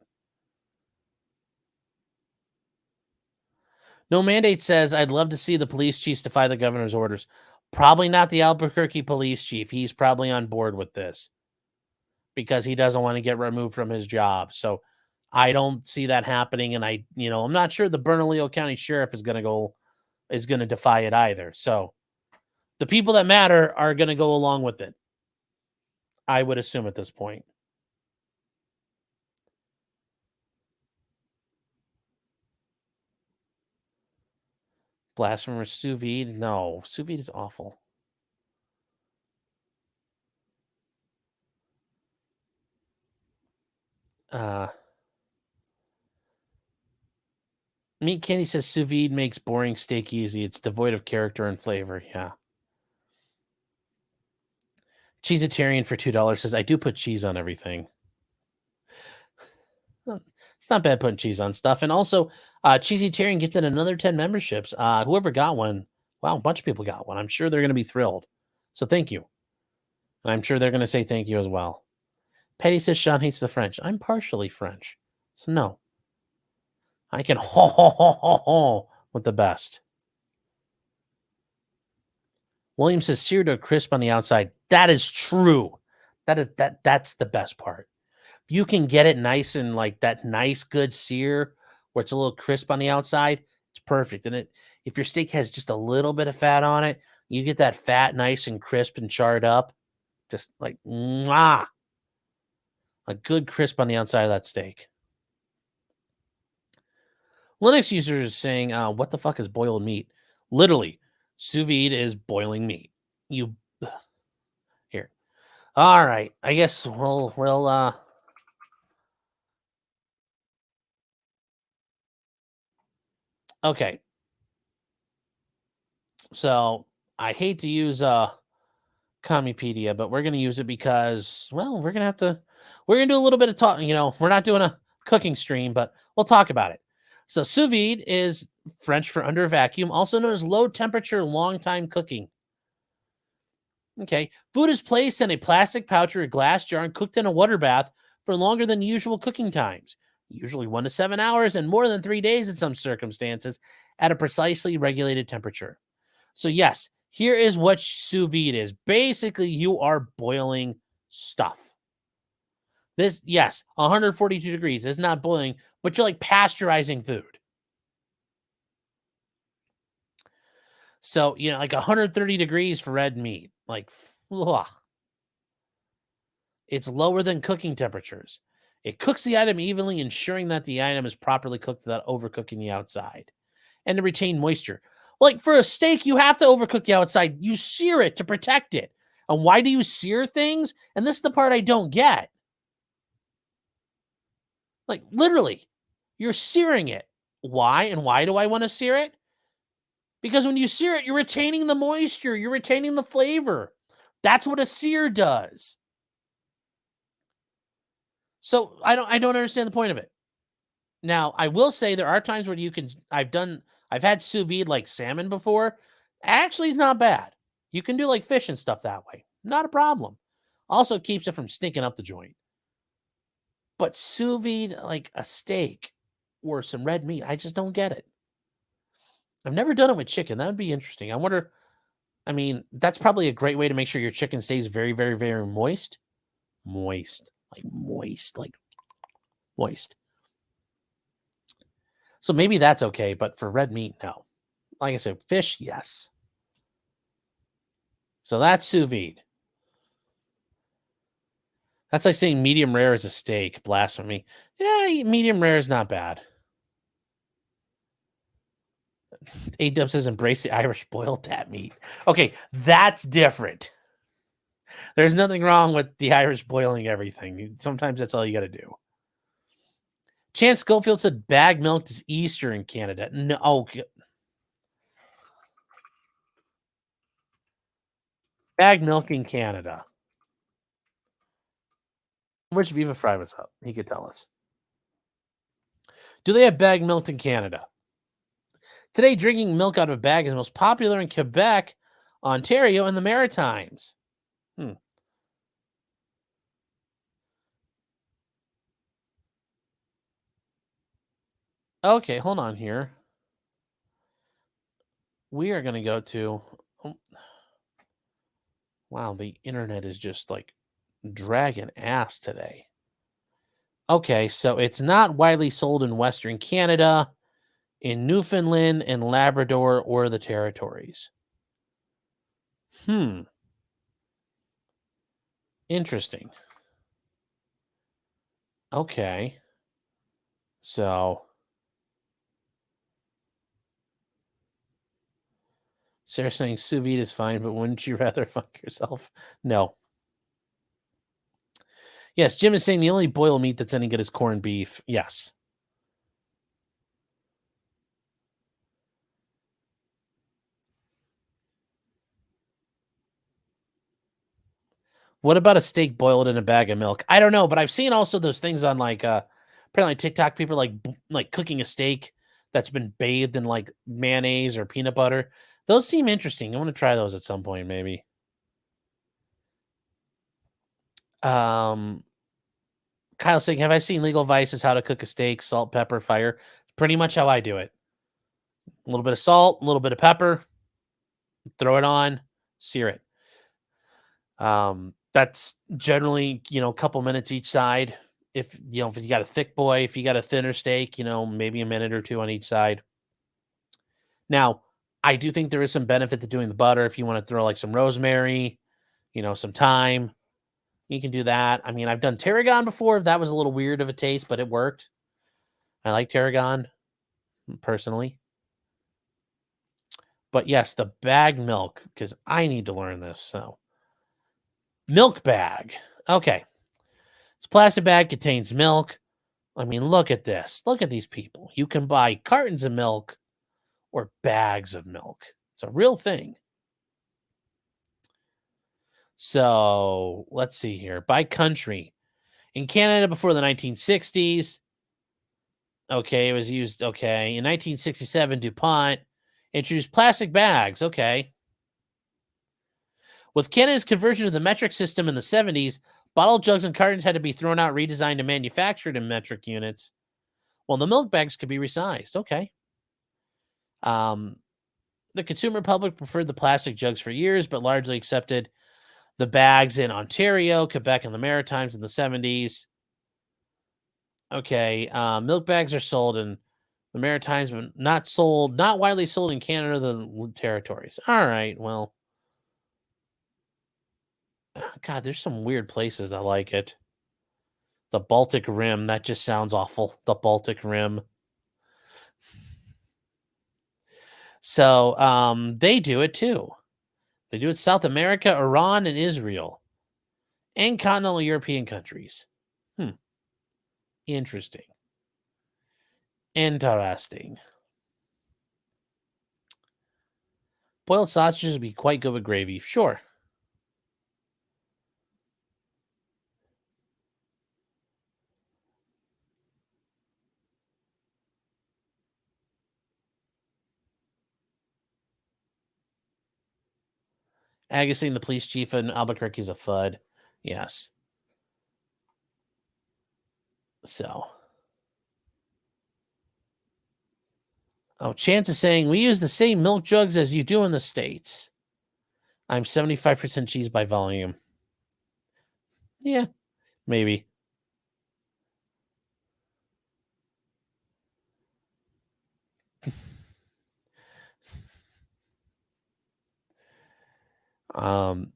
No Mandate says, I'd love to see the police chiefs defy the governor's orders. Probably not the Albuquerque police chief. He's probably on board with this because he doesn't want to get removed from his job. So I don't see that happening. And I'm not sure the Bernalillo County sheriff is going to defy it either. So the people that matter are going to go along with it, I would assume at this point. Blasphemous sous vide? No, sous vide is awful. Meat Candy says sous vide makes boring steak easy. It's devoid of character and flavor. Yeah. Cheeseitarian for $2 says, I do put cheese on everything. It's not bad putting cheese on stuff. And also, Cheeseitarian gifted another 10 memberships. Whoever got one, wow, a bunch of people got one. I'm sure they're going to be thrilled. So thank you. And I'm sure they're going to say thank you as well. Petty says Sean hates the French. I'm partially French. So no. I can with the best. William says seared to a crisp on the outside. That is true. That's the best part. You can get it nice and like that nice good sear where it's a little crisp on the outside. It's perfect. And if your steak has just a little bit of fat on it, you get that fat nice and crisp and charred up. Just like mwah, a good crisp on the outside of that steak. Linux user is saying, what the fuck is boiled meat? Literally, sous vide is boiling meat. You here. All right. I guess we'll okay. So I hate to use Commupedia, but we're gonna use it because, well, we're gonna do a little bit of talk. We're not doing a cooking stream, but we'll talk about it. So sous vide is French for under vacuum, also known as low temperature long time cooking. Okay. Food is placed in a plastic pouch or a glass jar and cooked in a water bath for longer than usual cooking times, usually 1 to 7 hours and more than 3 days in some circumstances, at a precisely regulated temperature. So, yes, here is what sous vide is. Basically, you are boiling stuff. This, yes, 142 degrees is not boiling, but you're like pasteurizing food. So, like 130 degrees for red meat. Like, ugh. It's lower than cooking temperatures. It cooks the item evenly, ensuring that the item is properly cooked without overcooking the outside and to retain moisture. Like for a steak, you have to overcook the outside. You sear it to protect it. And why do you sear things? And this is the part I don't get. Like literally, you're searing it. Why? And why do I want to sear it? Because when you sear it, you're retaining the moisture, you're retaining the flavor. That's what a sear does. So I don't understand the point of it. Now, I will say there are times where I've had sous vide like salmon before. Actually, it's not bad. You can do like fish and stuff that way. Not a problem. Also keeps it from stinking up the joint. But sous vide like a steak or some red meat, I just don't get it. I've never done it with chicken. That would be interesting. I wonder, I mean, that's probably a great way to make sure your chicken stays very, very, very moist. Moist. Like moist. So maybe that's okay, but for red meat, no. Like I said, fish, yes. So that's sous vide. That's like saying medium rare is a steak. Blasphemy. Yeah, medium rare is not bad. A-Dub says embrace the Irish boiled tap meat. Okay, that's different. There's nothing wrong with the Irish boiling everything. Sometimes that's all you got to do. Chance Schofield said bag milk is Easter in Canada. No, bag milk in Canada. Which Viva Fry was up? He could tell us. Do they have bag milk in Canada? Today, drinking milk out of a bag is most popular in Quebec, Ontario, and the Maritimes. Okay, hold on here. We are going to go to. Wow, the internet is just like dragging ass today. Okay, so it's not widely sold in Western Canada, in Newfoundland and Labrador, or the territories. Interesting. Okay. So Sarah saying sous vide is fine, but wouldn't you rather fuck yourself? No. Yes, Jim is saying the only boiled meat that's any good is corned beef. Yes. What about a steak boiled in a bag of milk? I don't know, but I've seen also those things on like apparently TikTok. People like cooking a steak that's been bathed in like mayonnaise or peanut butter. Those seem interesting. I want to try those at some point, maybe. Kyle saying, have I seen Legal Vices how to cook a steak, salt, pepper, fire? Pretty much how I do it. A little bit of salt, a little bit of pepper, throw it on, sear it. That's generally, a couple minutes each side. If you got a thick boy, if you got a thinner steak, maybe a minute or two on each side. Now, I do think there is some benefit to doing the butter if you want to throw like some rosemary, some thyme. You can do that. I mean, I've done tarragon before. That was a little weird of a taste, but it worked. I like tarragon personally. But yes, the bag milk, because I need to learn this. So, milk bag. Okay. This plastic bag contains milk. I mean, look at this. Look at these people. You can buy cartons of milk or bags of milk. It's a real thing. So let's see here. By country. In Canada before the 1960s, okay, it was used. Okay. In 1967, DuPont introduced plastic bags. Okay. With Canada's conversion to the metric system in the 70s, bottle jugs and cartons had to be thrown out, redesigned, and manufactured in metric units. Well, the milk bags could be resized. Okay. Um, the consumer public preferred the plastic jugs for years, but largely accepted the bags in Ontario, Quebec, and the Maritimes in the 70s. Okay. Milk bags are sold in the Maritimes, but not widely sold in Canada, the territories. All right. Well, God, there's some weird places that like it. The Baltic Rim, that just sounds awful. The Baltic Rim. So, they do it too. They do it South America, Iran, and Israel, and continental European countries. Interesting. Interesting. Boiled sausages would be quite good with gravy. Sure. Agassi, the police chief in Albuquerque, is a FUD. Yes. So. Oh, Chance is saying, we use the same milk jugs as you do in the States. I'm 75% cheese by volume. Yeah, maybe. Um,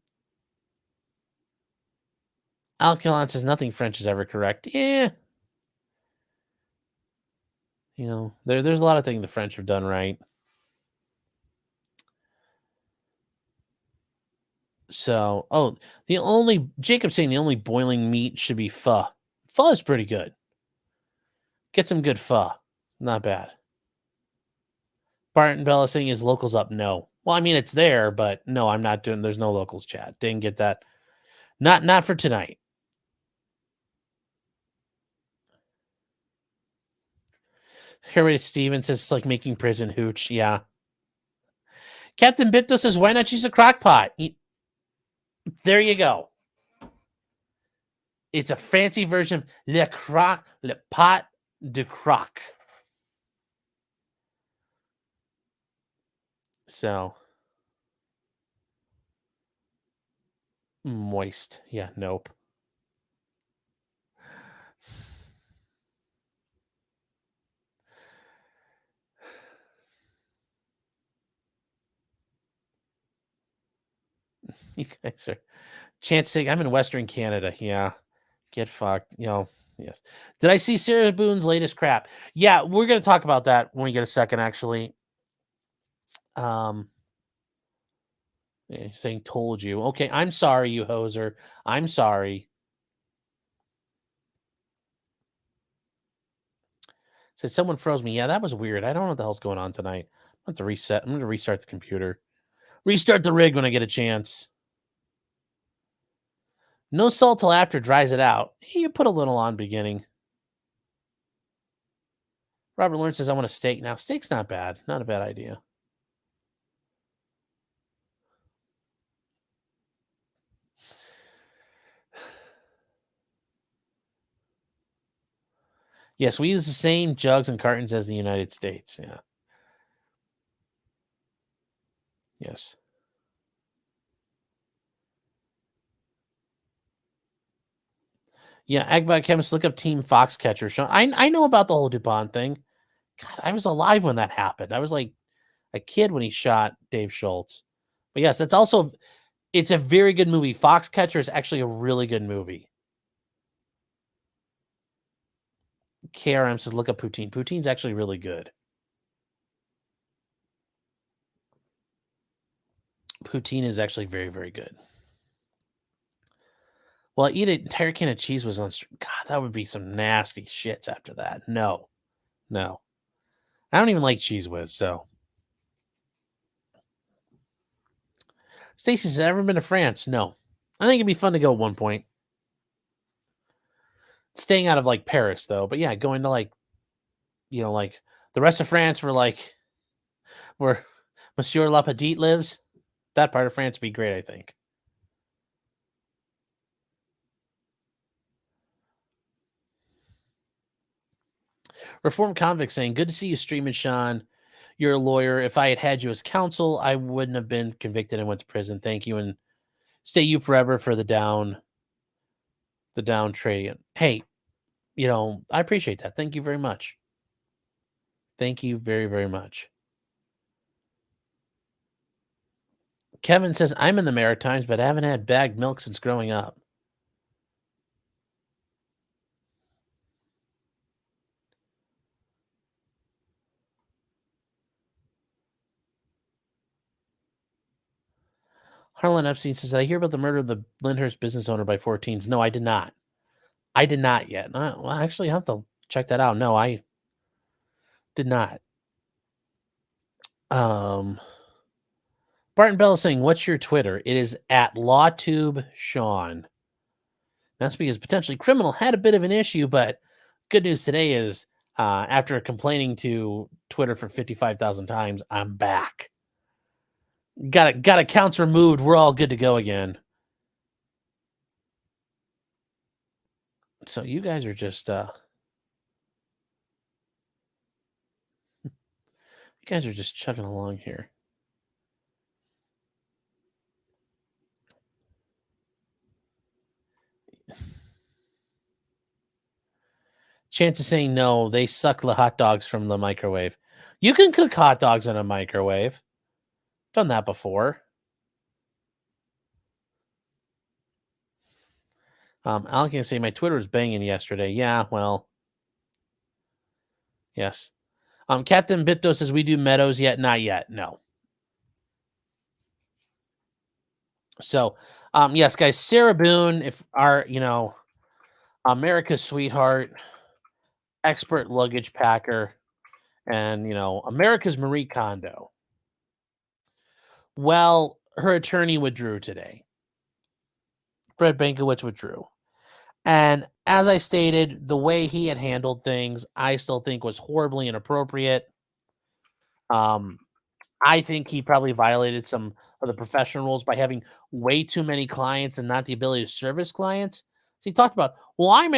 Alcalon says nothing French is ever correct. Yeah. There's a lot of things the French have done right. So, Jacob saying the only boiling meat should be pho. Pho is pretty good. Get some good pho. Not bad. Barton Bella saying his locals up. No. Well, I mean, it's there, but no, I'm not doing, there's no locals chat. Didn't get that. Not for tonight. Harry Stevens says it's like making prison hooch. Yeah. Captain Bipto says, why not use a crock pot? There you go. It's a fancy version of le pot de croc. So moist. Yeah, nope. You guys are Chance saying I'm in Western Canada. Yeah. Get fucked. Yes. Did I see Sarah Boone's latest crap? Yeah, we're gonna talk about that when we get a second, actually. Saying told you. Okay, I'm sorry, you hoser. I'm sorry. Said someone froze me. Yeah, that was weird. I don't know what the hell's going on tonight. I'm going to reset. I'm going to restart the computer. Restart the rig when I get a chance. No salt till after dries it out. You put a little on beginning. Robert Lawrence says I want a steak now. Steak's not bad. Not a bad idea. Yes, we use the same jugs and cartons as the United States. Yeah. Yes. Yeah, Agbot Chemist, look up Team Foxcatcher. Sean, I know about the whole DuPont thing. God, I was alive when that happened. I was like a kid when he shot Dave Schultz. But yes, that's also it's a very good movie. Foxcatcher is actually a really good movie. KRM says look up Poutine. Poutine's actually really good. Poutine is actually very, very good. Well, eat an entire can of cheese was on. God, that would be some nasty shits after that. No, no, I don't even like Cheese Whiz. So, Stacy says, "Ever been to France?" No, I think it'd be fun to go at one point. Staying out of like Paris though, but yeah, going to like like the rest of France, where Monsieur Lapetite lives. That part of France would be great. I think. Reformed convict saying, "Good to see you streaming, Sean. You're a lawyer. If I had had you as counsel, I wouldn't have been convicted and went to prison. Thank you, and stay you forever for the down trading." Hey, I appreciate that. Thank you very much. Thank you very, very much. Kevin says, "I'm in the Maritimes, but I haven't had bagged milk since growing up." Harlan Epstein says, "I hear about the murder of the Lyndhurst business owner by 14s." No, I did not. I did not yet. Well, actually, I have to check that out. No, I did not. Um, Barton Bell is saying, "What's your Twitter?" It is at LawTubeSean. That's because potentially criminal had a bit of an issue, but good news today is after complaining to Twitter for 55,000 times, I'm back. Got accounts removed. We're all good to go again. So you guys are just chugging along here. Chance is saying no, they suck the hot dogs from the microwave. You can cook hot dogs in a microwave. Done that before. Alec can say my Twitter was banging yesterday. Yeah, well, yes. Captain Bitto says we do Meadows yet? Not yet. No. So, yes, guys, Sarah Boone, if our, America's sweetheart, expert luggage packer, and America's Marie Kondo. Well, her attorney withdrew today. Fred Bankowitz withdrew. And as I stated, the way he had handled things, I still think was horribly inappropriate. I think he probably violated some of the professional rules by having way too many clients and not the ability to service clients. So he talked about, well, I'm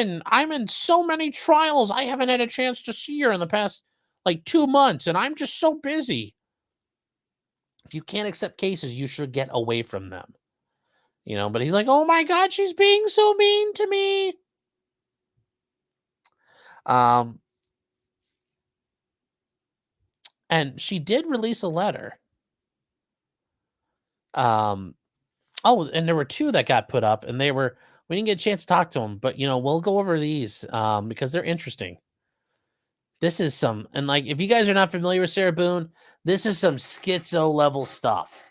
in so many trials, I haven't had a chance to see her in the past like 2 months, and I'm just so busy. If you can't accept cases, you should get away from them. But he's like, oh my God, she's being so mean to me. And she did release a letter. And there were 2 that got put up, and we didn't get a chance to talk to them, but we'll go over these because they're interesting. This is and like if you guys are not familiar with Sarah Boone, this is some schizo level stuff.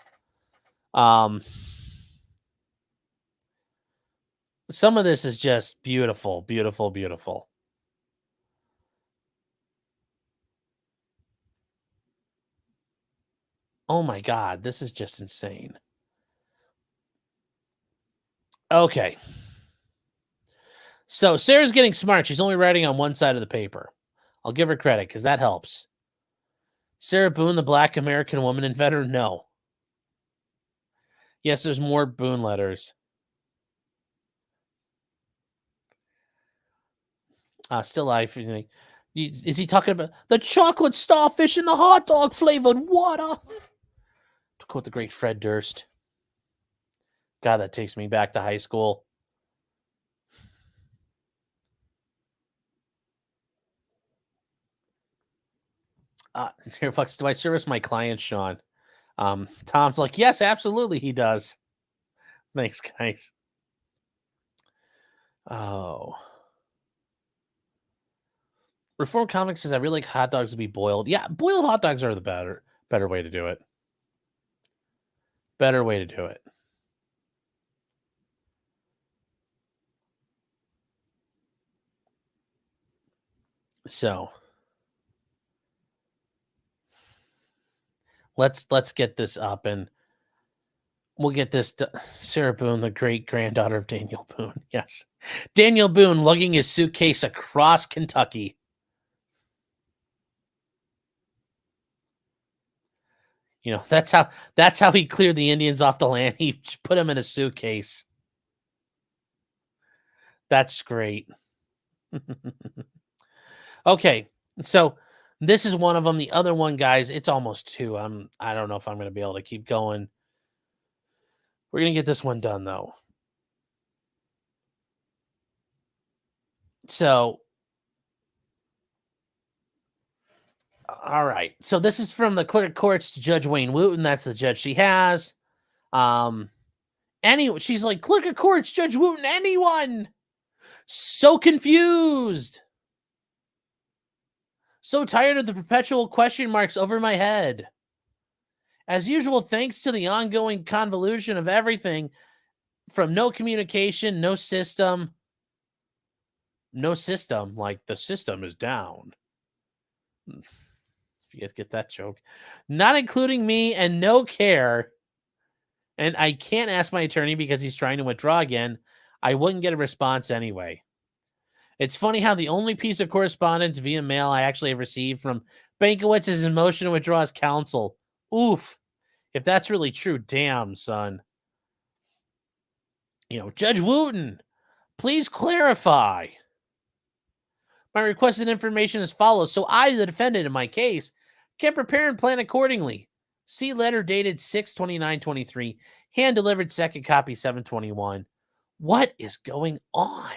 Some of this is just beautiful, beautiful, beautiful. Oh my God, this is just insane. Okay. So Sarah's getting smart. She's only writing on one side of the paper. I'll give her credit because that helps. Sarah Boone, the Black American woman inventor? No. Yes, there's more Boone letters. Still life. Is he talking about the chocolate starfish in the hot dog flavored water? quote the great Fred Durst. God, that takes me back to high school. Here, fucks, do I service my clients, Sean? Tom's like, yes, absolutely, he does. Thanks, guys. Oh. Reform Comics says I really like hot dogs to be boiled. Yeah, boiled hot dogs are the better way to do it. Better way to do it. So let's get this up, and we'll get this to Sarah Boone, the great granddaughter of Daniel Boone. Yes, Daniel Boone lugging his suitcase across Kentucky. You know, that's how he cleared the Indians off the land. He put them in a suitcase. That's great. Okay, so this is one of them. The other one, guys, it's almost 2. I don't know if I'm going to be able to keep going. We're going to get this one done, though. So, all right. So this is from the clerk courts to Judge Wayne Wooten. That's the judge she has. She's like, clerk of courts, Judge Wooten, anyone? So confused. So tired of the perpetual question marks over my head. As usual, thanks to the ongoing convolution of everything from no communication, no system, like the system is down. You guys get that joke? Not including me, and no care. And I can't ask my attorney because he's trying to withdraw again. I wouldn't get a response anyway. It's funny how the only piece of correspondence via mail I actually have received from Bankowitz is his motion to withdraw his counsel. Oof. If that's really true, damn, son. You know, Judge Wooten, please clarify. My requested information as follows, so I, the defendant in my case, can prepare and plan accordingly. See letter dated 6/29/23, hand delivered, second copy 7/21. What is going on?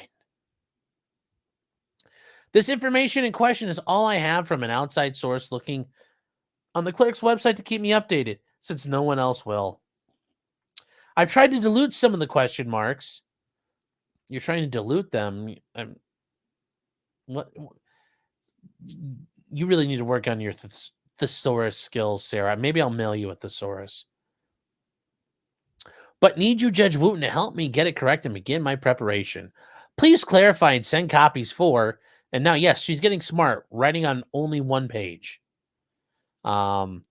This information in question is all I have from an outside source looking on the clerk's website to keep me updated, since no one else will. I've tried to dilute some of the question marks. You're trying to dilute them. What? You really need to work on your thesaurus skills, Sarah. Maybe I'll mail you a thesaurus. But need you, Judge Wooten, to help me get it correct and begin my preparation. Please clarify and send copies for. And now, yes, she's getting smart, writing on only one page. The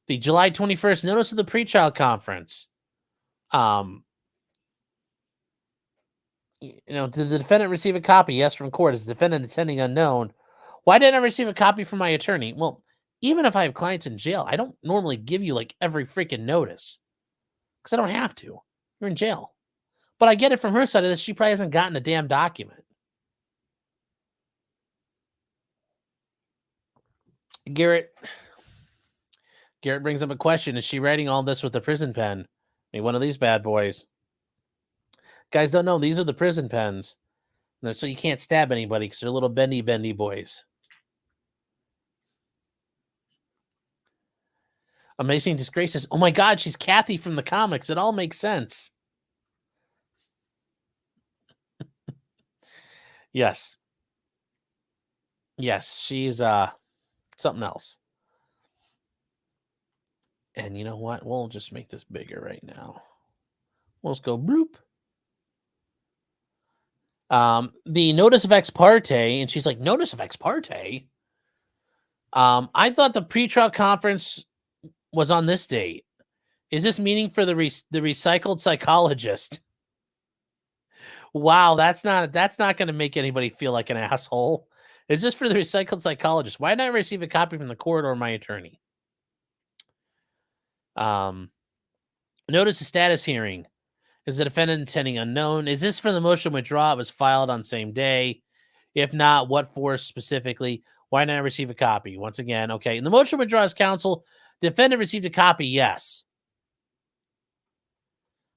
July 21st notice of the pretrial conference. Did the defendant receive a copy? Yes, from court. Is the defendant attending unknown? Why didn't I receive a copy from my attorney? Well, even if I have clients in jail, I don't normally give you like every freaking notice because I don't have to. You're in jail. But I get it from her side of this. She probably hasn't gotten a damn document. Garrett brings up a question. Is she writing all this with a prison pen? I mean, one of these bad boys. Guys don't know, these are the prison pens. So you can't stab anybody because they're little bendy boys. Amazing Disgraces. Oh my God, she's Kathy from the comics. It all makes sense. Yes. Yes, she's something else. And you know what? We'll just make this bigger right now. We'll just go bloop. The notice of ex parte, and she's like, notice of ex parte? I thought the pretrial conference was on this date. Is this meaning for the recycled psychologist? Wow, that's not going to make anybody feel like an asshole. Is this for the recycled psychologist? Why didn't I receive a copy from the court or my attorney? Notice the status hearing. Is the defendant attending unknown? Is this for the motion withdraw? It was filed on same day. If not, what for specifically? Why didn't I receive a copy? Once again, okay. In the motion withdraws counsel, defendant received a copy, yes.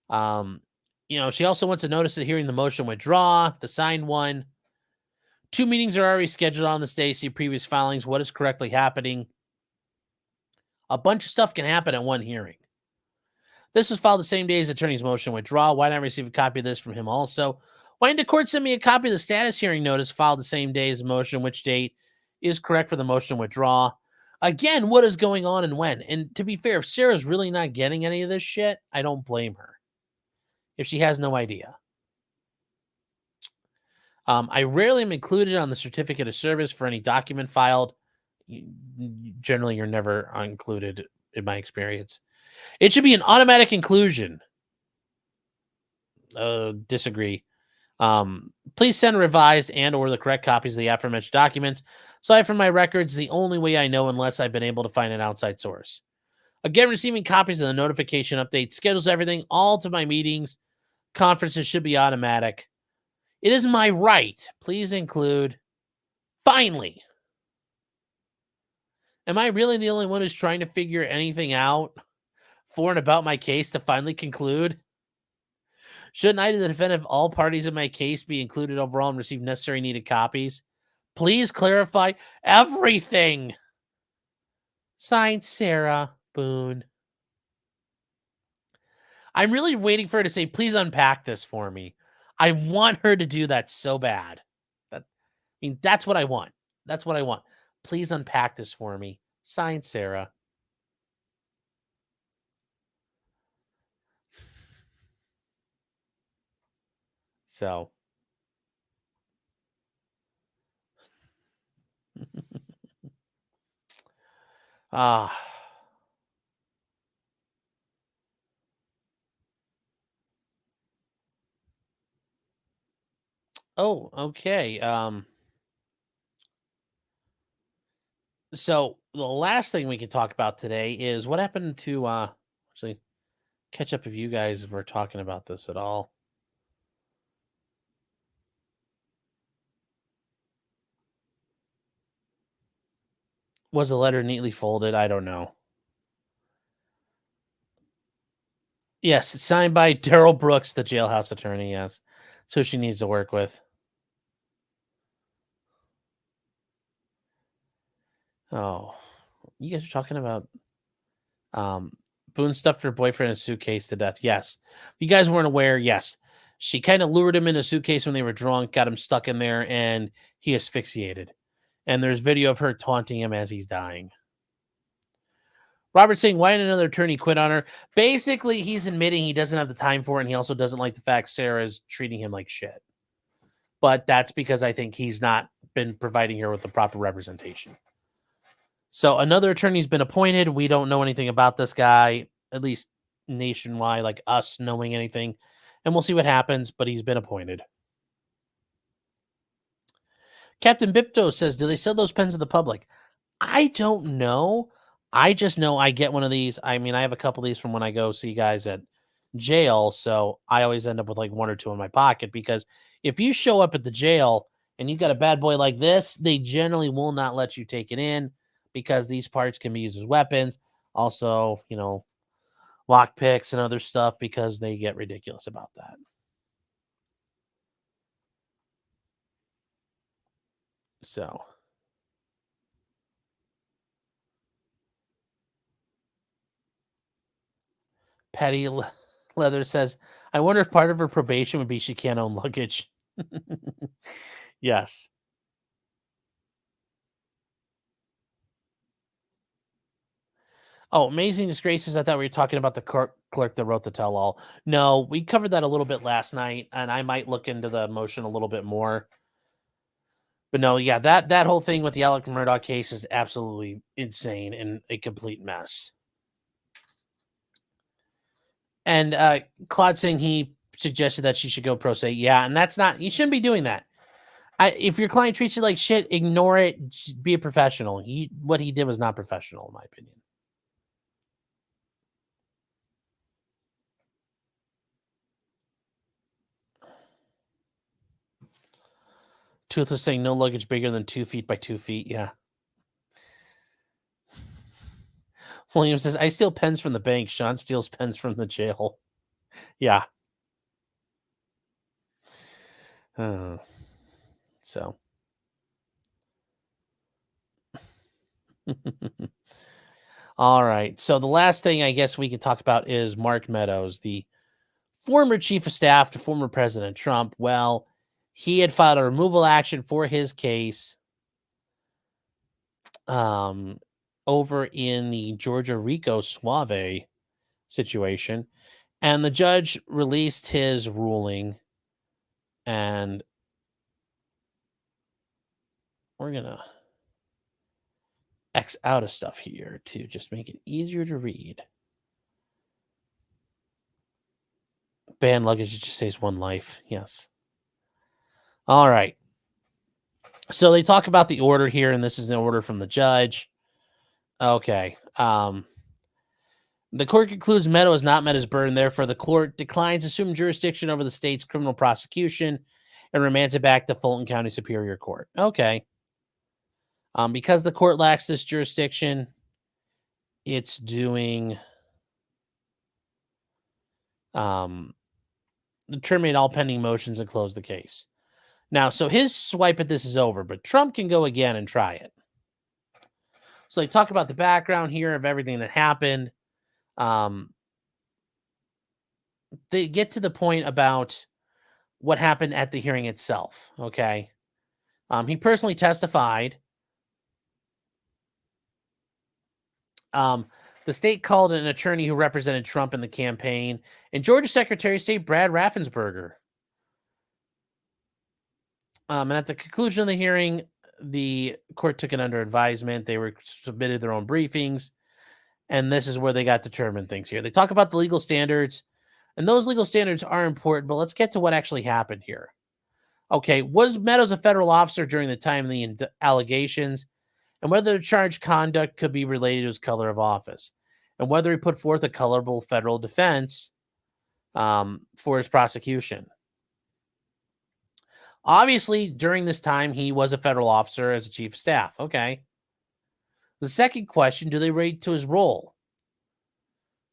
Um, she also wants a notice of hearing the motion withdraw, the signed one. 2 meetings are already scheduled on this day. See previous filings. What is correctly happening? A bunch of stuff can happen at one hearing. This was filed the same day as attorney's motion withdraw. Why didn't I receive a copy of this from him also? Why didn't the court send me a copy of the status hearing notice filed the same day as the motion? Which date is correct for the motion withdraw? Again, what is going on and when? And to be fair, if Sarah's really not getting any of this shit, I don't blame her. If she has no idea. I rarely am included on the certificate of service for any document filed. Generally, you're never included in my experience. It should be an automatic inclusion. Disagree. Please send revised and or the correct copies of the aforementioned documents. Aside from my records, the only way I know unless I've been able to find an outside source. Again, receiving copies of the notification update schedules everything. All to my meetings, conferences should be automatic. It is my right. Please include. Finally. Am I really the only one who's trying to figure anything out for and about my case to finally conclude? Shouldn't I, the defendant of all parties in my case, be included overall and receive necessary needed copies? Please clarify everything. Signed, Sarah Boone. I'm really waiting for her to say, please unpack this for me. I want her to do that so bad. That's what I want. That's what I want. Please unpack this for me. Signed, Sarah. So. Ah. Oh, okay. So the last thing we can talk about today is what happened to actually catch up if you guys were talking about this at all. Was the letter neatly folded? I don't know. Yes, it's signed by Daryl Brooks, the jailhouse attorney. Yes, so she needs to work with. Oh, you guys are talking about Boone stuffed her boyfriend in a suitcase to death. Yes, you guys weren't aware. Yes, she kind of lured him in a suitcase when they were drunk, got him stuck in there, and he asphyxiated. And there's video of her taunting him as he's dying. Robert saying, why didn't another attorney quit on her? Basically, he's admitting he doesn't have the time for it, and he also doesn't like the fact Sarah is treating him like shit. But that's because I think he's not been providing her with the proper representation. So another attorney's been appointed. We don't know anything about this guy, at least nationwide, like us knowing anything. And we'll see what happens, but he's been appointed. Captain Bipto says, do they sell those pens to the public? I don't know. I just know I get one of these. I mean, I have a couple of these from when I go see guys at jail. So I always end up with like one or two in my pocket because if you show up at the jail and you got a bad boy like this, they generally will not let you take it in because these parts can be used as weapons. Also, lock picks and other stuff because they get ridiculous about that. So. Patty Leather says, I wonder if part of her probation would be she can't own luggage. Yes. Oh, Amazing Disgraces. I thought we were talking about the clerk that wrote the tell all. No, we covered that a little bit last night, and I might look into the motion a little bit more. But no, yeah, that whole thing with the Alec Murdaugh case is absolutely insane and a complete mess. And Claude saying he suggested that she should go pro se. Yeah, and that's not, you shouldn't be doing that. If your client treats you like shit, ignore it. Be a professional. What he did was not professional, in my opinion. Toothless saying no luggage bigger than 2 feet by 2 feet. Yeah. William says, I steal pens from the bank. Sean steals pens from the jail. Yeah. Uh, so. All right. So the last thing I guess we could talk about is Mark Meadows, the former chief of staff to former President Trump. Well, he had filed a removal action for his case um, over in the Georgia Rico Suave situation. And the judge released his ruling. And we're going to X out of stuff here to just make it easier to read. Banned luggage just saves one life. Yes. All right. So they talk about the order here, and this is an order from the judge. Okay. The court concludes Meadow has not met his burden. Therefore, the court declines to assume jurisdiction over the state's criminal prosecution and remands it back to Fulton County Superior Court. Okay. Because the court lacks this jurisdiction, it's doing terminate all pending motions and close the case. Now, so his swipe at this is over, but Trump can go again and try it. So they talk about the background here of everything that happened. They get to the point about what happened at the hearing itself. Okay. He personally testified. The state called an attorney who represented Trump in the campaign, and Georgia Secretary of State Brad Raffensperger. And at the conclusion of the hearing, the court took it under advisement. They were submitted their own briefings, and this is where they got determined things here. They talk about the legal standards, and those legal standards are important, but let's get to what actually happened here. Okay, was Meadows a federal officer during the time of the allegations, and whether the charged conduct could be related to his color of office, and whether he put forth a colorable federal defense for his prosecution. Obviously, during this time, he was a federal officer as a chief of staff. Okay. The second question, do they relate to his role?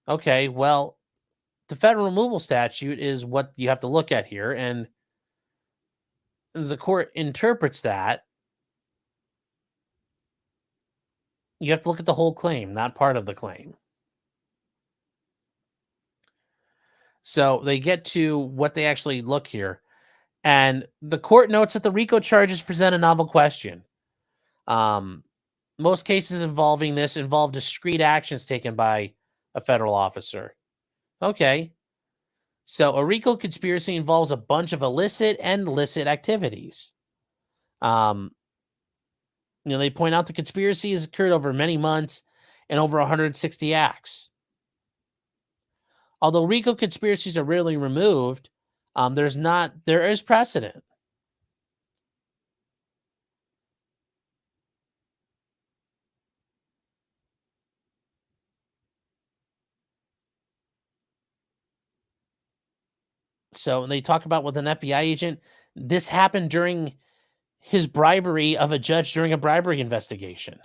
Okay, well, the federal removal statute is what you have to look at here, and the court interprets that. You have to look at the whole claim, not part of the claim. So they get to what they actually look here. And the court notes that the RICO charges present a novel question. Most cases involving this involve discrete actions taken by a federal officer. Okay. So a RICO conspiracy involves a bunch of illicit and licit activities. They point out the conspiracy has occurred over many months and over 160 acts. Although RICO conspiracies are rarely removed, there is precedent. So they talk about with an FBI agent, this happened during his bribery of a judge during a bribery investigation.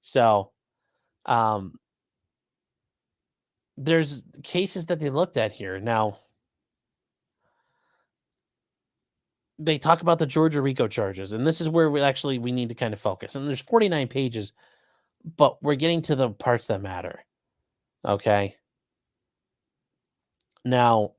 So, there's cases that they looked at here. Now, they talk about the Georgia RICO charges, and this is where we need to kind of focus. And there's 49 pages, but we're getting to the parts that matter. Okay. Now,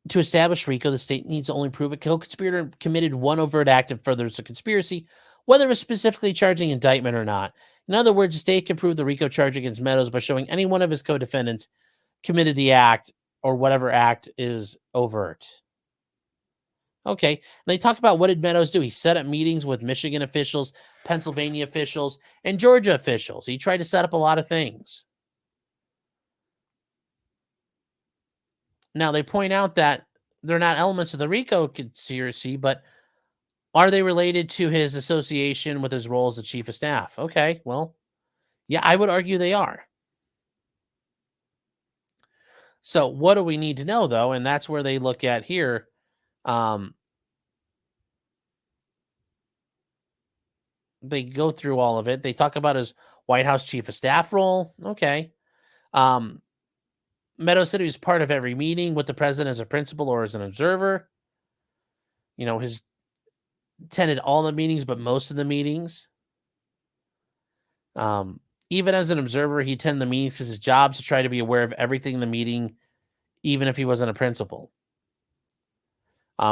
to establish RICO, the state needs to only prove a co-conspirator committed one overt act and furthers a conspiracy, whether it's specifically charging indictment or not. In other words, the state can prove the RICO charge against Meadows by showing any one of his co-defendants committed the act or whatever act is overt. Okay. And they talk about what did Meadows do? He set up meetings with Michigan officials, Pennsylvania officials, and Georgia officials. He tried to set up a lot of things. Now, they point out that they're not elements of the RICO conspiracy, but are they related to his association with his role as the chief of staff? Okay, well, yeah, I would argue they are. So what do we need to know, though? And that's where they look at here. They go through all of it. They talk about his White House chief of staff role. Okay. Um, Meadows said he was part of every meeting with the president as a principal or as an observer. His attended all the meetings, but most of the meetings. Um, Even as an observer, he attended the meetings because his job is to try to be aware of everything in the meeting, even if he wasn't a principal.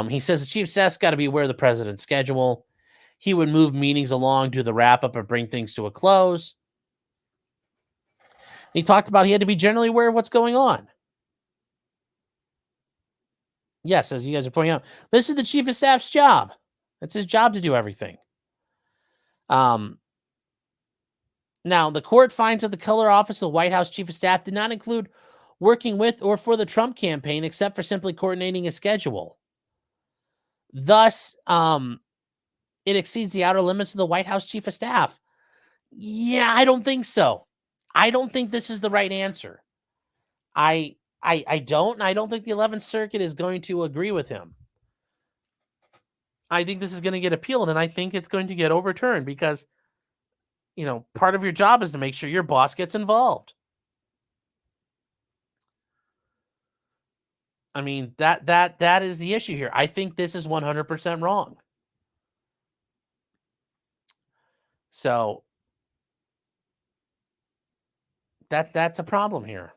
He says the chief of staff's got to be aware of the president's schedule. He would move meetings along, do the wrap up, or bring things to a close. He talked about he had to be generally aware of what's going on. Yes, as you guys are pointing out, this is the chief of staff's job. It's his job to do everything. Now, the court finds that the color office of the White House chief of staff did not include working with or for the Trump campaign, except for simply coordinating a schedule. Thus, it exceeds the outer limits of the White House chief of staff. Yeah, I don't think so. I don't think this is the right answer. I don't, and I don't think the 11th Circuit is going to agree with him. I think this is going to get appealed, and I think it's going to get overturned because, part of your job is to make sure your boss gets involved. I mean, that is the issue here. I think this is 100% wrong. So that's a problem here.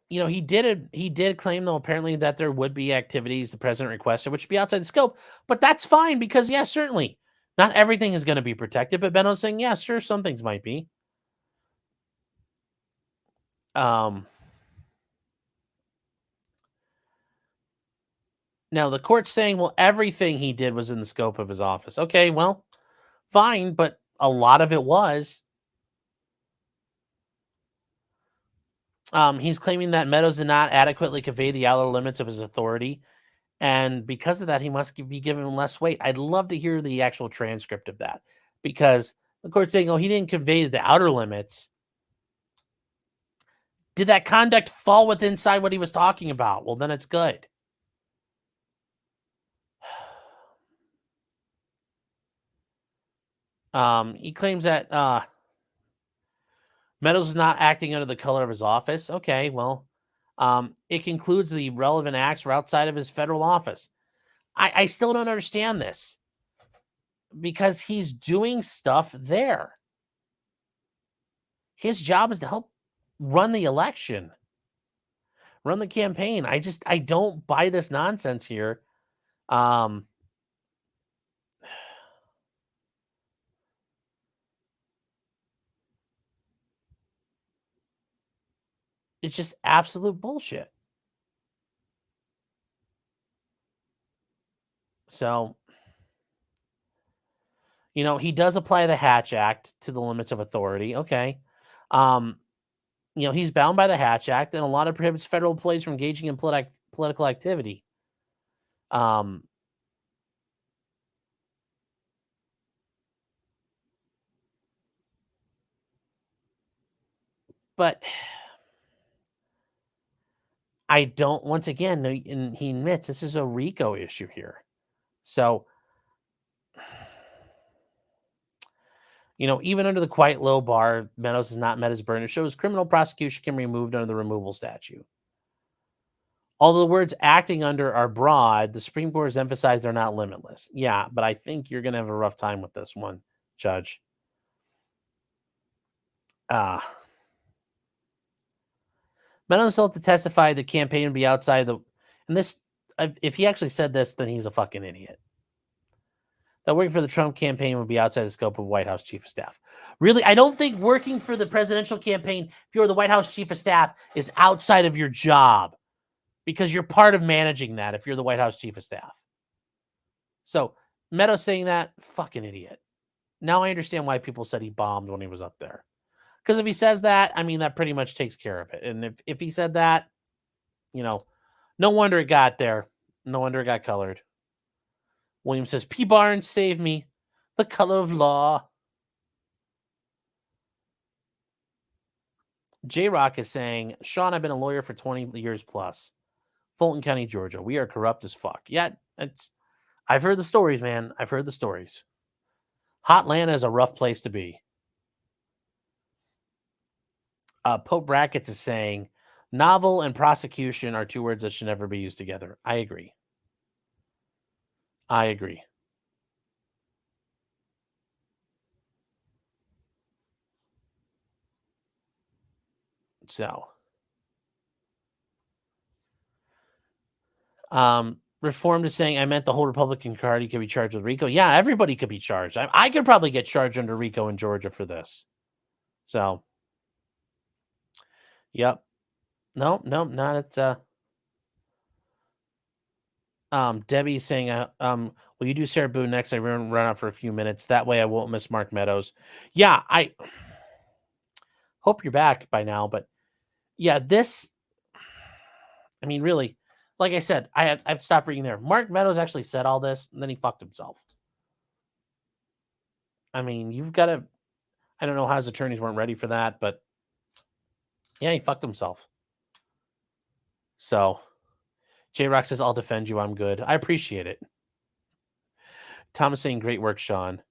He did claim though apparently that there would be activities the president requested which would be outside the scope, but that's fine because yeah, certainly not everything is going to be protected. But Benno's saying, yeah, sure, some things might be. Now the court's saying, well, everything he did was in the scope of his office. Okay, well, fine, but a lot of it was. He's claiming that Meadows did not adequately convey the outer limits of his authority, and because of that, he must be given less weight. I'd love to hear the actual transcript of that because the court's saying, oh, he didn't convey the outer limits. Did that conduct fall within inside what he was talking about? Well, then it's good. He claims that Meadows is not acting under the color of his office. Okay, well, it concludes the relevant acts were outside of his federal office. I still don't understand this because he's doing stuff there. His job is to help run the election, run the campaign. I don't buy this nonsense here. It's just absolute bullshit. So, he does apply the Hatch Act to the limits of authority. Okay. He's bound by the Hatch Act, and a lot of prohibits federal employees from engaging in political activity. But I don't, once again, and he admits this is a RICO issue here. So, even under the quite low bar, Meadows has not met his burden. It shows criminal prosecution can be removed under the removal statute. Although the words acting under are broad, the Supreme Court has emphasized they're not limitless. Yeah, but I think you're going to have a rough time with this one, Judge. Meadows still have to testify the campaign would be outside the, and this, if he actually said this, then he's a fucking idiot. That working for the Trump campaign would be outside the scope of White House chief of staff. Really, I don't think working for the presidential campaign, if you're the White House chief of staff, is outside of your job because you're part of managing that if you're the White House chief of staff. So Meadows saying that, fucking idiot. Now I understand why people said he bombed when he was up there. Because if he says that, I mean, that pretty much takes care of it. And if he said that, no wonder it got there. No wonder it got colored. William says, P. Barnes, save me. The color of law. J-Rock is saying, Sean, I've been a lawyer for 20 years plus. Fulton County, Georgia. We are corrupt as fuck. Yeah, I've heard the stories, man. I've heard the stories. Hotlanta is a rough place to be. Pope Brackets is saying novel and prosecution are two words that should never be used together. I agree. I agree. So, Reformed is saying I meant the whole Republican Party could be charged with RICO. Yeah, everybody could be charged. I could probably get charged under RICO in Georgia for this. So, yep. No, not at Debbie's saying will you do Sarah Boone next? I run out for a few minutes. That way I won't miss Mark Meadows. Yeah, I hope you're back by now, but yeah, this I mean, really, like I said, I've stopped reading there. Mark Meadows actually said all this, and then he fucked himself. I mean, you've got to. I don't know how his attorneys weren't ready for that, but yeah, he fucked himself. So, J Rock says, "I'll defend you. I'm good. I appreciate it." Thomas saying, "Great work, Sean."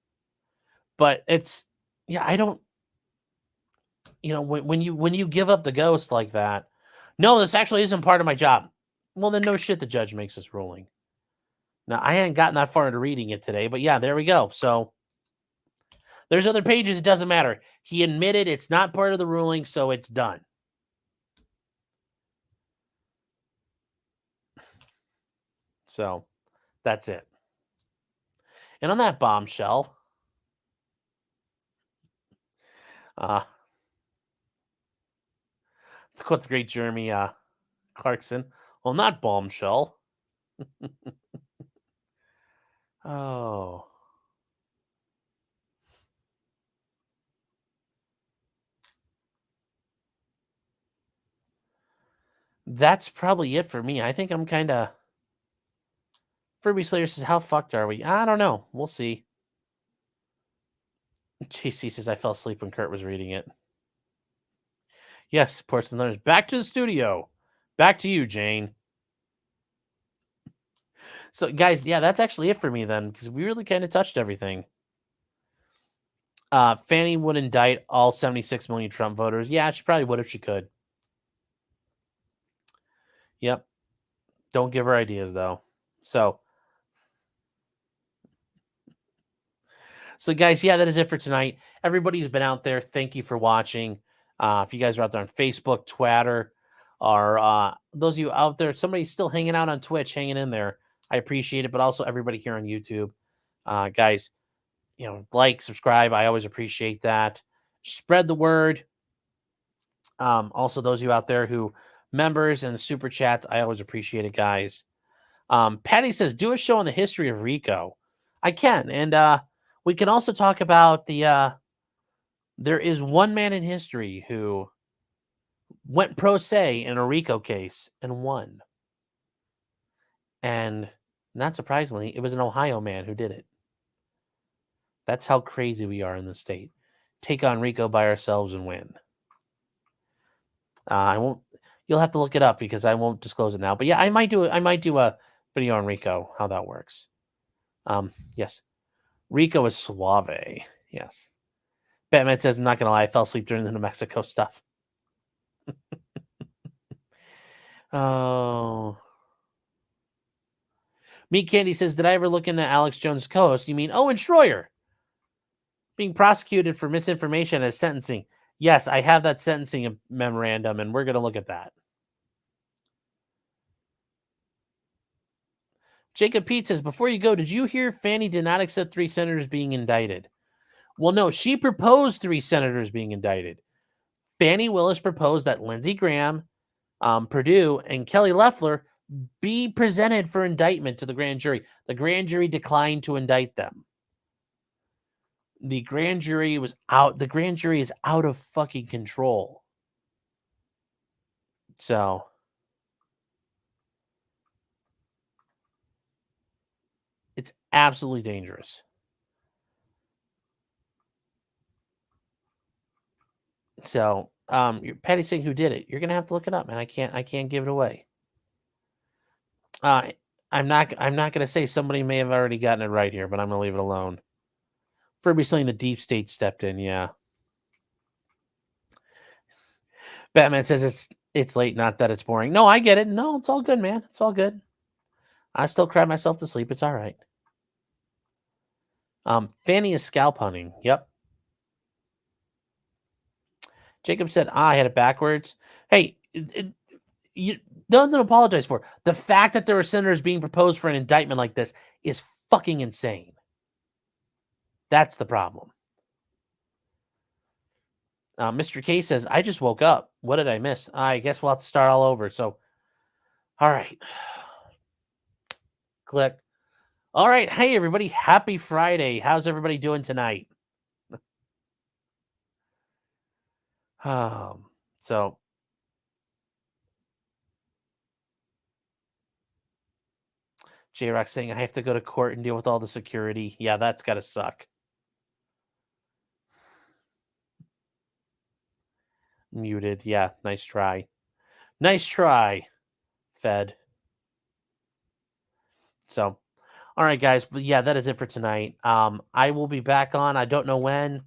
But it's yeah, I don't. When you give up the ghost like that, no, this actually isn't part of my job. Well, then no shit. The judge makes this ruling. Now I hadn't gotten that far into reading it today, but yeah, there we go. So there's other pages. It doesn't matter. He admitted it's not part of the ruling, so it's done. So that's it. And on that bombshell, to quote the great Jeremy Clarkson, well, not bombshell. Oh. That's probably it for me. I think I'm kind of. Furby Slayer says, "How fucked are we?" I don't know. We'll see. JC says, "I fell asleep when Kurt was reading it." Yes, Ports and Learners. Back to the studio. Back to you, Jane. So, guys, yeah, that's actually it for me then, because we really kind of touched everything. Fannie would indict all 76 million Trump voters. Yeah, she probably would if she could. Yep. Don't give her ideas, though. So, guys, yeah, that is it for tonight. Everybody who's been out there, thank you for watching. If you guys are out there on Facebook, Twitter, or those of you out there, somebody's still hanging out on Twitch, hanging in there, I appreciate it. But also everybody here on YouTube, guys, like, subscribe. I always appreciate that. Spread the word. Also, those of you out there who members and the super chats, I always appreciate it, guys. Patty says, do a show on the history of Rico. I can. And we can also talk about there is one man in history who went pro se in a Rico case and won. And not surprisingly, it was an Ohio man who did it. That's how crazy we are in the state. Take on Rico by ourselves and win. I won't. You'll have to look it up because I won't disclose it now. But yeah, I might do a video on Rico, how that works. Yes, Rico is suave. Yes, Batman says, "I'm not gonna lie, I fell asleep during the New Mexico stuff." Oh, Meat Candy says, "Did I ever look into Alex Jones' co-host? You mean Owen Schroyer being prosecuted for misinformation as sentencing?" Yes, I have that sentencing memorandum, and we're gonna look at that. Jacob Pete says, "Before you go, did you hear Fannie did not accept 3 senators being indicted?" Well, no, she proposed 3 senators being indicted. Fannie Willis proposed that Lindsey Graham, Perdue, and Kelly Loeffler be presented for indictment to the grand jury. The grand jury declined to indict them. The grand jury was out. The grand jury is out of fucking control. So it's absolutely dangerous. So, Patty saying who did it? You're gonna have to look it up, man. I can't give it away. I'm not gonna say somebody may have already gotten it right here, but I'm gonna leave it alone. Furby saying the deep state stepped in. Yeah. Batman says it's late, not that it's boring. No, I get it. No, it's all good, man. It's all good. I still cry myself to sleep. It's all right. Fanny is scalp hunting. Yep. Jacob said, I had it backwards. Hey, you nothing to apologize for. The fact that there are senators being proposed for an indictment like this is fucking insane. That's the problem. Mr. K says, I just woke up. What did I miss? I guess we'll have to start all over. So, all right. Click. All right. Hey, everybody. Happy Friday. How's everybody doing tonight? So, J-Rock saying, I have to go to court and deal with all the security. Yeah, that's got to suck. Muted. Yeah, nice try. Nice try, Fed. So, all right, guys. But yeah, that is it for tonight. I will be back on. I don't know when,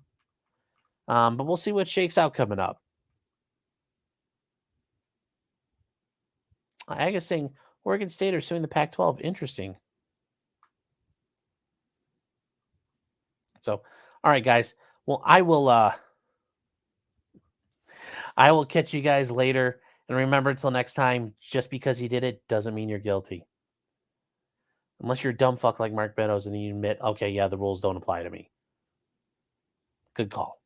but we'll see what shakes out coming up. Aga's saying Oregon State are suing the Pac-12. Interesting. So, all right, guys. Well, I will catch you guys later. And remember, until next time, just because you did it doesn't mean you're guilty. Unless you're a dumb fuck like Mark Meadows and you admit, okay, yeah, the rules don't apply to me. Good call.